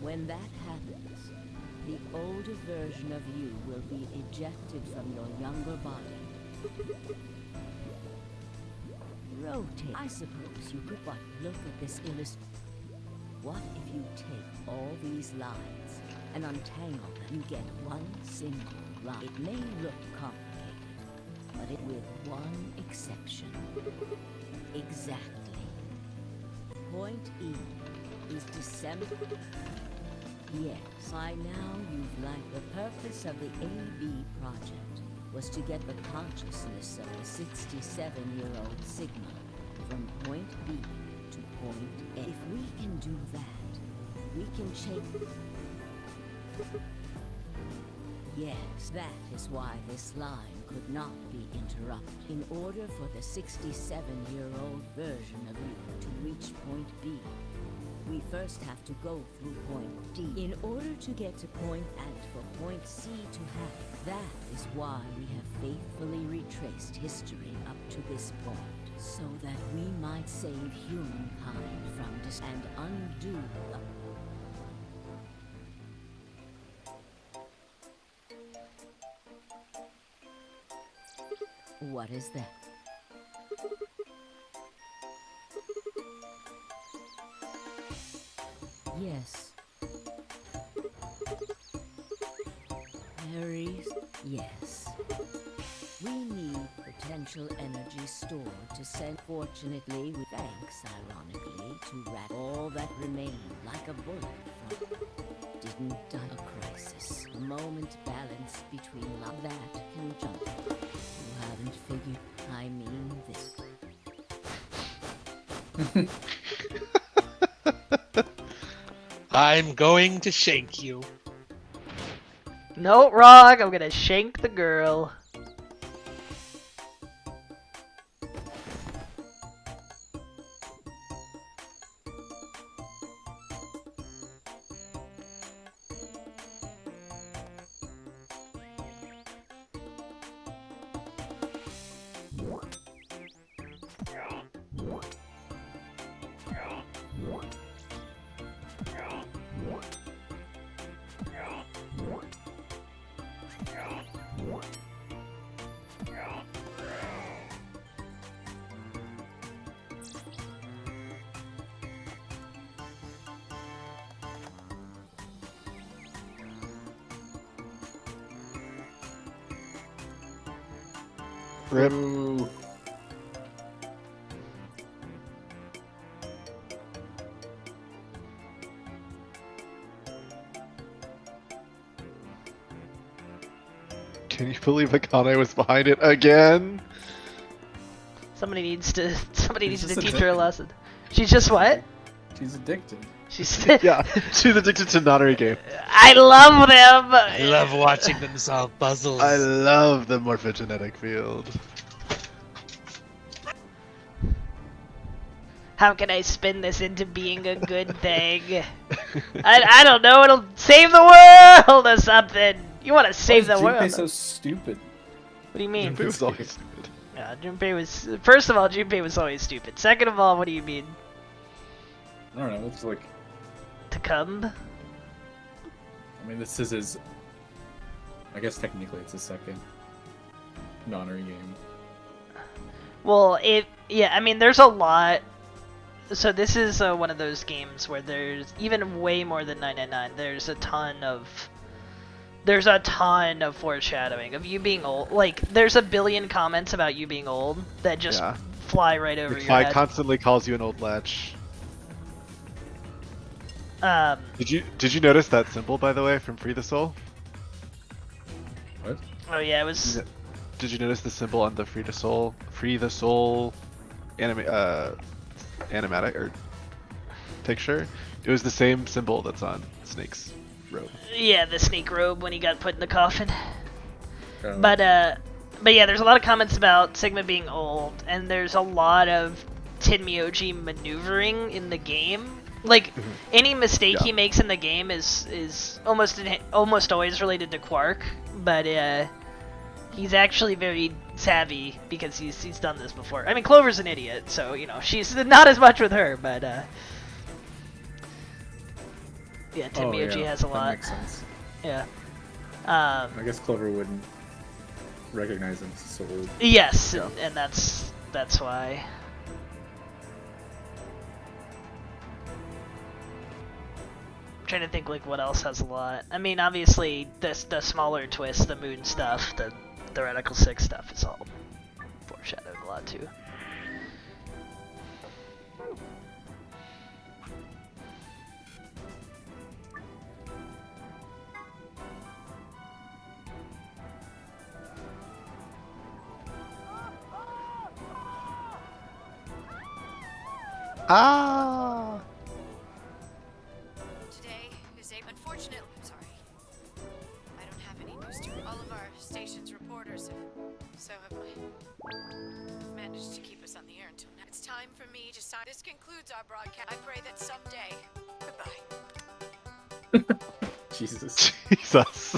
When that happens, the older version of you will be ejected from your younger body. Rotate. I suppose you could, but look at this illustration. What if you take all these lines and untangle them? You get one single line. It may look complicated, but it with one exception. Exactly. Point E is December. Yes, by now you've liked the purpose of the AB project was to get the consciousness of the 67-year-old Sigma from point B to point A. If we can do that, we can change... Yes, that is why this line could not be interrupted. In order for the 67-year-old version of you to reach point B, we first have to go through point D in order to get to point and for point C to happen. That is why we have faithfully retraced history up to this point, so that we might save humankind from this and undo the... What is that? Yes. Harry's? Yes. We need potential energy stored to send. Fortunately, with thanks, ironically, to rat all that remained like a bullet from didn't die a crisis. A moment balanced between love that conjunction. You haven't figured. I mean this. I'm going to shank you. No, wrong. I'm gonna shank the girl. Rip. Ooh. Can you believe Akane was behind it again? Somebody needs to just teach her a addicted. lesson. She's just what? She's addicted. She's Yeah, she's addicted to Nanari game. I love them. I love watching them solve puzzles. I love the morphogenetic field. How can I spin this into being a good thing? I don't know. It'll save the world or something. You want to save the Why world? is Junpei so stupid? What do you mean? It was always stupid. Yeah, Junpei was. First of all, Junpei was always stupid. Second of all, what do you mean? I don't know. It's like, To come? I mean, this is his. I guess technically it's his second Nonary game. Well, yeah, I mean, there's a lot. So this is one of those games where there's even way more than 999. There's a ton of foreshadowing of you being old. Like, there's a billion comments about you being old that just Yeah. fly right over your Kai head. constantly calls you an old latch. Um, Did you notice that symbol, by the way, from Free the Soul? What? oh yeah, it was. Did you notice the symbol on the Free the Soul animatic or picture? It was the same symbol that's on Snake's robe. Yeah, the snake robe when he got put in the coffin. Oh. But yeah, there's a lot of comments about Sigma being old, and there's a lot of Tenmyoji maneuvering in the game. Like, any mistake Yeah. he makes in the game is almost always related to Quark, but he's actually very savvy because he's done this before. I mean, Clover's an idiot, so you know she's not as much with her, but yeah, Tenmyoji yeah, has a that lot. makes sense. Yeah. I guess Clover wouldn't recognize him as so old. Yes, Yeah. and that's why. I'm trying to think like what else has a lot. I mean, obviously the smaller twist, the moon stuff, the Radical 6 stuff is all foreshadowed a lot too. Ah! Today is a unfortunate. I'm sorry. I don't have any news to So have I've managed to keep us on the air until now. It's time for me to sign. This concludes our broadcast. I pray that someday. Goodbye. Jesus. Jesus.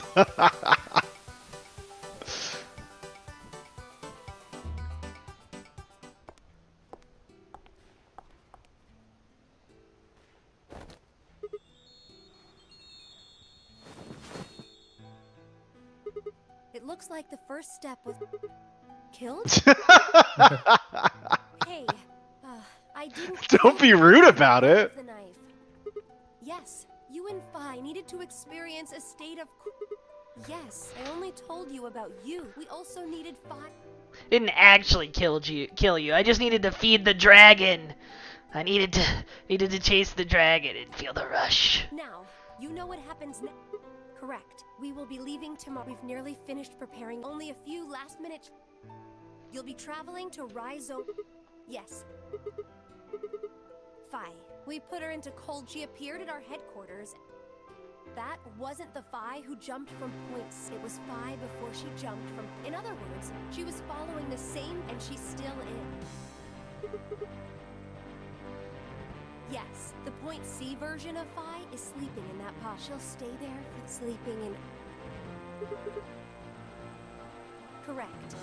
It looks like the first step was killed. Hey, I didn't. Don't be rude about it. The knife. Yes, you and Phi needed to experience a state of. Yes, I only told you about you. We also needed Phi. Didn't actually kill you. I just needed to feed the dragon. I needed to chase the dragon and feel the rush. Now, you know what happens next. Correct. We will be leaving tomorrow. We've nearly finished preparing. Only a few last minutes. You'll be traveling to Rhizome. Yes. Phi. We put her into cold. She appeared at our headquarters. That wasn't the Phi who jumped from points. It was Phi before she jumped from. In other words, she was following the same, and she's still in. Yes, the point C version of Phi is sleeping in that pod. She'll stay there for sleeping in. Correct.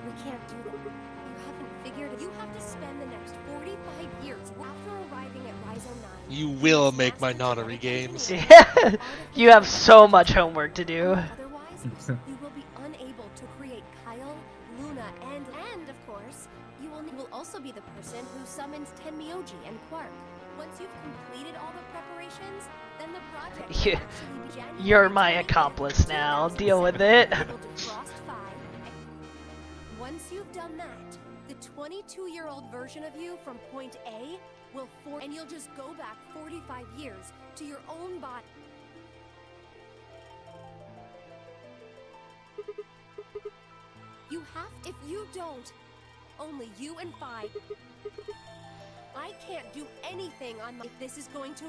We can't do that. You haven't figured it. You have to spend the next 45 years after arriving at Rhizome 9. You will make my Nonary games. Yeah, you have so much homework to do. Otherwise, you will be unable to create Kyle, Luna, and of course, you will also be the person who summons Tenmyoji and Quark. Once you've completed all the preparations, then the project will actually be January. You're my accomplice now. Deal with it. Once you've done that, the 22-year-old version of you from point A will form, and you'll just go back 45 years to your own body. You have, if you don't, only you and Phi. I can't do anything on my, if this is going to.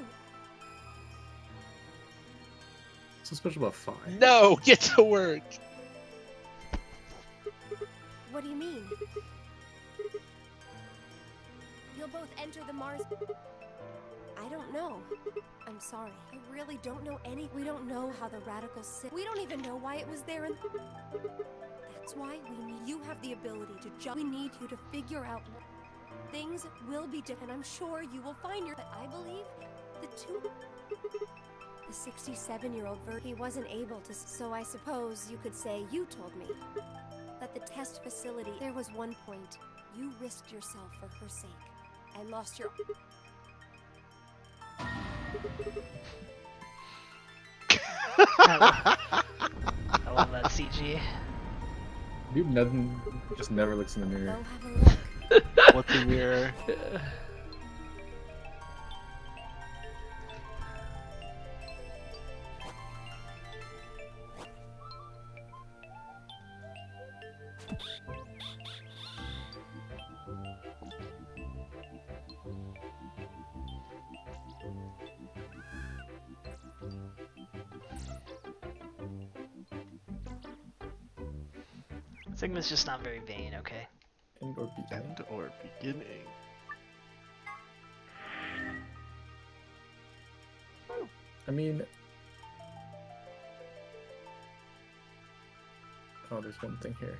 What's so special about Phi? No, get to work. What do you mean? You'll both enter the Mars. I don't know. I'm sorry. I really don't know any. We don't know how the radicals sit. We don't even know why it was there. And that's why we need. You have the ability to jump. We need you to figure out. Things will be different. I'm sure you will find your. But I believe the two. The 67-year-old he wasn't able to. So I suppose you could say you told me. That the test facility, there was one point you risked yourself for her sake and lost your. I love that CG. Dude, nothing. Just never looks in the mirror. Go have a look. What's a mirror? Sigma's just not very vain, okay? End or beginning. End or beginning. I mean, oh, there's one thing here.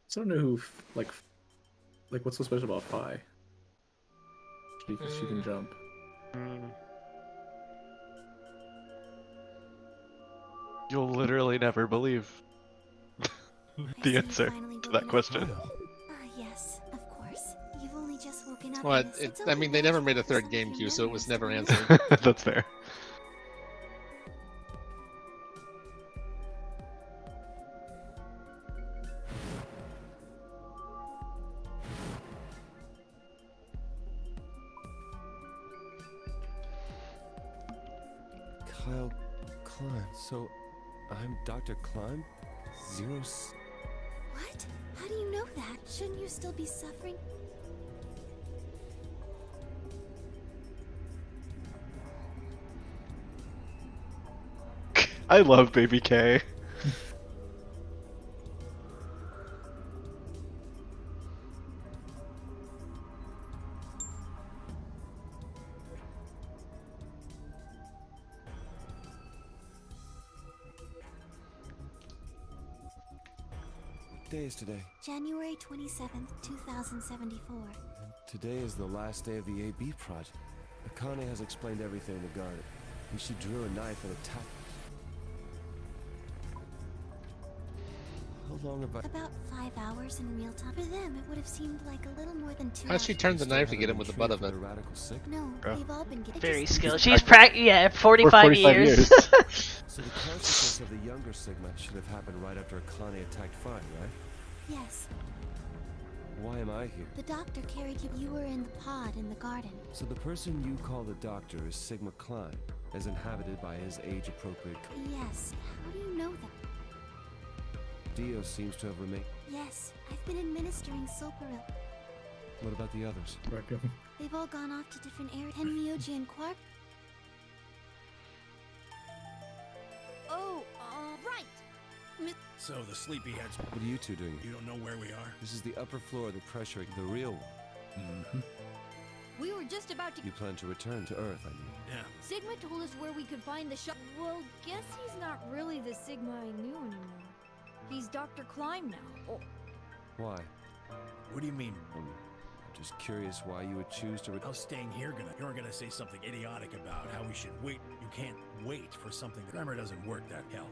So I don't know who, like what's so special about Phi? She can jump. You'll literally never believe the answer to that question. Yes, of course. You've only just woken up. Well, I mean, they never made a third game queue, so it was never answered. That's fair. Kyle Klein. So, I'm Dr. Klein? What? How do you know that? Shouldn't you still be suffering? I love Baby K. What day is today? January 27th, 2074. Today is the last day of the AB project. Akane has explained everything in the garden. And she drew a knife and attacked. How long have I... About 5 hours in real time. For them, it would have seemed like a little more than 2 How'd she hours. turn the knife to get him with the butt of it? Radical sick? No, Yeah. they've all been getting Very skilled. She's 45 45 years. So the consequence of the younger Sigma should have happened right after Akane attacked Fine, right? Yes, Why am I here? the doctor carried you. You were in the pod in the garden. So the person you call the doctor is Sigma Klein, as inhabited by his age-appropriate... Yes. How do you know that? Dio seems to have remained... Yes, I've been administering Soparil. What about the others? They've all gone off to different areas. And Myoji and Quark. Oh, right. So the sleepyheads... What are you two doing? You don't know where we are? This is the upper floor of the pressure, the real one. We were just about to. You plan to return to Earth, I mean. Yeah. Sigma told us where we could find the shop. Well, guess he's not really the Sigma I knew anymore. He's Dr. Klein now. Oh. Why? What do you mean? I'm just curious why you would choose to... How's staying here you're gonna say something idiotic about how we should wait. You can't wait for something. Grammar doesn't work that hell.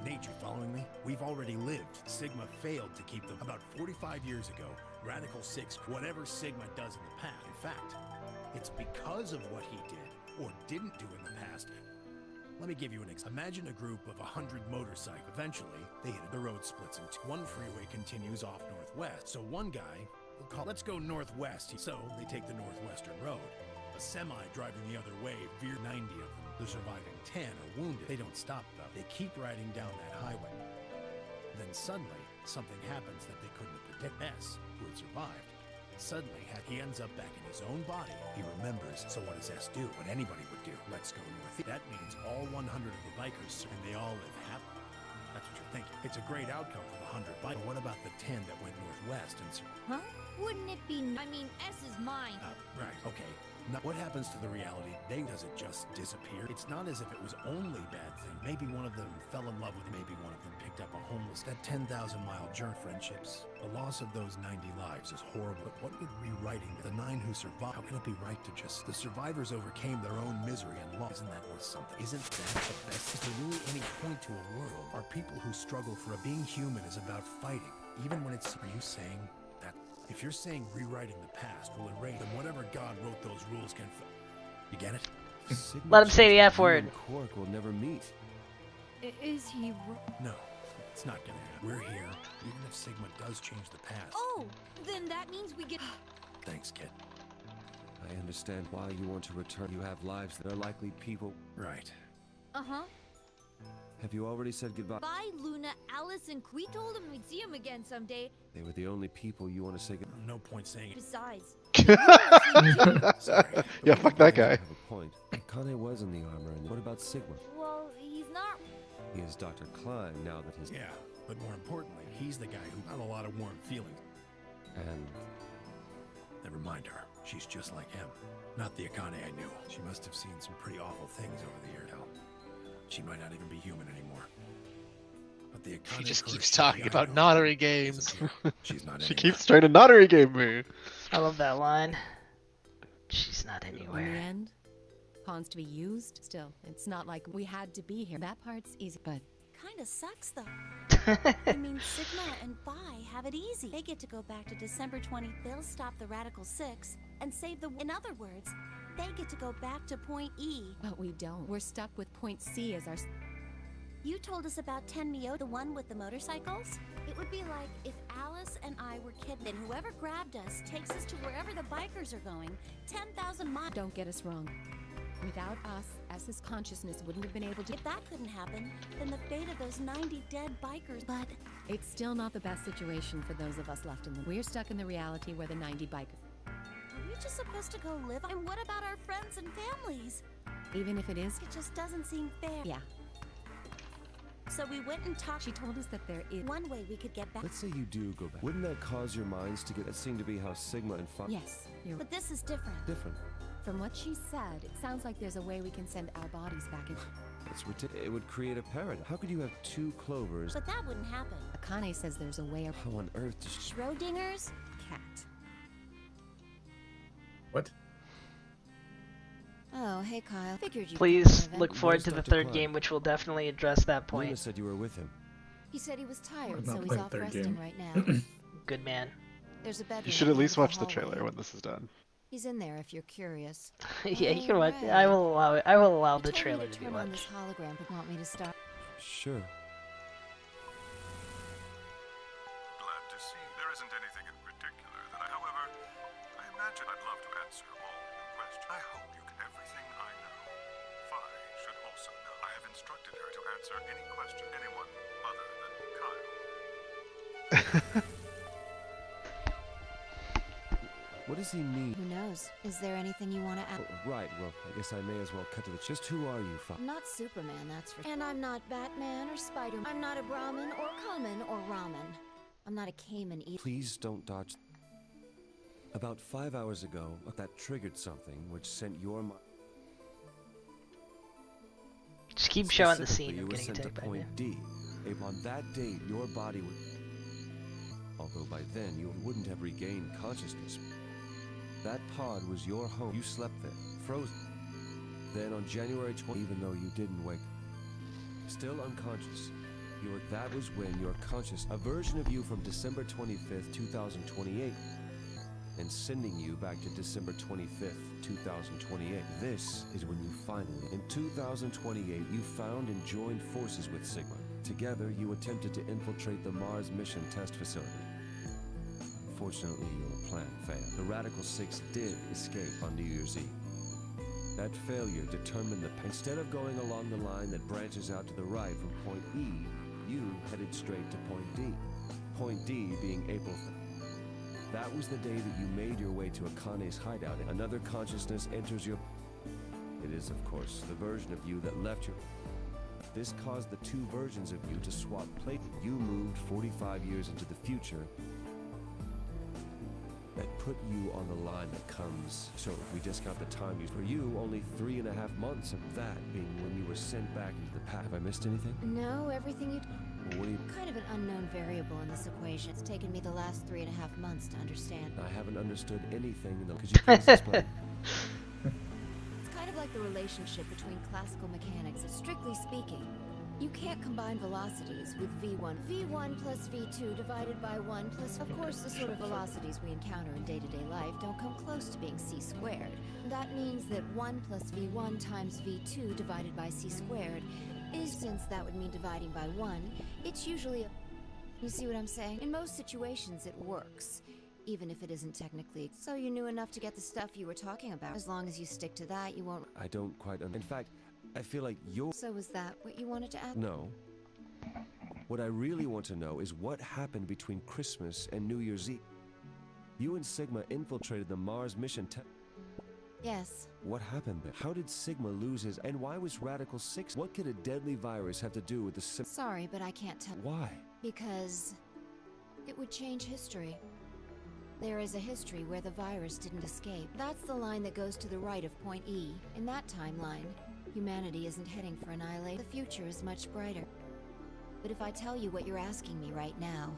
Nate, you following me? We've already lived. Sigma failed to keep them. About 45 years ago, Radical 6, whatever Sigma does in the past. In fact, it's because of what he did, or didn't do in the past. Let me give you an example. Imagine a group of 100 motorcycles. Eventually, they hit the road splits into one freeway continues off northwest. So one guy will call, let's go northwest. So they take the northwestern road. A semi driving the other way veered 90 of them. The surviving 10 are wounded. They don't stop though. They keep riding down that highway. Then suddenly, something happens that they couldn't predict. S, who had survived, suddenly he ends up back in his own body. He remembers. So what does S do? What anybody would do. Let's go north. That means all 100 of the bikers, and they all live happily. That's what you're thinking. It's a great outcome for the 100 bikers. But what about the 10 that went northwest and Huh? Wouldn't it be? I mean, S is mine. right, okay. Now, what happens to the reality? Does it just disappear? It's not as if it was only bad thing. Maybe one of them fell in love with it. Maybe one of them picked up a homeless. That 10,000-mile journey, friendships. The loss of those 90 lives is horrible. But what would rewriting the 9 who survived? How can it be right to just... The survivors overcame their own misery and loss. Isn't that worth something? Isn't that the best? Is there really any point to a world? Are people who struggle for being human is about fighting? Even when it's... Are you saying... If you're saying rewriting the past will erase, then whatever God wrote those rules can... You get it? Let him say the F word. Quark will never meet. Is he? No, it's not gonna happen. We're here, even if Sigma does change the past. Oh, then that means we get. Thanks, kid. I understand why you want to return. You have lives that are likely people. Right. Uh-huh. Have you already said goodbye? Bye, Luna, Alice, and we told him we'd see him again someday. They were the only people you want to say goodbye. No point saying it. Besides. Yeah, fuck that guy. I have a point. Kane was in the armor, and what about Sigma? Well, he's not. He is Dr. Klein now that his... Yeah, but more importantly, he's the guy who got a lot of warm feelings. And... Never mind her. She's just like him. Not the Akane I knew. She must have seen some pretty awful things over the years. Hell, she might not even be human anymore. But the Akane She just curse keeps she talking got about on notary games. She's not She anywhere. keeps trying to notary game me. I love that line. She's not In the anywhere. end, pawns to be used. Still, it's not like we had to be here. That part's easy, but Kinda sucks though. I mean, Sigma and Phi have it easy. They get to go back to December 20th. They'll stop the Radical 6 and save the... In other words, they get to go back to Point E. but we don't. We're stuck with Point C as our. You told us about 10 Mio, the one with the motorcycles? It would be like if Alice and I were kidnapped, and whoever grabbed us takes us to wherever the bikers are going, 10,000 miles. Don't get us wrong. Without us, S's consciousness wouldn't have been able to. If that couldn't happen, then the fate of those 90 dead bikers. But It's still not the best situation for those of us left in the. We're stuck in the reality where the 90 bikers. are we just supposed to go live? And what about our friends and families? Even if it is. It just doesn't seem fair. Yeah. So we went and talked. She told us that there is One way we could get back. Let's say you do go back. Wouldn't that cause your minds to get... That seemed to be how Sigma and Yes, you're But this is different. different. From what she said, it sounds like there's a way we can send our bodies back in. It's ridiculous. It would create a paradox. How could you have two clovers? But that wouldn't happen. Akane says there's a way. How on earth does Schrodinger's cat. What? Oh, hey Kyle. Figured you. Please could look forward to the Dr. third Klein? game, which will definitely address that Luna point. said you were with him. He said he was tired, I'm so not he's playing off third resting game. right now. Good man. There's a bedroom. You should at least in watch the hallway. trailer when this is done. He's in there if you're curious. Yeah, you can watch. Alright. I will allow it. I will allow He the told me trailer to to be turn on this watched. hologram, but want me to start. Sure. Glad to see. There isn't anything in particular that however, I imagine I'd love to answer all your questions. I hope you get everything I know. Fi should also know. I have instructed her to answer any question anyone other than Kyle. What does he mean? Who knows? Is there anything you want to add? Oh, right, well, I guess I may as well cut to the chase. Just who are you, Fa? I'm not Superman, that's for. And I'm not Batman or Spider-Man. I'm not a Brahmin or Kamen or Ramen. I'm not a Cayman either. Please don't dodge. About 5 hours ago, that triggered something which sent your mind. Just keep showing the Specifically, scene you of were getting sent to attacked by point D. On that date, your body would. Although by then you wouldn't have regained consciousness. That pod was your home. You slept there, frozen. Then on January 20th, even though you didn't wake, still unconscious, that was when your conscious, a version of you from December 25th, 2028, and sending you back to December 25th, 2028. This is when you finally, in 2028, you found and joined forces with Sigma. Together, you attempted to infiltrate the Mars mission test facility. Fortunately, your plan failed. The Radical Six did escape on New Year's Eve. That failure determined the... Instead of going along the line that branches out to the right from point E, you headed straight to point D. Point D being April 5th. That was the day that you made your way to Akane's hideout. Another consciousness enters your... It is, of course, the version of you that left your... This caused the two versions of you to swap places. You moved 45 years into the future. That put you on the line that comes. So if we discount the time used for you, only 3.5 months of that being when you were sent back into the past. Have I missed anything? No, everything you. Well, what do you... Kind of an unknown variable in this equation. It's taken me the last 3.5 months to understand. I haven't understood anything in the... Could you please explain? It's kind of like the relationship between classical mechanics. Strictly speaking, you can't combine velocities with v1. v1 plus v2 divided by 1 plus... Of course, the sort of velocities we encounter in day-to-day life don't come close to being c squared. That means that 1 plus v1 times v2 divided by c squared is, since that would mean dividing by 1, it's usually a... You see what I'm saying? In most situations, it works. Even if it isn't technically. So you knew enough to get the stuff you were talking about. As long as you stick to that, you won't... I don't quite... In fact, I feel like you're... So is that what you wanted to add? No. What I really want to know is what happened between Christmas and New Year's Eve. You and Sigma infiltrated the Mars mission Yes. What happened there? How did Sigma lose his... And why was Radical 6... What could a deadly virus have to do with the... Sorry, but I can't tell. Why? Because... it would change history. There is a history where the virus didn't escape. That's the line that goes to the right of point E. In that timeline, humanity isn't heading for annihilation. The future is much brighter. But if I tell you what you're asking me right now,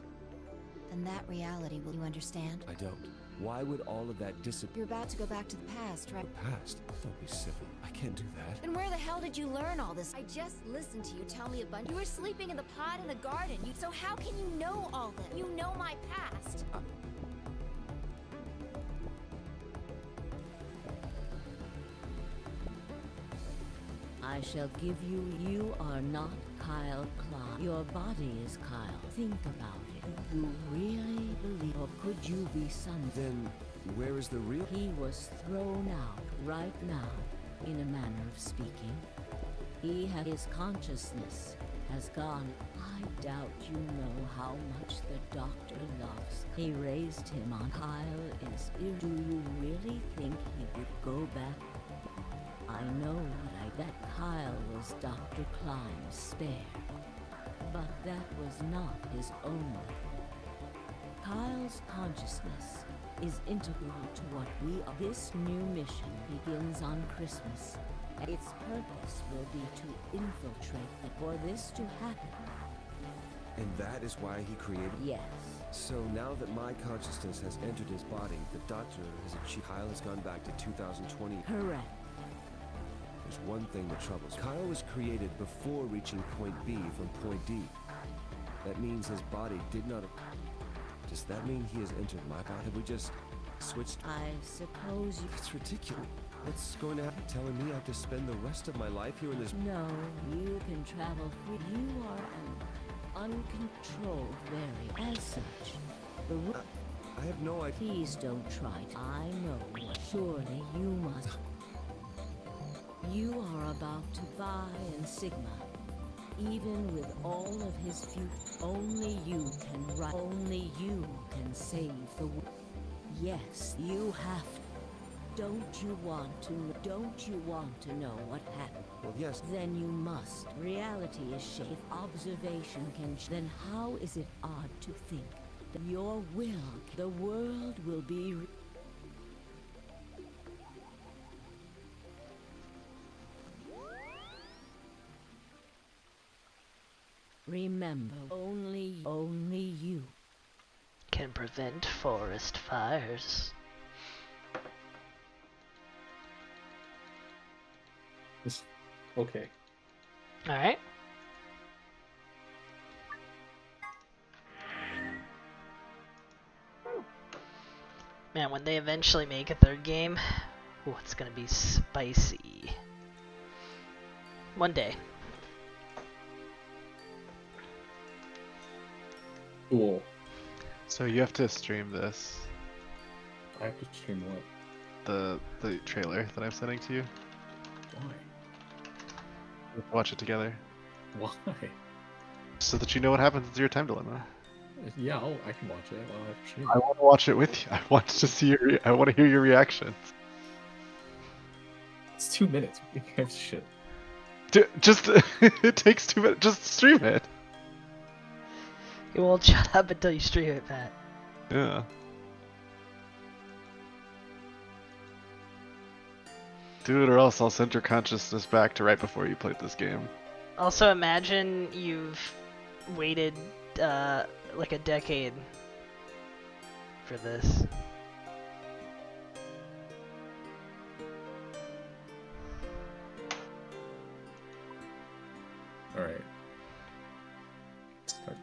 then that reality, will you understand? I don't. Why would all of that disappear? You're about to go back to the past, right? The past? Don't be silly. I can't do that. And where the hell did you learn all this? I just listened to you tell me a bunch. You were sleeping in the pod in the garden. So how can you know all this? You know my past. I shall give you are not Kyle Clark. Your body is Kyle. Think about it. Do you really believe, or could you be some... Then, where is the real... He was thrown out right now, in a manner of speaking. His consciousness has gone. I doubt you know how much the doctor loves. He raised him on. Kyle is ill. Do you really think he would go back? I know that Kyle was Dr. Klein's spare. But that was not his only. Kyle's consciousness is integral to what we are. This new mission begins on Christmas. Its purpose will be to infiltrate for this to happen. And that is why he created... Yes. So now that my consciousness has entered his body, the doctor has achieved... Kyle has gone back to 2020. Correct. There's one thing that troubles. Kyle was created before reaching point B from point D. That means his body did not... Does that mean he has entered my body? Have we just switched? I suppose you... It's ridiculous. What's going to happen? Telling me I have to spend the rest of my life here in this... No, you can travel free. You are an uncontrolled variable. As such, the... I have no idea. Please don't try to... I know what... Surely you must... You are about to vie in Sigma. Even with all of his future, only you can write. Only you can save the world. Yes, you have to. Don't you want to know what happened? Well, yes. Then you must. Reality is shaped. If observation can... Then how is it odd to think that your will... The world will be... Remember, only you can prevent forest fires. Okay. Alright. Man, when they eventually make a third game, ooh, it's gonna be spicy. One day. Cool. So you have to stream this. I have to stream what? The trailer that I'm sending to you. Why? Let's watch it together. Why? So that you know what happens to your time dilemma. Yeah, I can watch it. Well, I have to stream I want to watch it with you. I want to see your. I want to hear your reactions. It's 2 minutes. Who gives a shit? Just it takes 2 minutes. Just stream it. You won't shut up until you stream it, Pat. Yeah. Do it or else I'll send your consciousness back to right before you played this game. Also, imagine you've waited like a decade for this. Alright. Start.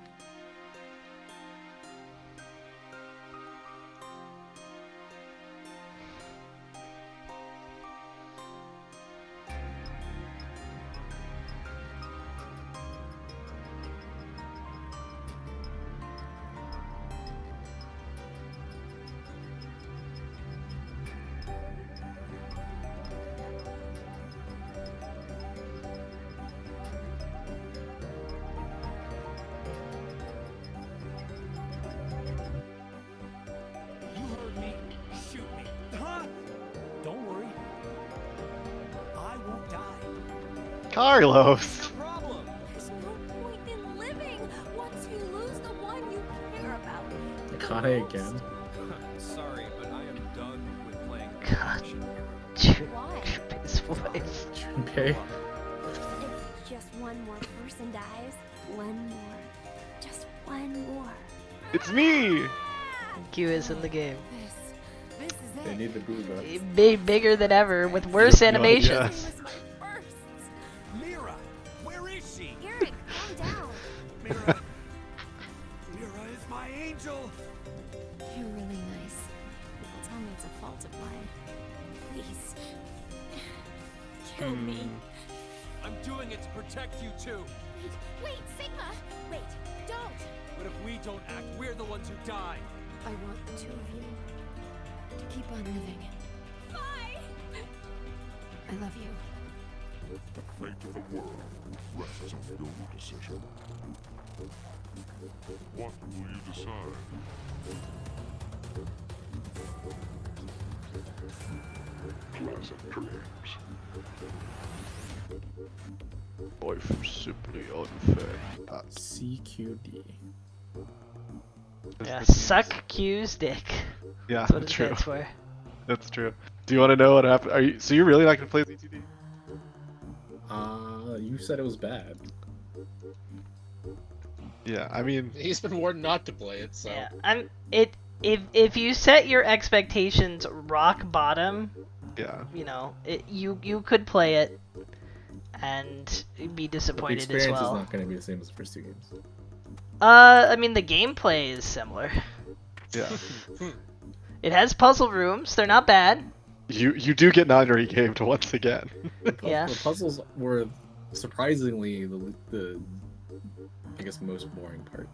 You heard me. Shoot me. Huh? Don't worry. I won't die. Carlos! Problem. There's no point in living once you lose the one you care about. Akane again. Sorry, but I am done with playing. God. Why? His voice. Okay. If just one more person dies, one more. Just one more. It's me! Q is in the game. This is They need the booba. Bigger than ever, with worse No animations. Mira, where is she? Eric, calm down. Mira. Mira is my angel. You're really nice. Tell me it's a fault of mine. Please. Kill me. I'm doing it to protect you too. Wait, Sigma! Wait, don't! But if we don't act, we're the ones who die. I want the two of you to keep on living. Bye! I love you. The fate of the world rests on your decision. What will you decide? Pleasant dreams. Life is simply unfair, Pat. CQD. Yeah, suck Q's dick. Yeah, That's what it true. stands for. That's true. Do you want to know what happened? Are you so you're really not gonna play ZTD? You said it was bad. Yeah, I mean, He's been warned not to play it, so. Yeah, if you set your expectations rock bottom, yeah, you know, you could play it and be But the disappointed as experience well. is not going to be the same as the first two games. I mean the gameplay is similar. yeah. It has puzzle rooms. They're not bad. You do get non-regamed once again. Yeah. The puzzles were surprisingly the I guess most boring part.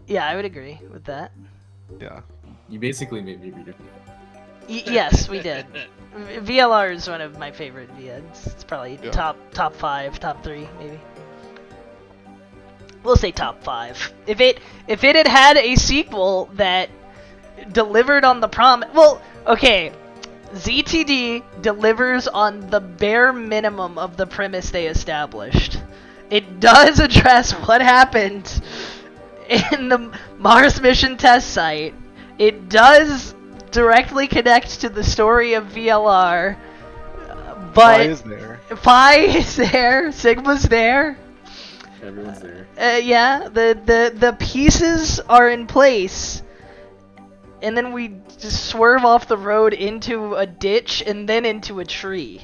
Yeah, I would agree with that. Yeah. You basically made me read it. Yes, we did. VLR is one of my favorite VNs. It's probably top 5, top 3, maybe. We'll say top 5. If it had a sequel that delivered on the promise, well, okay, ZTD delivers on the bare minimum of the premise they established. It does address what happened in the Mars mission test site. It does directly connect to the story of VLR, but Phi is there. Phi is there. Sigma's there. Everyone's there. Yeah, the pieces are in place, and then we just swerve off the road into a ditch and then into a tree.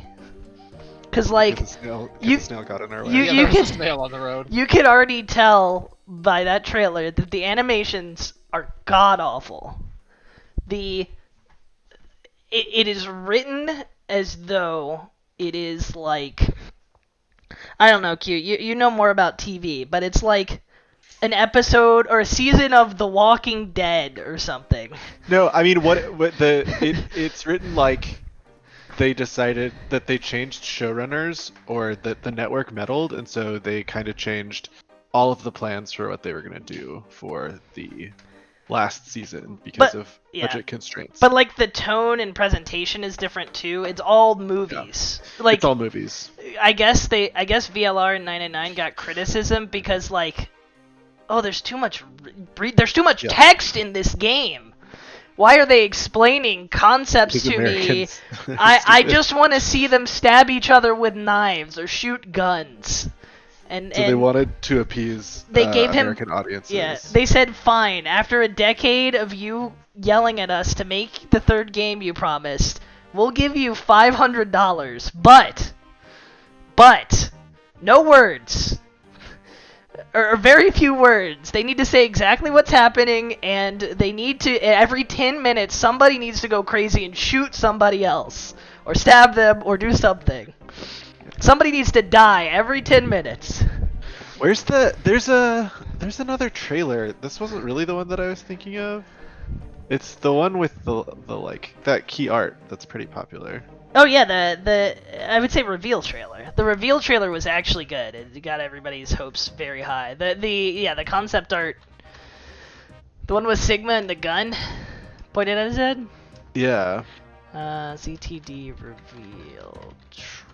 Cause like The snail got in our way. you There's a snail on the road. You can already tell by that trailer that the animations are god awful. It is written as though it is like, I don't know, Q. You know more about TV, but it's like an episode or a season of The Walking Dead or something. No, I mean it's written like they decided that they changed showrunners or that the network meddled, and so they kind of changed all of the plans for what they were going to do for the last season because of budget constraints. But like the tone and presentation is different too. It's all movies. Yeah. Like it's all movies. I guess VLR and 999 got criticism because like, oh, there's too much text in this game. Why are they explaining concepts to me? I just want to see them stab each other with knives or shoot guns. And they wanted to appease they gave American audiences. Yeah, they said, fine, after a decade of you yelling at us to make the third game you promised, we'll give you $500, but no words. Or very few words. They need to say exactly what's happening, and they need to, every 10 minutes, somebody needs to go crazy and shoot somebody else. Or stab them, or do something. Somebody needs to die every 10 minutes. There's another trailer. This wasn't really the one that I was thinking of. It's the one with the like, that key art that's pretty popular. Oh yeah, the I would say reveal trailer. The reveal trailer was actually good. It got everybody's hopes very high. The concept art, the one with Sigma and the gun pointed at his head. Yeah. ZTD reveal trailer.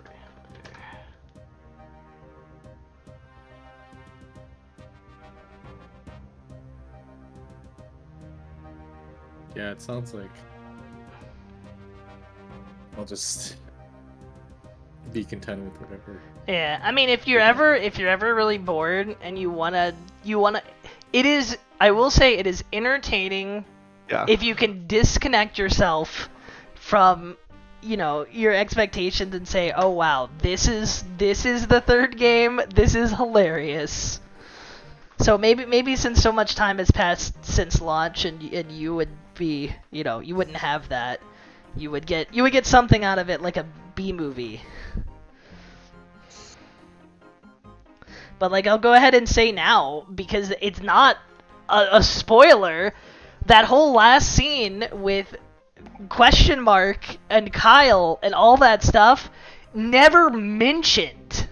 Yeah, it sounds like I'll just be content with whatever. Yeah, I mean, if you're ever really bored and you wanna, it is. I will say it is entertaining. Yeah. If you can disconnect yourself from, your expectations and say, oh wow, this is the third game. This is hilarious. So maybe since so much time has passed since launch and you would be, you wouldn't have that. You would get something out of it, like a B movie. But like, I'll go ahead and say now, because it's not a spoiler, that whole last scene with Question Mark and Kyle and all that stuff, never mentioned.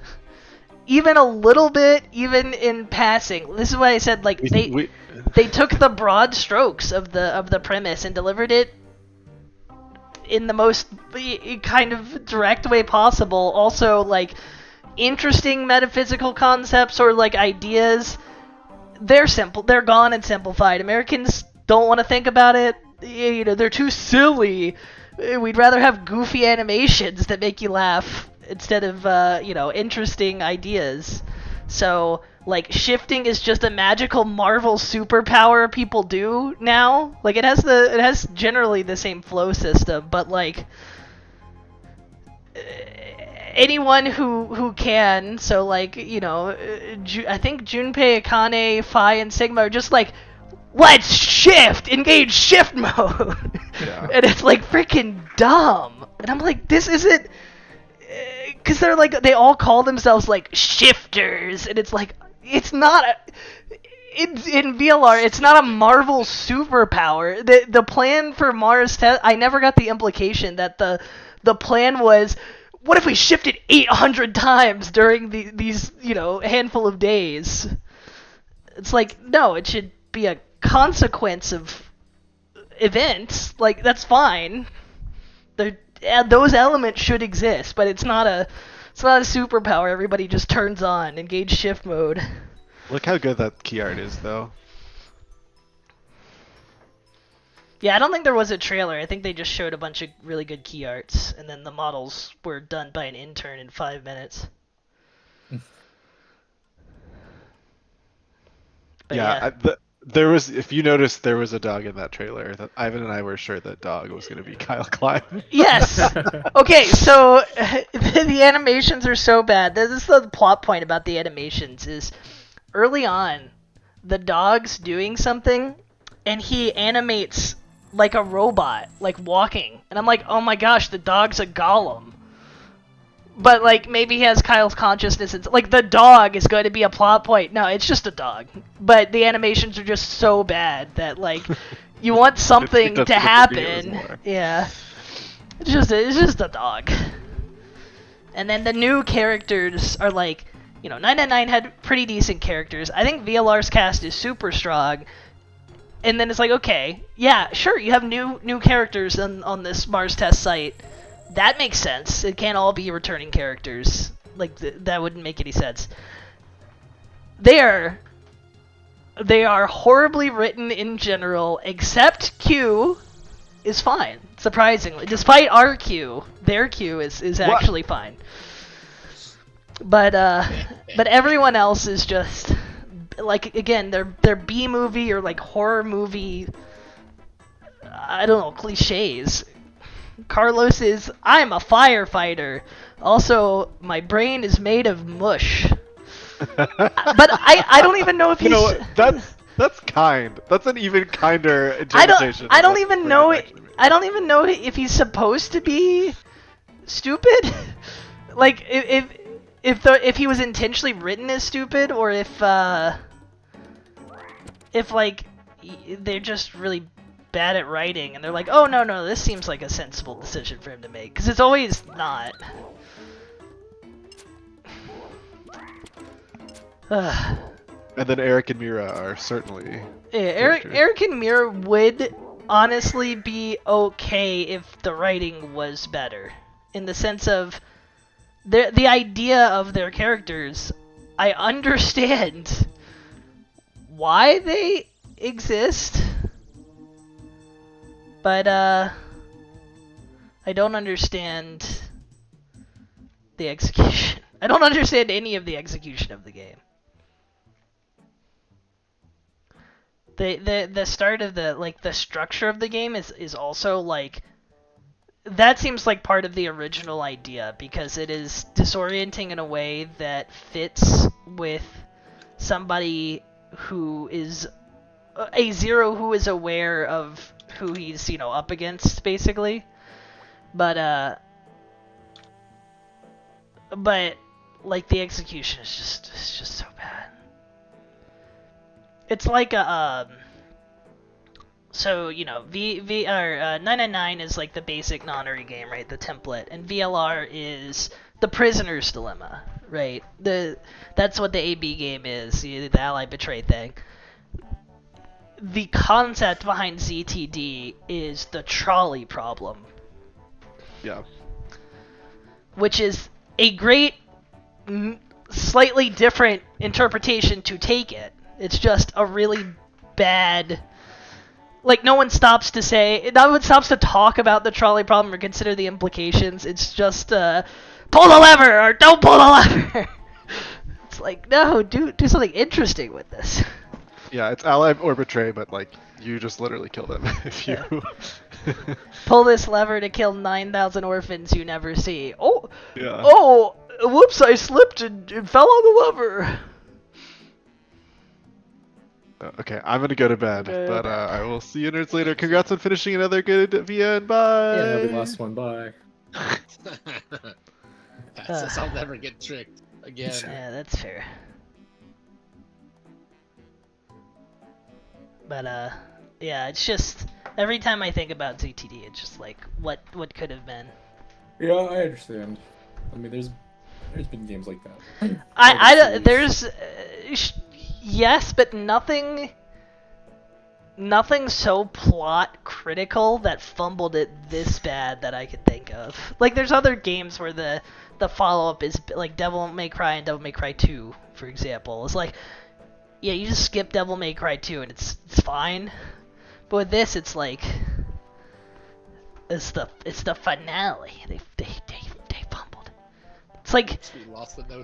Even a little bit, even in passing. This is why I said, like, they took the broad strokes of the premise and delivered it in the most kind of direct way possible. Also, like, interesting metaphysical concepts or like ideas, they're simple. They're gone and simplified. Americans don't want to think about it. You know, they're too silly. We'd rather have goofy animations that make you laugh instead of interesting ideas. So, like, shifting is just a magical Marvel superpower people do now. Like, it has generally the same flow system, but like anyone who can, so like, I think Junpei, Akane, Fi, and Sigma are just like, let's shift, engage shift mode. Yeah. And it's like freaking dumb. And I'm like, this isn't, because they're like, they all call themselves like shifters, and it's like, it's not in VLR, it's not a Marvel superpower. The plan for Mars test, I never got the implication that the plan was, what if we shifted 800 times during these handful of days? It's like, no, it should be a consequence of events. Like, that's fine. Those elements should exist, but it's not a superpower everybody just turns on. Engage shift mode. Look how good that key art is, though. Yeah, I don't think there was a trailer. I think they just showed a bunch of really good key arts, and then the models were done by an intern in 5 minutes. But yeah. There was, if you noticed, there was a dog in that trailer. That Ivan and I were sure that dog was going to be Kyle Klein. Yes. Okay, so the animations are so bad. This is the plot point about the animations is early on, the dog's doing something, and he animates like a robot, like walking. And I'm like, oh my gosh, the dog's a golem. But, like, maybe he has Kyle's consciousness. And, like, the dog is going to be a plot point. No, it's just a dog. But the animations are just so bad that, like, you want something to happen. Yeah. It's just a dog. And then the new characters are, like, 999 had pretty decent characters. I think VLR's cast is super strong. And then it's like, okay, yeah, sure, you have new characters on this Mars test site. That makes sense. It can't all be returning characters. Like, that wouldn't make any sense. They are horribly written in general, except Q is fine, surprisingly. Despite our Q, their Q is actually fine. But everyone else is just, like, again, they're B-movie or, like, horror movie, I don't know, cliches. Carlos is, I'm a firefighter. Also, my brain is made of mush. But I don't even know if he's... That's kind. That's an even kinder interpretation. I don't even know if he's supposed to be stupid. Like, if he was intentionally written as stupid, or if like, they're just really bad at writing, and they're like, oh no, this seems like a sensible decision for him to make, because it's always not. And then Eric and Mira are certainly... Yeah, Eric and Mira would honestly be okay if the writing was better. In the sense of, the idea of their characters, I understand why they exist, but I don't understand the execution. I don't understand any of the execution of the game. The start of the structure of the game is also like, that seems like part of the original idea, because it is disorienting in a way that fits with somebody who is a Zero who is aware of who he's up against, basically. But like, the execution is just so bad. It's like a so 999 is like the basic non-RE game, right? The template, and VLR is the prisoner's dilemma, right? That's what the AB game is, the ally betray thing. The concept behind ZTD is the trolley problem. Yeah. Which is a great slightly different interpretation to take it. It's just a really bad. Like, no one stops to say, no one stops to talk about the trolley problem or consider the implications. It's just, pull the lever or don't pull the lever. It's like, no, do something interesting with this. Yeah, it's ally or betray, but like you just literally kill them if you. Pull this lever to kill 9,000 orphans you never see. Oh, Yeah. oh, whoops! I slipped and fell on the lever. Okay, I'm gonna go to bed, but I will see you nerds later. Congrats on finishing another good VN. Bye. Yeah, we lost one. Bye. That says I'll never get tricked again. Yeah, that's fair. But yeah, it's just every time I think about ZTD, it's just like what could have been. Yeah, I understand. I mean, there's been games like that. There's yes, but nothing so plot critical that fumbled it this bad that I could think of. Like, there's other games where the follow up is like Devil May Cry and Devil May Cry 2, for example. It's like, yeah, you just skip Devil May Cry 2 and it's fine. But with this, it's like it's the finale. They fumbled.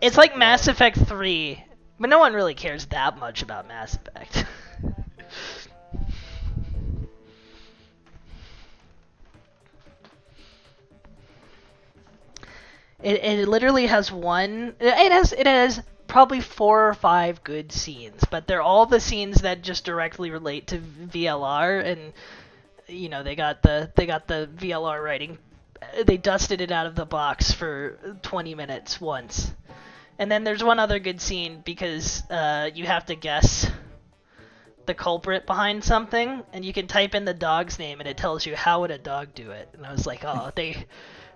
It's like Mass Effect 3, but no one really cares that much about Mass Effect. It literally has one. It has probably 4 or 5 good scenes, but they're all the scenes that just directly relate to VLR, and you know they got the VLR writing. They dusted it out of the box for 20 minutes once, and then there's one other good scene because you have to guess the culprit behind something, and you can type in the dog's name, and it tells you how would a dog do it. And I was like, oh, they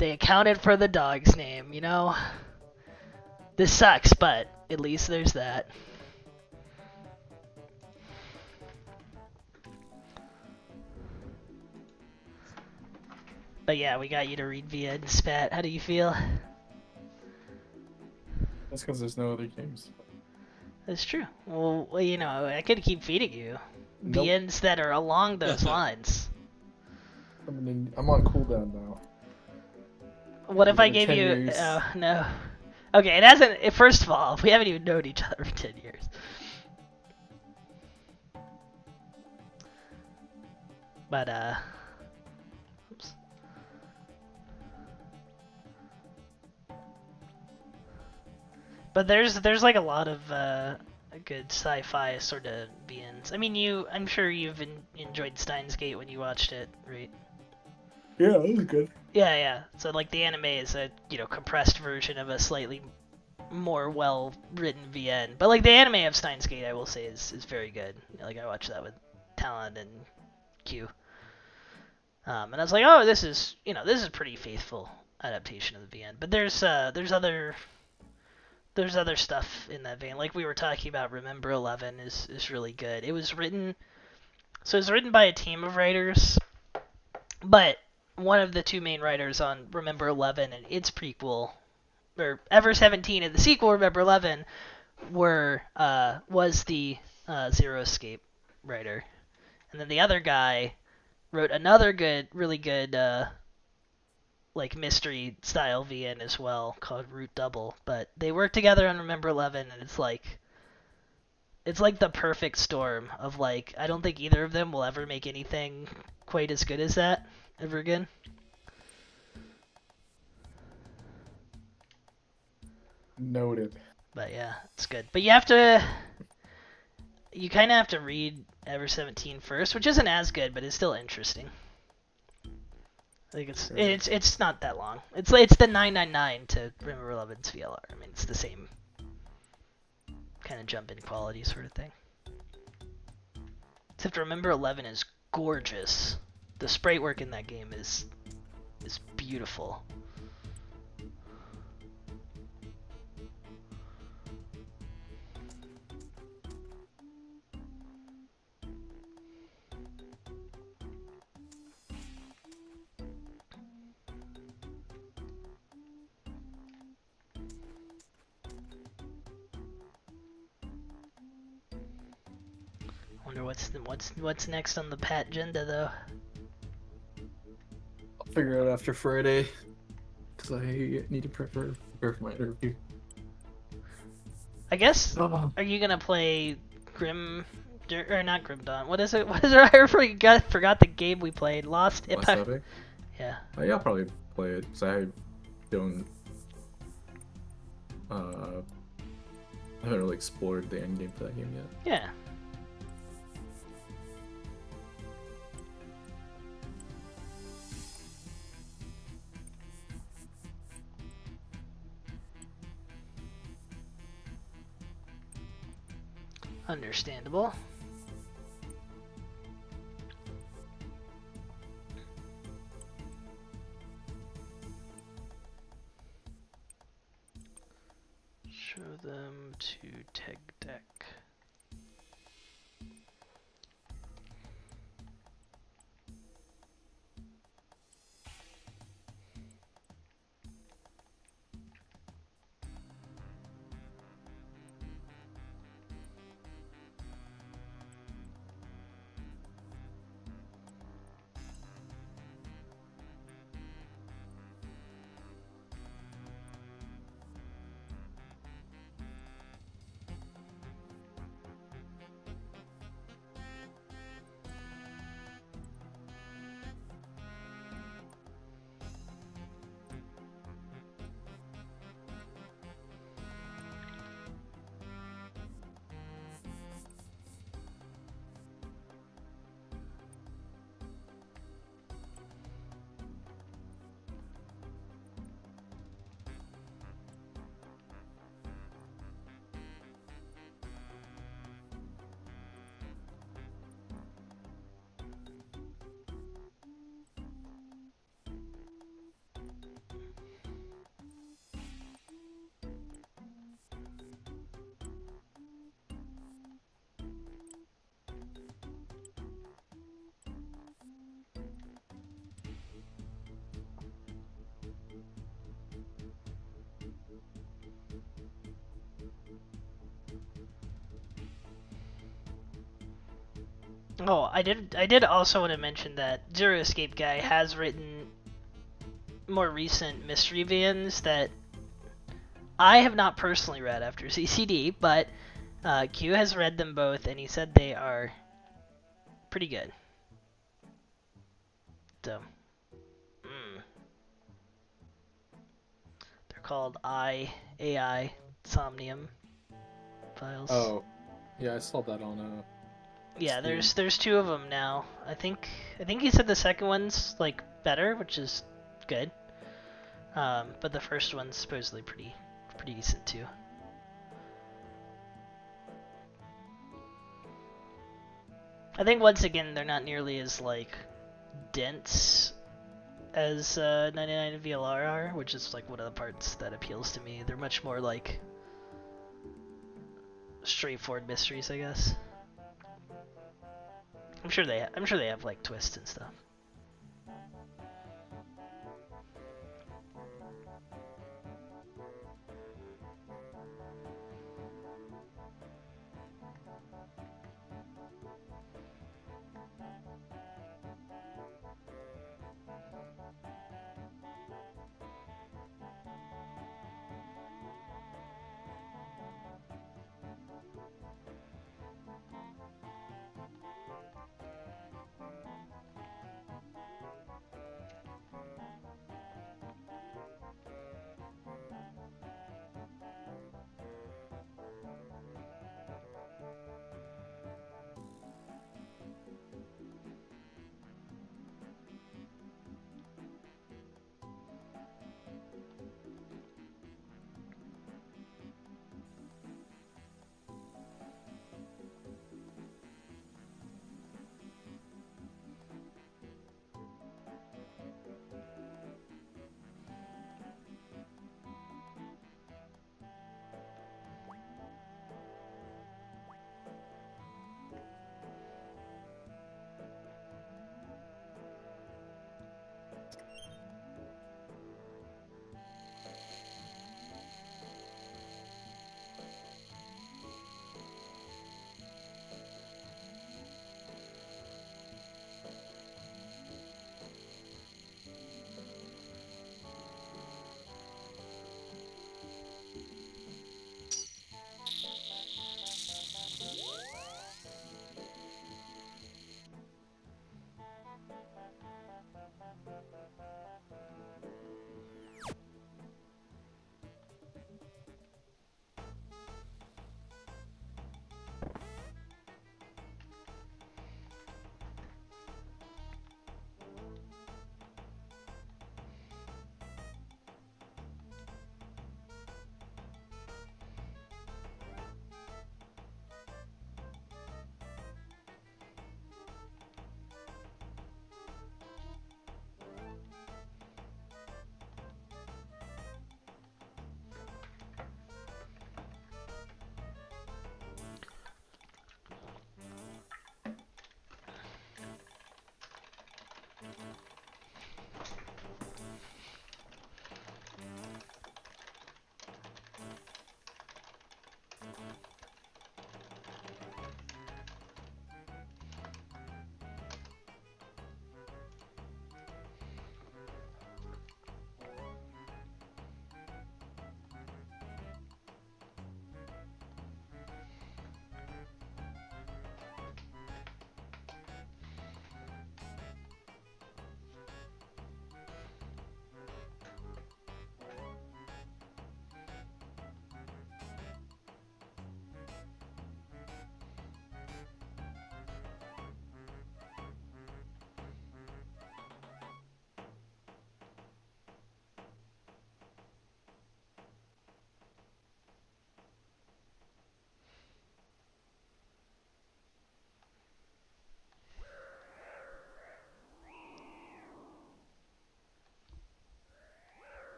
accounted for the dog's name, you know? This sucks, but at least there's that. But yeah, we got you to read via Spat. How do you feel? That's because there's no other games. That's true. Well, you know, I could keep feeding you Nope. VNs that are along those lines. I'm on cooldown now. What if I gave 10 you? years. Oh no. Okay, it hasn't. First of all, we haven't even known each other for 10 years. But oops. But there's like a lot of good sci-fi sort of VNs. I mean, I'm sure you've enjoyed Steins Gate when you watched it, right? Yeah, that was good. Yeah. So like the anime is a compressed version of a slightly more well-written VN. But like the anime of Steins Gate, I will say is very good. Like I watched that with Talon and Q. And I was like, oh, this is pretty faithful adaptation of the VN. But there's other stuff in that vein. Like we were talking about, Remember 11 is really good. It was written by a team of writers, but one of the two main writers on Remember 11 and its prequel, or Ever 17 and the sequel Remember 11, was the Zero Escape writer, and then the other guy wrote another really good like mystery style VN as well called Root Double. But they work together on Remember 11, and it's like the perfect storm of like, I don't think either of them will ever make anything quite as good as that ever again. Noted. But yeah, it's good. But you kind of have to read Ever 17 first, which isn't as good, but it's still interesting. I think it's not that long. It's the 999 to Remember 11's VLR. I mean, it's the same kind of jump in quality sort of thing. Except Remember 11 is gorgeous. The sprite work in that game is beautiful. Wonder what's next on the Pat agenda though. I'll figure it out after Friday, because I need to prepare for my interview. I guess. Oh. Are you gonna play Grim? Or not Grim Dawn? What is it? What is it? I forgot the game we played. Lost Lost Epoch. Epic? Yeah. Yeah, I'll probably play it because I don't. I haven't really explored the end game for that game yet. Yeah. Understandable. Show them to Tech Deck. Oh, I did also want to mention that Zero Escape Guy has written more recent mystery vans that I have not personally read after CCD, but Q has read them both, and he said they are pretty good. So, they're called AI Somnium files. Oh, yeah, I saw that on Yeah, Steam. there's two of them now. I think he said the second one's like better, which is good. But the first one's supposedly pretty decent too. I think once again they're not nearly as like dense as 99 VLR are, which is like one of the parts that appeals to me. They're much more like straightforward mysteries, I guess. I'm sure they have like twists and stuff.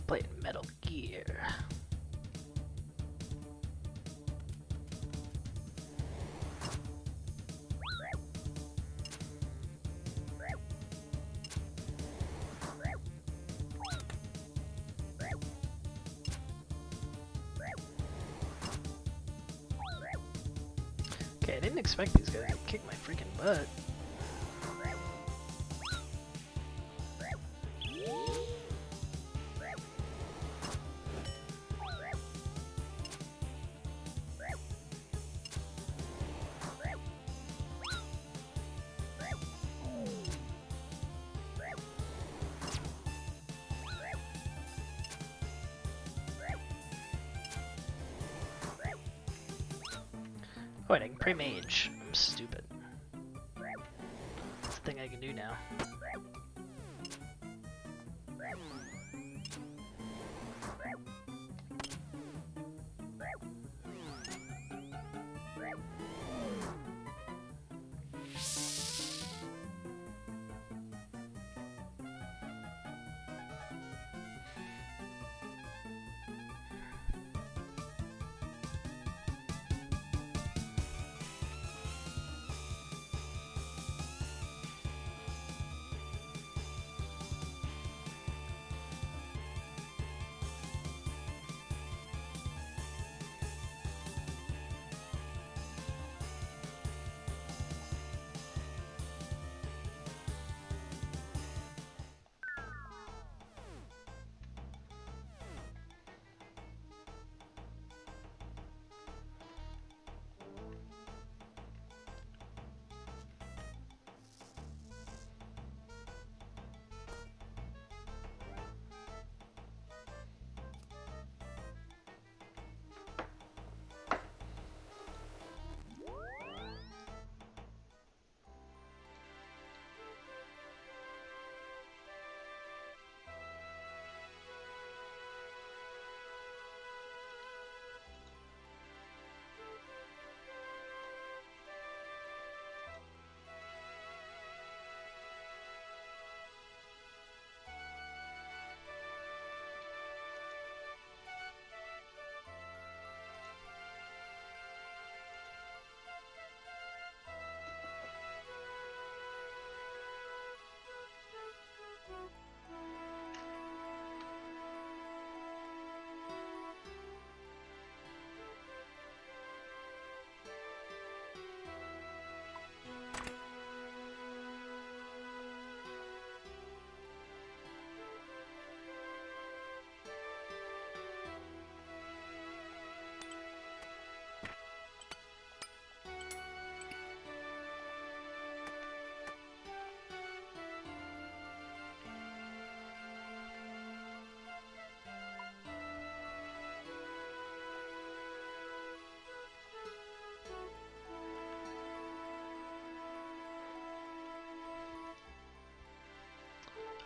Playing Metal Gear. Okay, I didn't expect these guys to kick my freaking butt. Wait, I can pray mage. I'm stupid. That's the thing I can do now.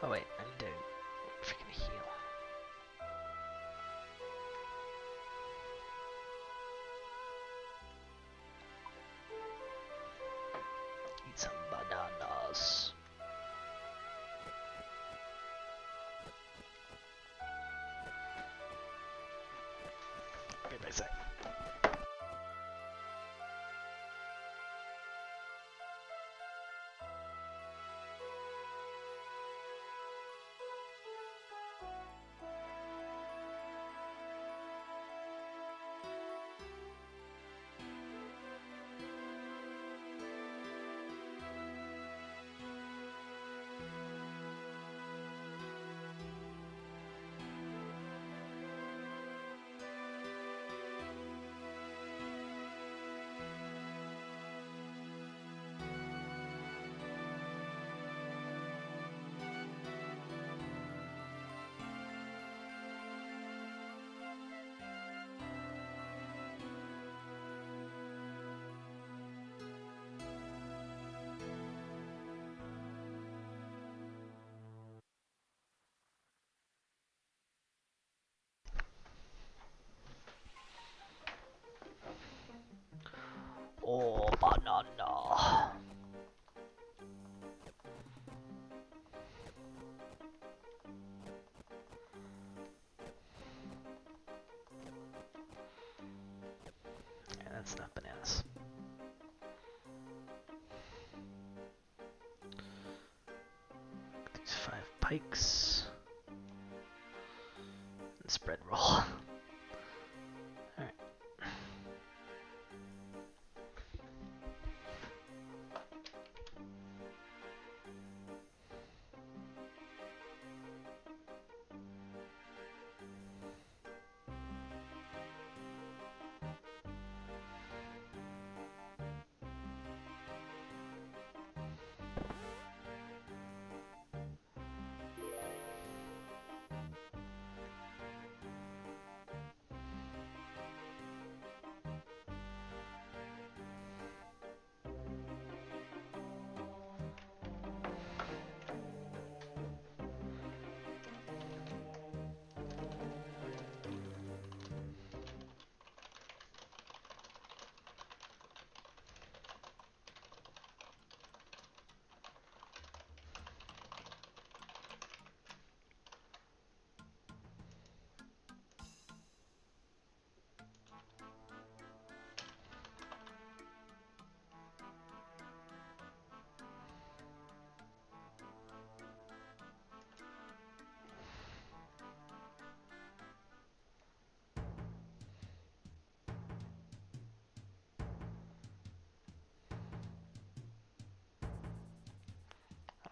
Oh wait, I need to freaking heal. Eat some bananas. Be right back. that's not bananas. These 5 pikes. And spread roll. Alright.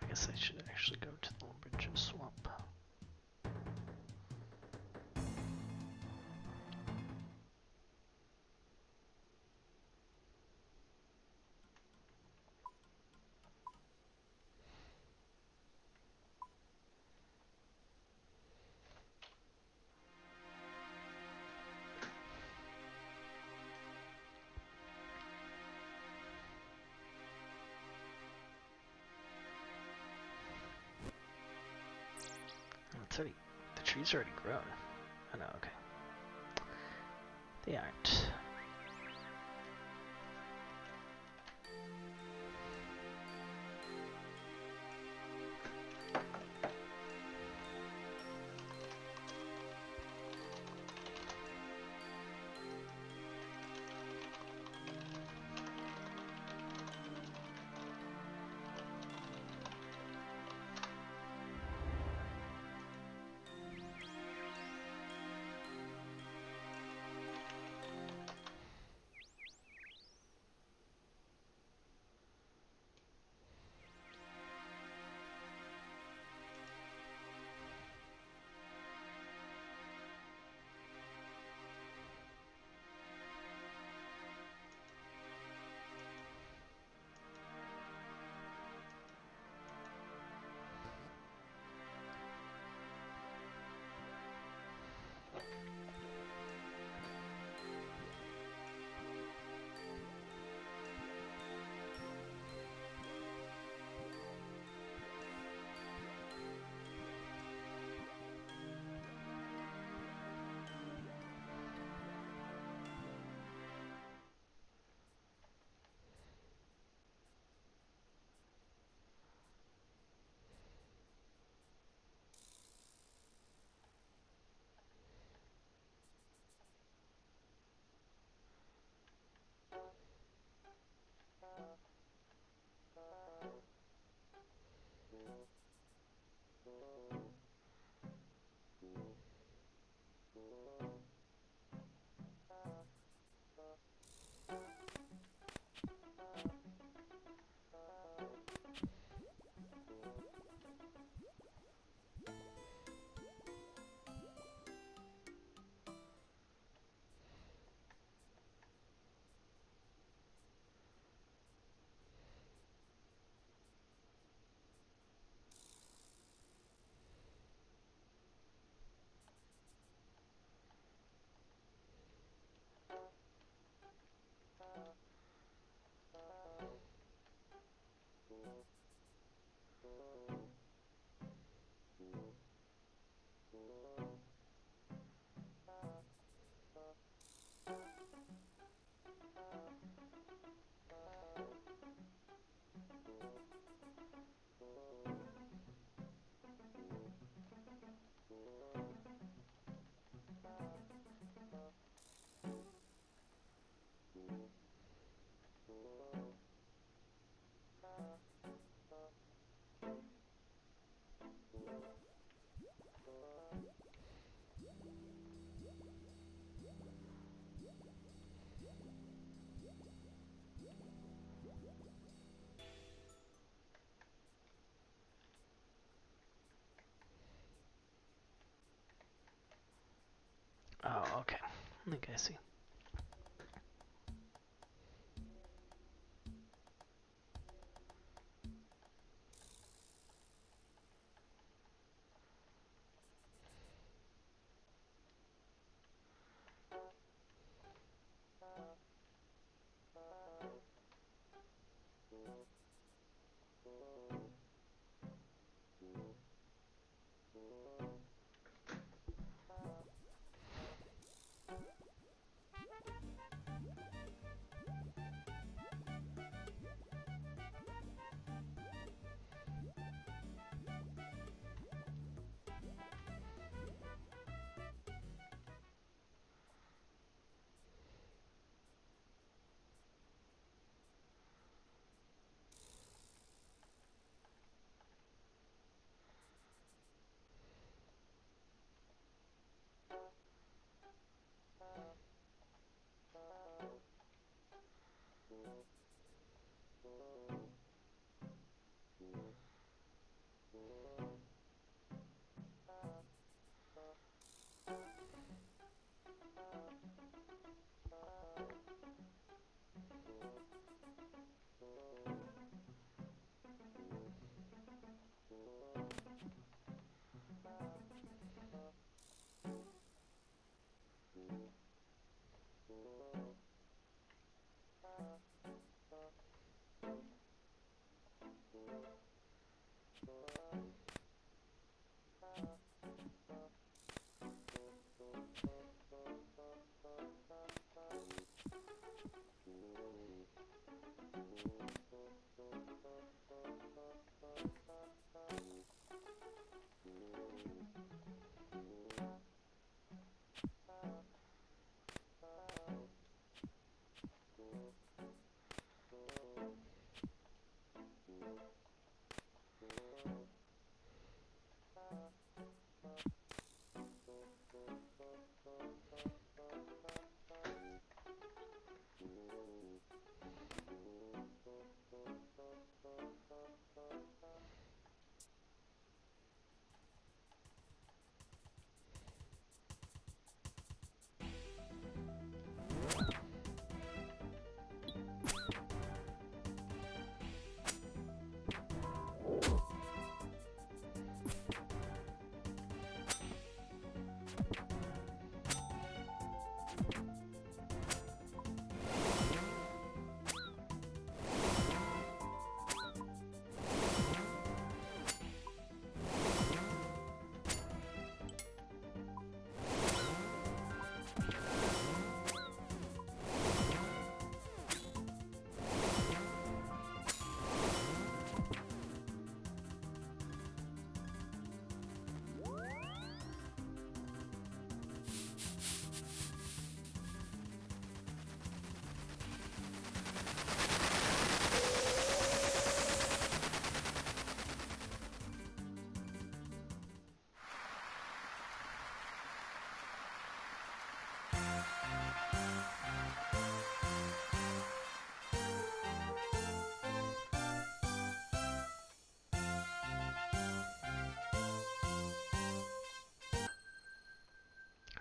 I guess I should actually go to the Lumberjack Swamp. It's already, the trees are already grown. Oh no, okay. They aren't. Oh, okay. I think I see.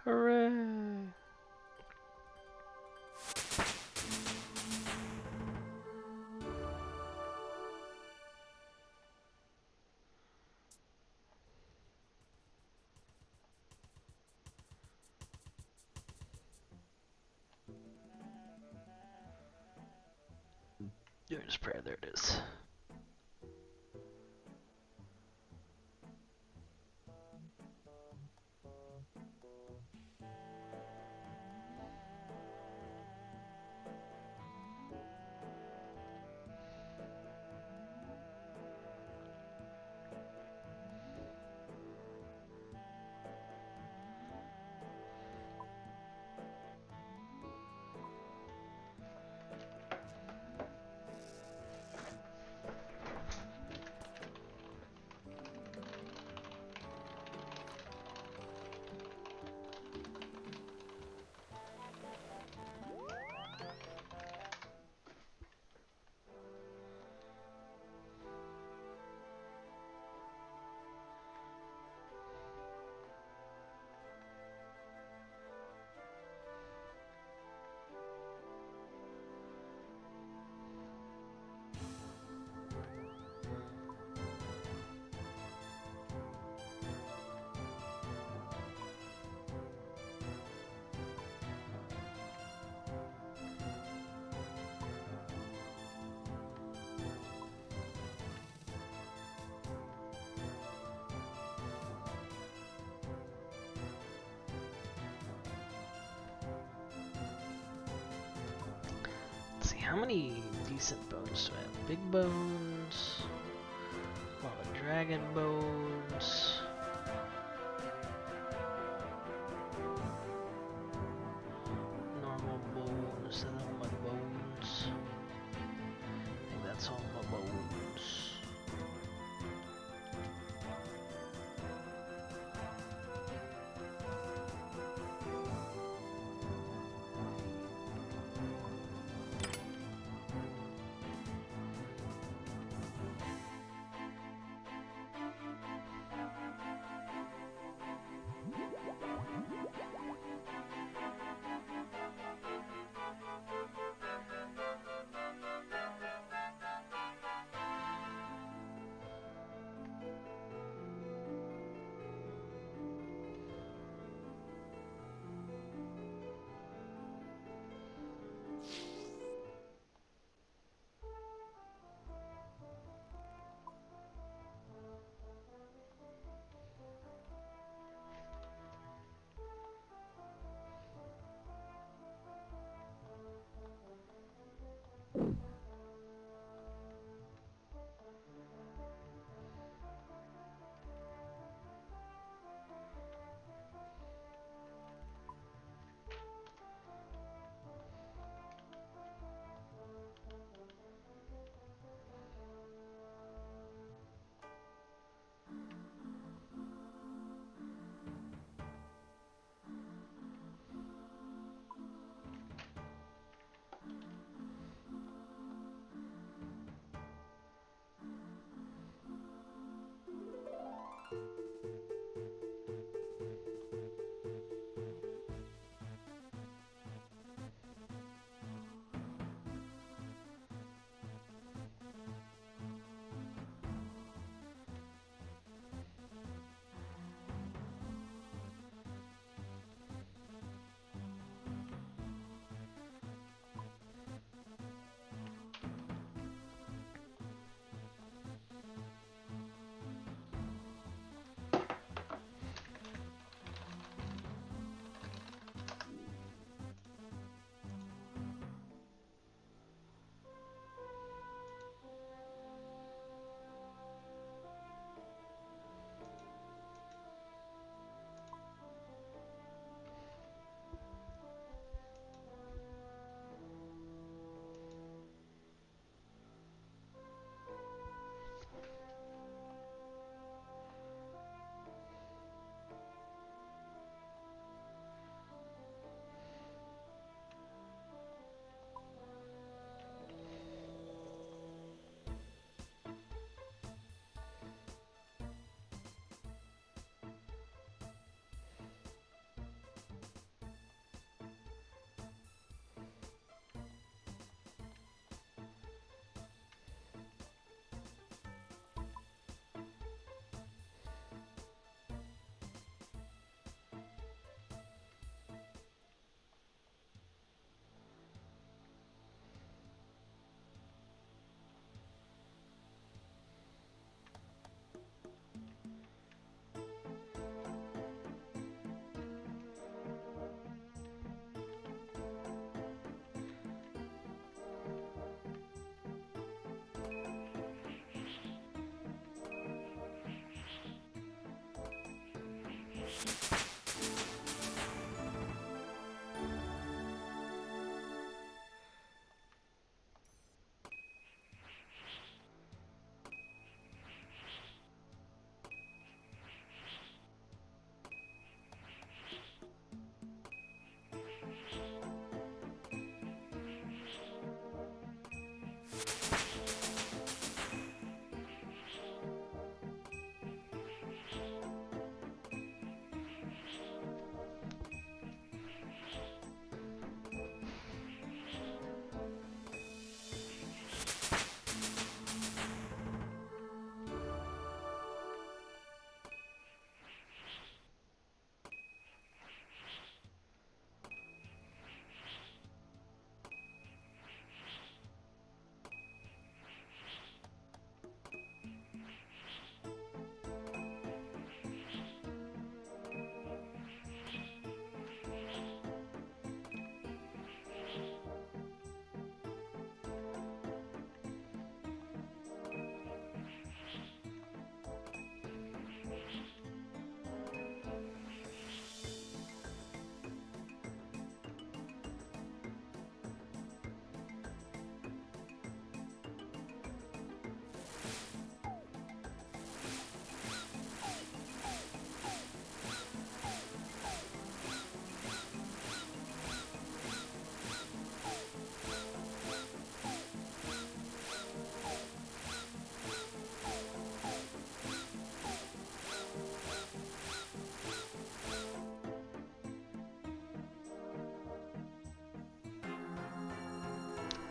Hooray! There's prayer, there it is. how many decent bones do I have? Big bones, a lot of dragon bones. Normal bones, and then my bones. I think that's all my bones.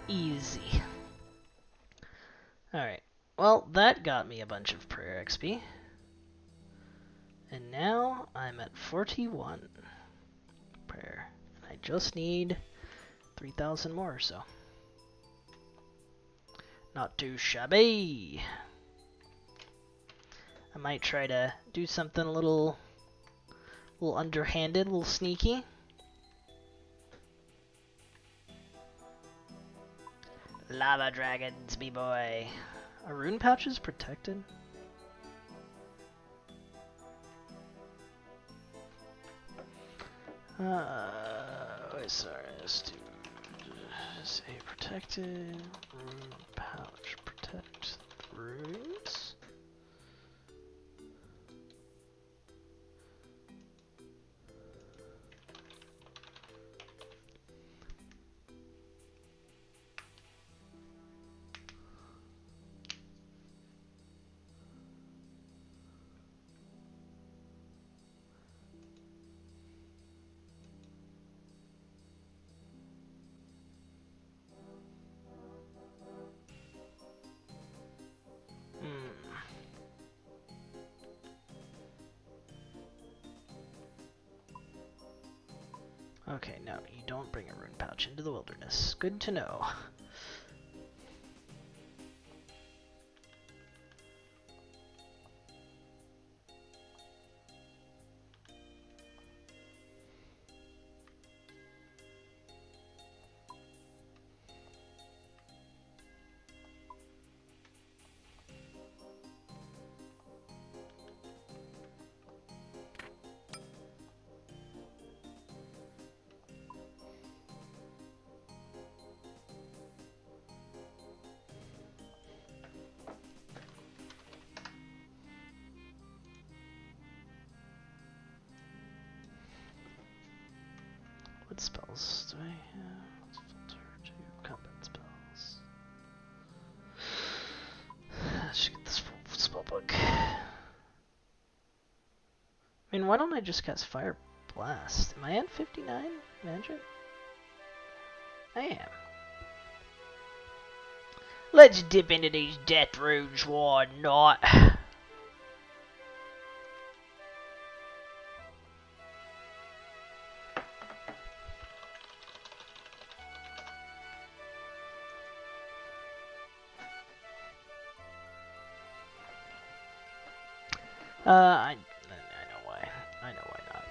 Easy. Alright. Well, that got me a bunch of prayer XP. And now I'm at 41 prayer. I just need 3,000 more or so. Not too shabby. I might try to do something a little underhanded, a little sneaky. Lava dragons, b-boy. Are rune pouches protected? Wait, sorry, let's do say protected rune pouch. Protect the runes. Okay, no, you don't bring a rune pouch into the wilderness. Good to know. What spells do I have? Let's filter to combat spells. I should get this full spell book. I mean, why don't I just cast Fire Blast? Am I at 59 magic? I am. Let's dip into these death runes, why not? I know why. I know why not.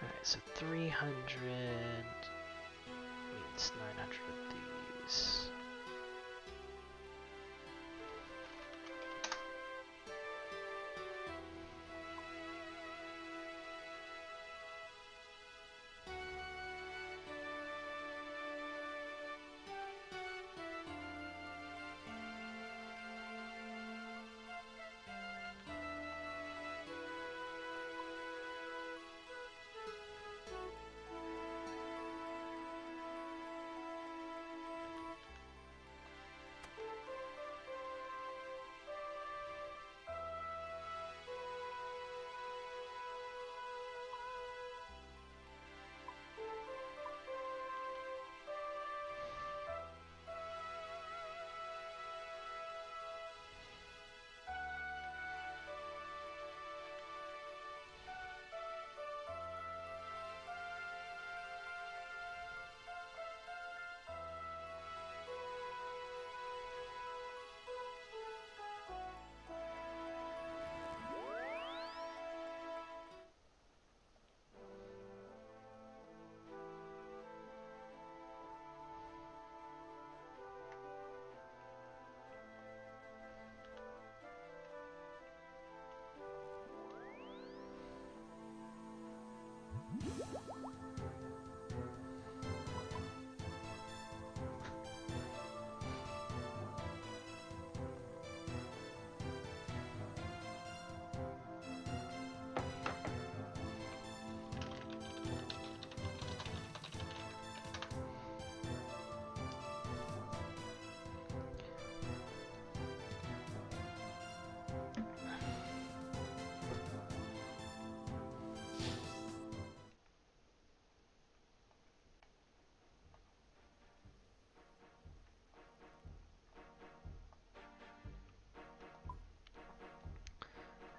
Alright, so 300 means 900 of these.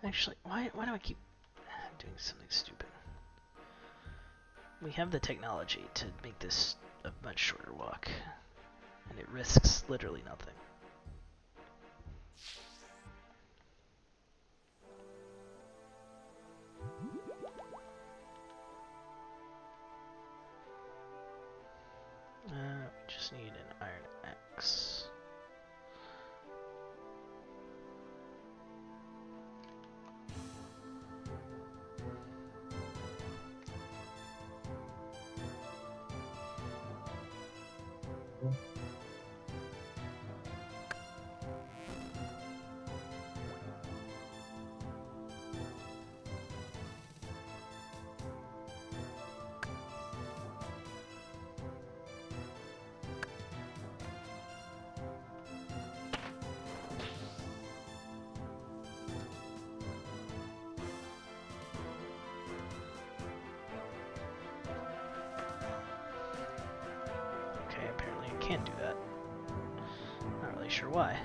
Actually, why do I keep doing something stupid? We have the technology to make this a much shorter walk, and it risks literally nothing. We just need an iron axe. Okay, apparently I can't do that. Not really sure why.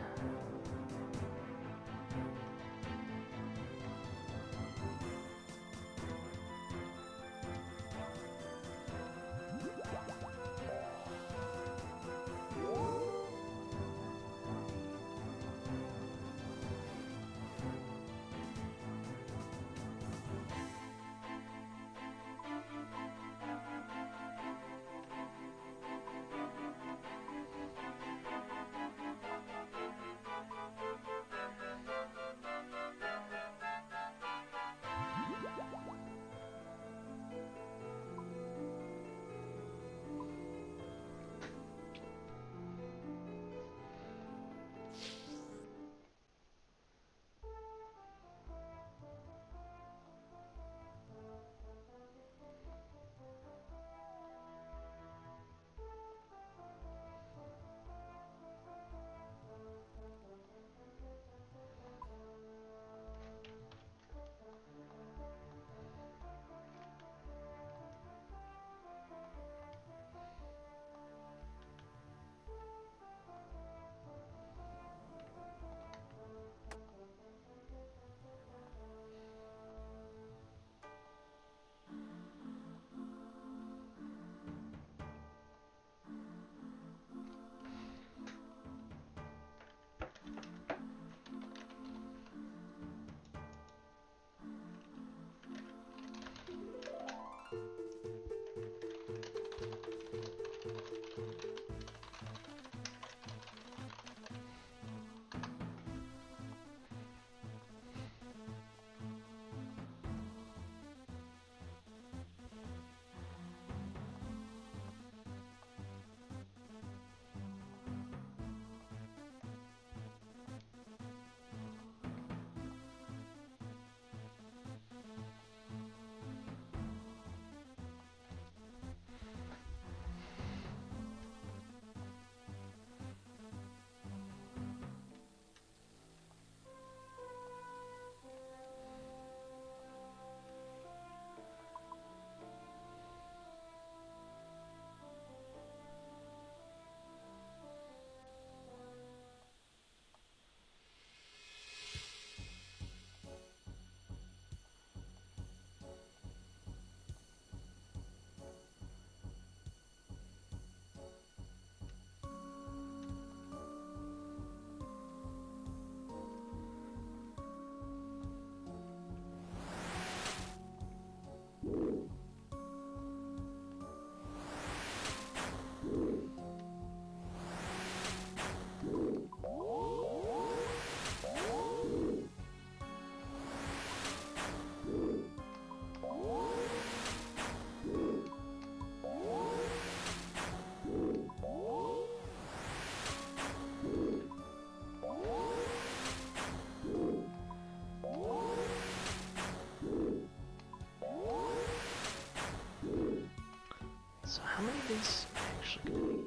So how many of these am I actually gonna need?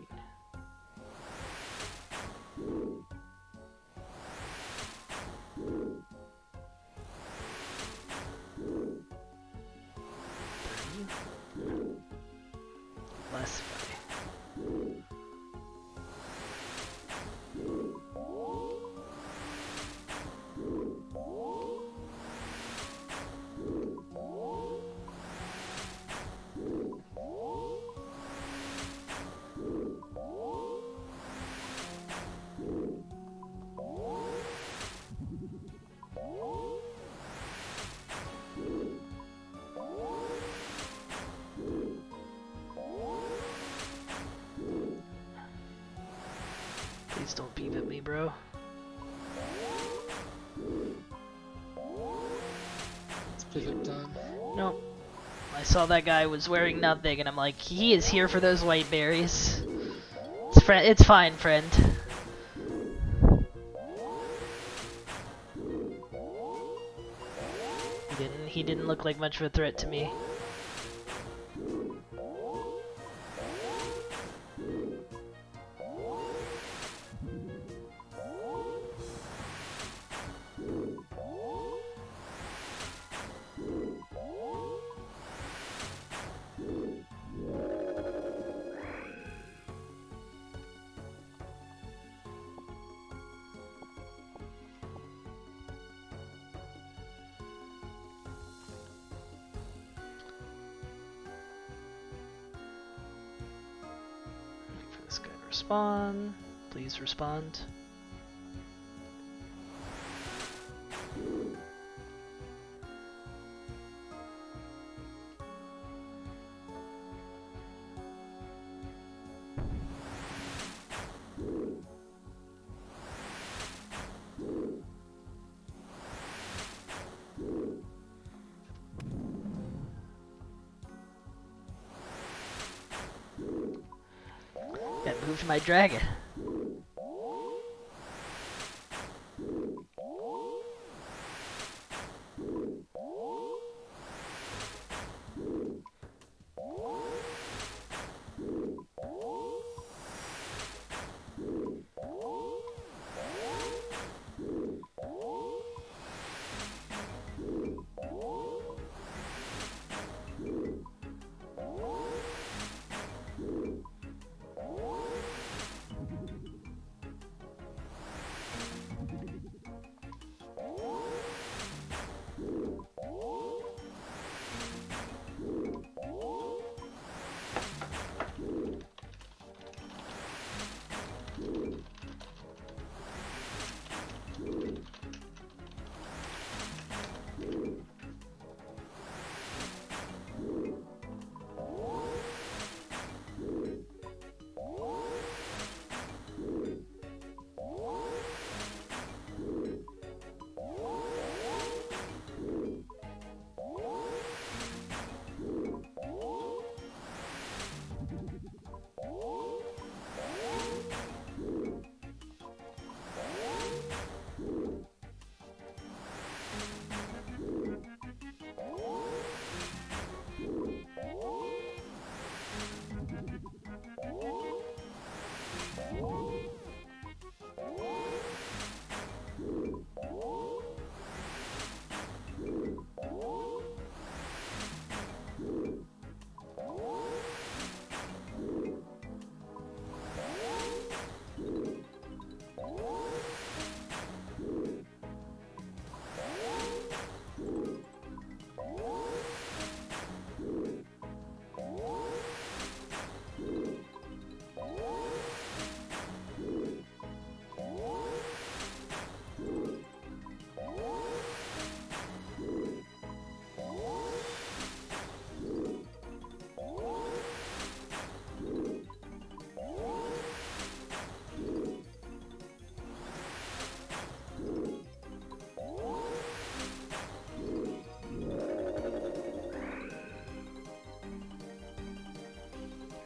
Less funny. Please don't peep at me, bro. It's pivot time. Nope. I saw that guy was wearing nothing, and I'm like, he is here for those white berries. It's fine, friend. He didn't look like much of a threat to me. This guy to respond. Please respond. That moved my dragon.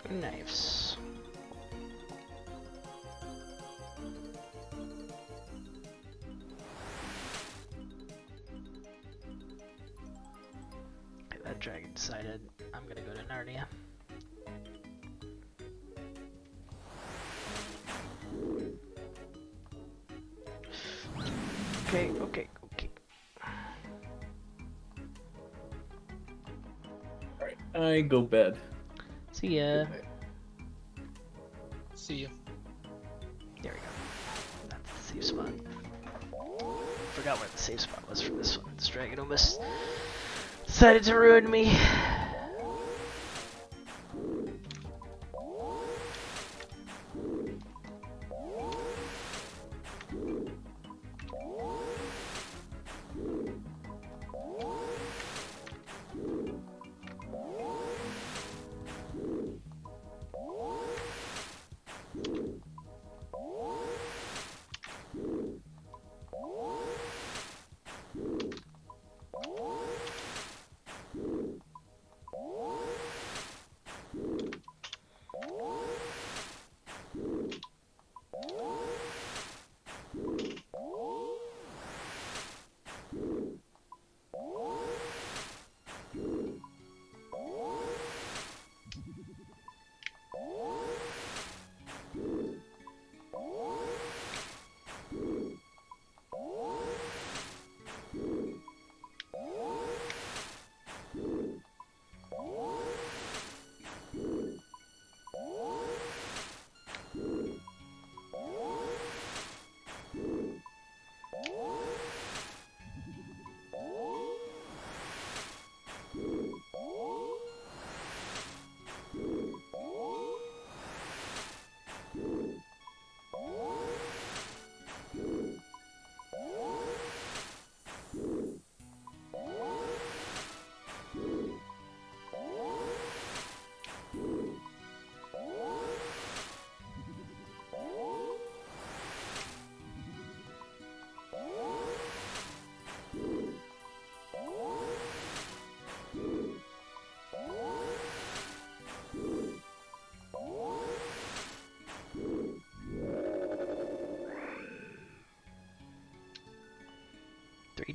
Knives. Okay, that dragon decided I'm gonna go to Narnia. Okay, okay, okay. Alright, I go bed. See ya. See ya. There we go. That's the safe spot. Forgot where the safe spot was for this one. This dragon almost decided to ruin me.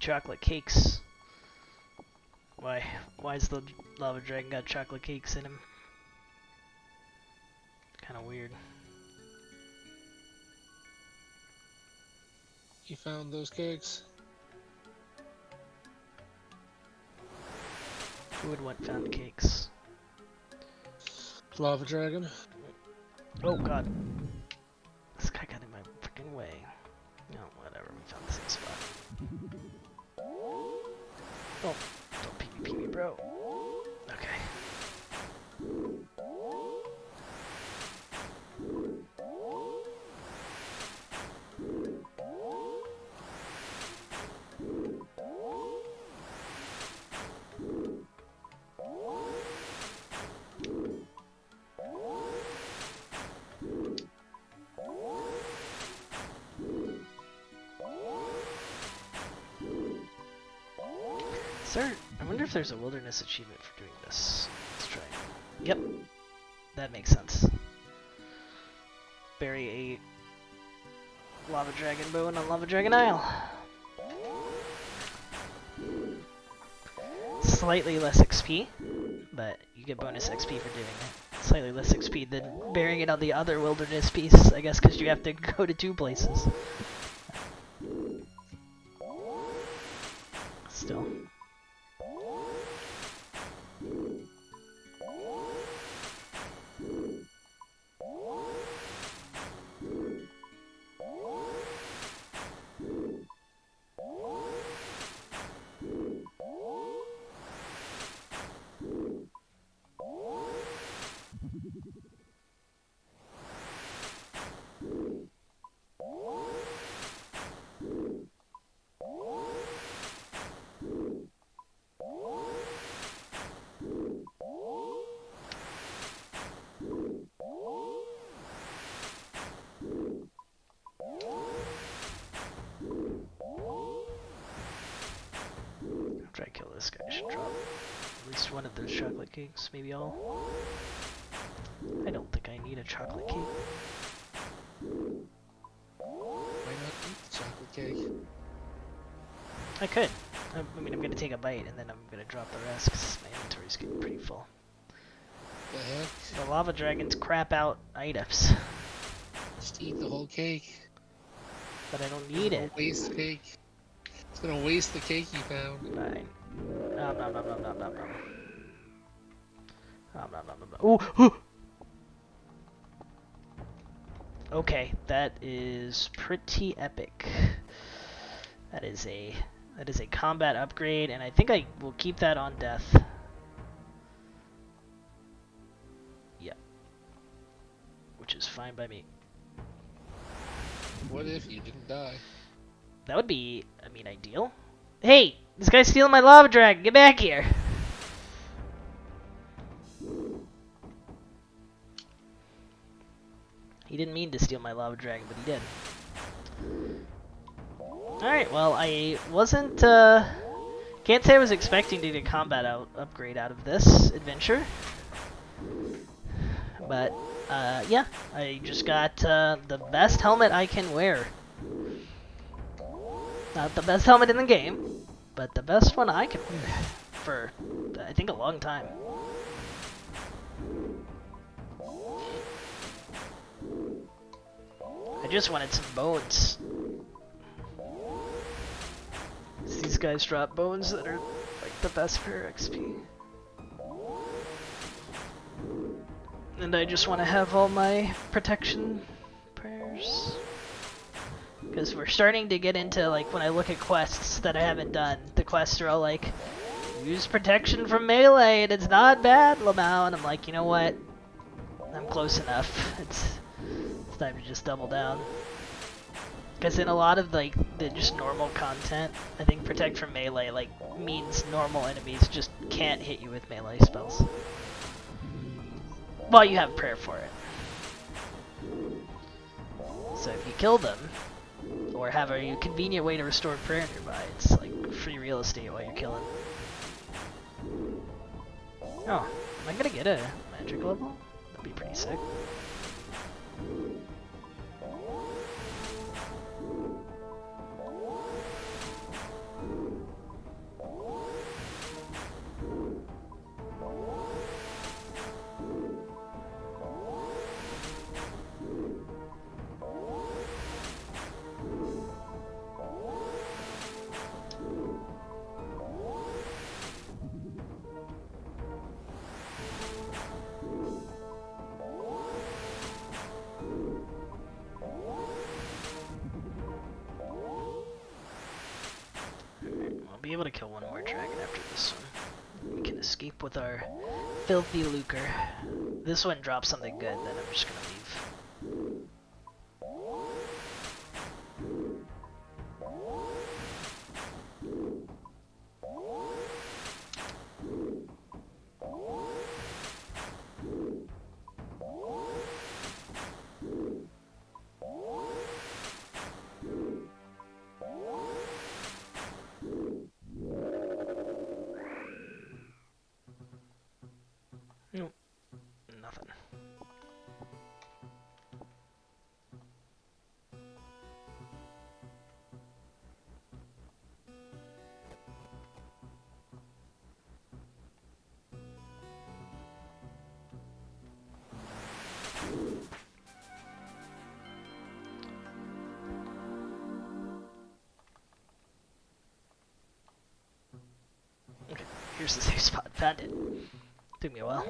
chocolate cakes. Why? Why's the lava dragon got chocolate cakes in him? Kind of weird. You found those cakes? Who would want found cakes? Lava dragon. Oh god. This guy got in my freaking way. No, whatever, we found the same spot. Oh, don't PvP me, bro. Okay. Sir, I wonder if there's a wilderness achievement for doing this. Let's try. Yep, that makes sense. Bury a lava dragon bone on Lava Dragon Isle. Slightly less XP, but you get bonus XP for doing it. Slightly less XP than burying it on the other wilderness piece, I guess, because you have to go to 2 places. Still. After I kill this guy, I should drop at least one of those chocolate cakes, maybe all. I don't think I need a chocolate cake. Why not eat the chocolate cake? I could. I mean, I'm gonna take a bite and then I'm gonna drop the rest because my inventory's getting pretty full. The heck? The lava dragons crap out items. Just eat the whole cake. But I don't need it. Waste the cake. It's gonna waste the cake you found. Fine. Nom nom nom nom nom nom nom. Nom nom nom nom nom. Ooh! Okay, that is pretty epic. That is a combat upgrade, and I think I will keep that on death. Yeah. Which is fine by me. What if you didn't die? That would be, I mean, ideal. Hey! This guy's stealing my lava dragon! Get back here! He didn't mean to steal my lava dragon, but he did. Alright, well, I wasn't, can't say I was expecting to get a combat upgrade out of this adventure. But, yeah, I just got, the best helmet I can wear. Not the best helmet in the game, but the best one I can wear for, I think, a long time. I just wanted some bones. These guys drop bones that are like the best for XP. And I just want to have all my protection prayers. Because we're starting to get into, like, when I look at quests that I haven't done, the quests are all like, use protection from melee and it's not bad, Lamau. And I'm like, you know what? I'm close enough. It's time to just double down. Because in a lot of, like, the just normal content, I think protect from melee, like, means normal enemies just can't hit you with melee spells. Well, you have prayer for it. So if you kill them, or have a convenient way to restore prayer nearby, it's like free real estate while you're killing. Oh, am I gonna get a magic level? That'd be pretty sick. be able to kill one more dragon after this one. We can escape with our filthy lucre. This one drops something good, then I'm just gonna leave. Nope. Nothing. Okay, here's the safe spot. Found it. Took me a while.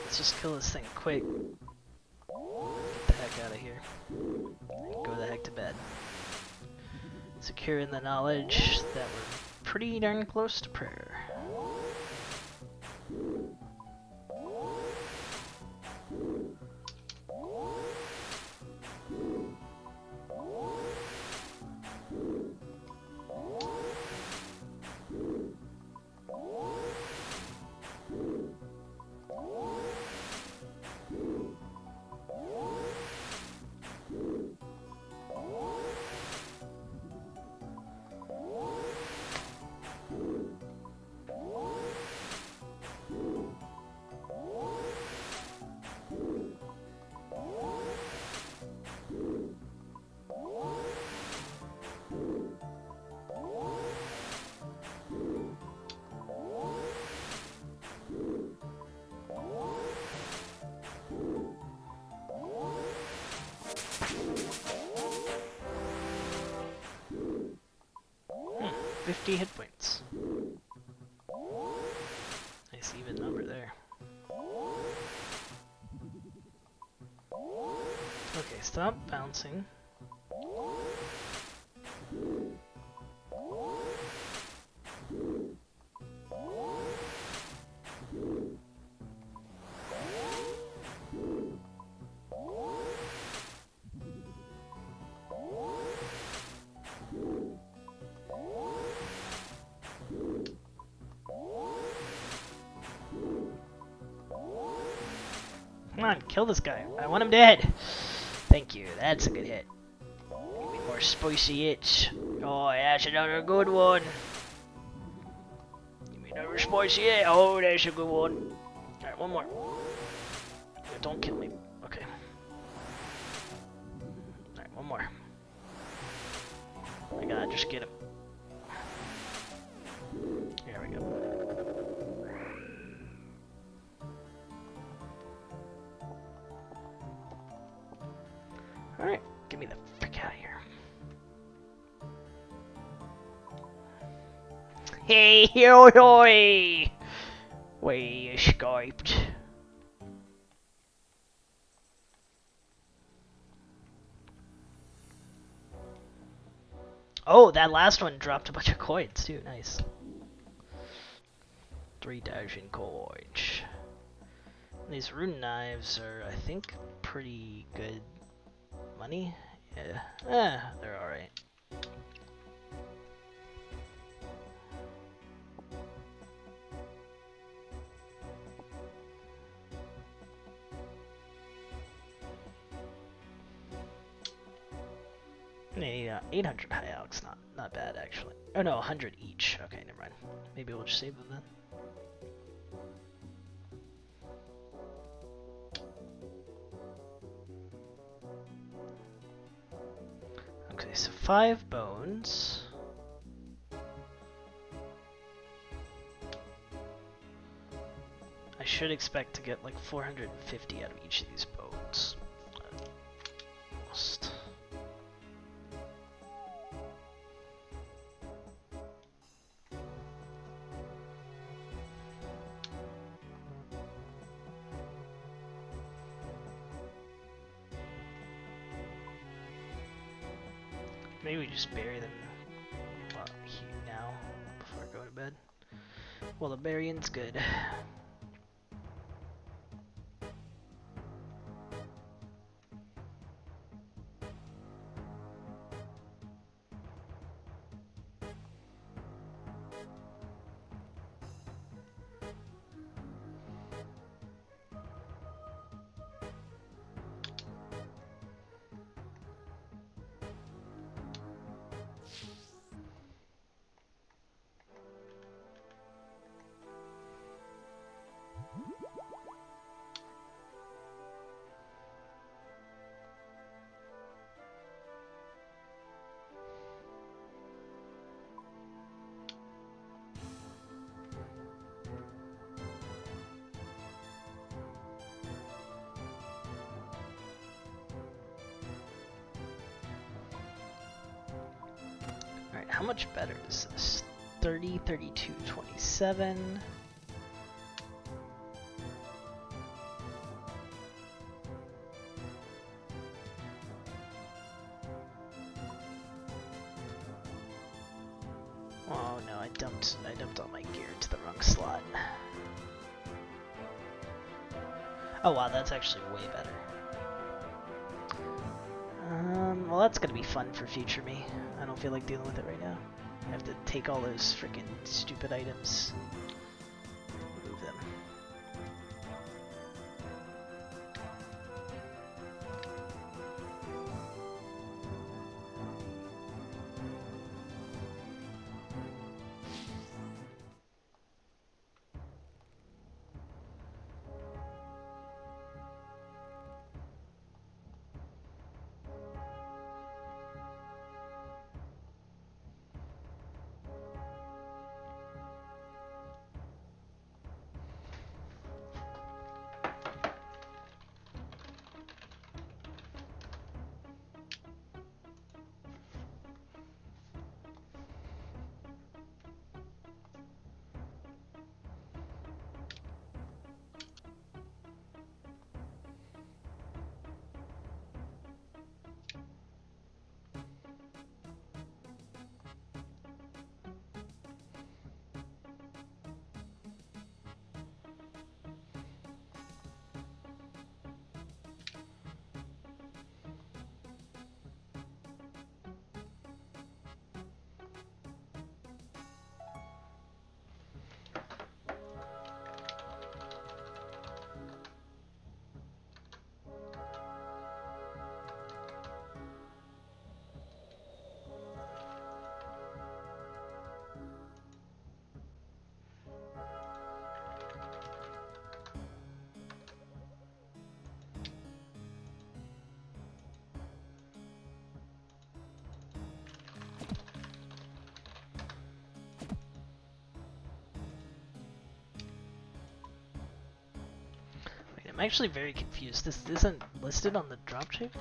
Let's just kill this thing quick. Get the heck out of here. And go the heck to bed. Secure in the knowledge that we're pretty darn close to prayer. Hmm, 50 hit points. Nice even number there. Okay, stop bouncing. Come on, kill this guy. I want him dead. Thank you. That's a good hit. Give me more spicy hits. Oh, that's another good one. Give me another spicy hit. Oh, that's a good one. Alright, one more. Yeah, don't kill me. Okay. Alright, one more. Oh my god, just get him. There we go. Alright, get me the frick out of here. Hey, yo, yo! We escaped. Oh, that last one dropped a bunch of coins too. Nice. 3,000 coins. These rune knives are, I think, pretty good money. Yeah, they're alright. Yeah, 800 high alchs, not bad actually. Oh no, 100 each. Okay, never mind. Maybe we'll just save them then. Okay, so 5 bones. I should expect to get like 450 out of each of these bones. Almost. Maybe we just bury them now before I go to bed. Well, the burying's good. Alright, how much better is this? 30, 32, 27. Oh no, I dumped all my gear into the wrong slot. Oh wow, that's actually way better. Well that's gonna be fun for future me. I don't feel like dealing with it right now. I have to take all those freaking stupid items, remove them. I'm actually very confused. This isn't listed on the dropship?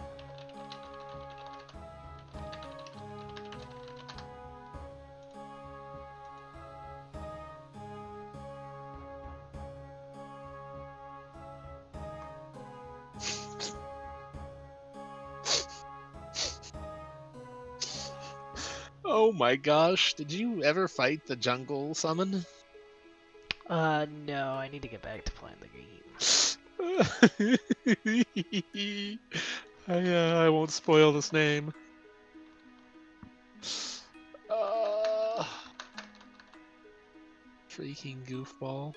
Oh my gosh, did you ever fight the jungle summon? No, I need to get back to playing the game. I won't spoil this name. Freaking goofball.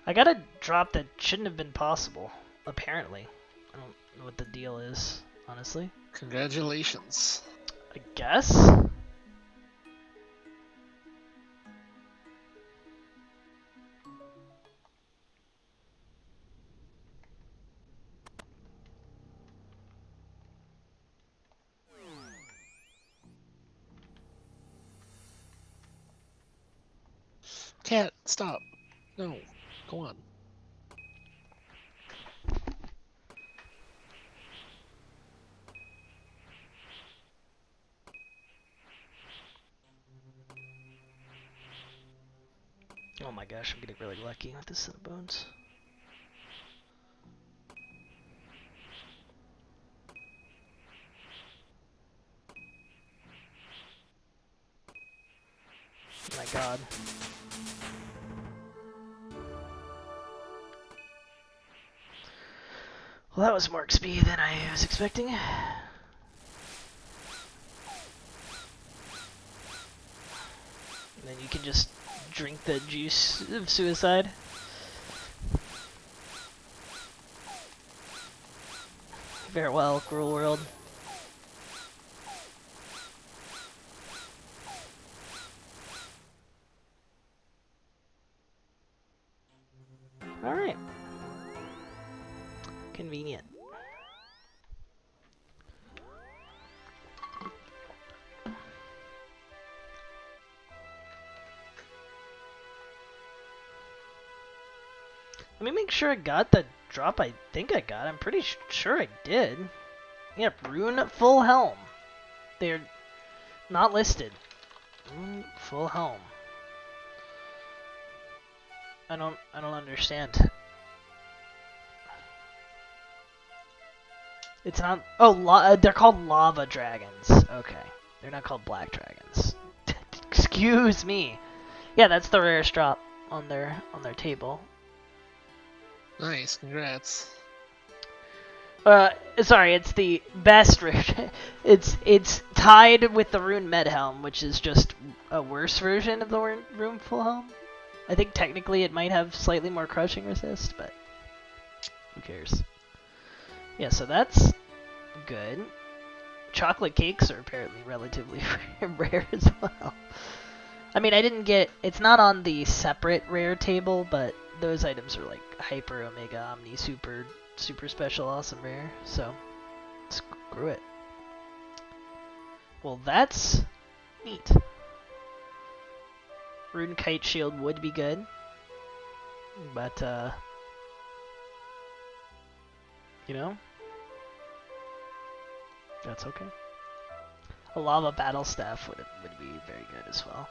I got a drop that shouldn't have been possible, apparently. I don't know what the deal is, honestly. Congratulations. I guess? Cat, stop. No, go on. Oh my gosh, I'm getting really lucky with this set of bones. Oh my god. Well, that was more XP than I was expecting. And then you can just drink the juice of suicide. Farewell, cruel world. Alright. Convenient. Let me make sure I got the drop I think I got. I'm pretty sure I did. Yeah, Rune Full Helm. They're not listed. Rune Full Helm. I don't understand. It's not. Oh, they're called lava dragons. Okay, they're not called black dragons. Excuse me. Yeah, that's the rarest drop on their table. Nice, congrats. Sorry, it's the best version. It's tied with the Rune Med Helm, which is just a worse version of the Rune Full Helm. I think technically it might have slightly more crushing resist, but who cares? Yeah, so that's good. Chocolate cakes are apparently relatively rare as well. I mean, I didn't get... It's not on the separate rare table, but those items are like Hyper, Omega, Omni, Super Special, Awesome, Rare, so screw it. Well, that's neat. Rune Kite Shield would be good, but, you know, that's okay. A Lava Battle Staff would be very good as well.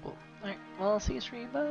Cool. Alright, well, I'll see you stream. Bye.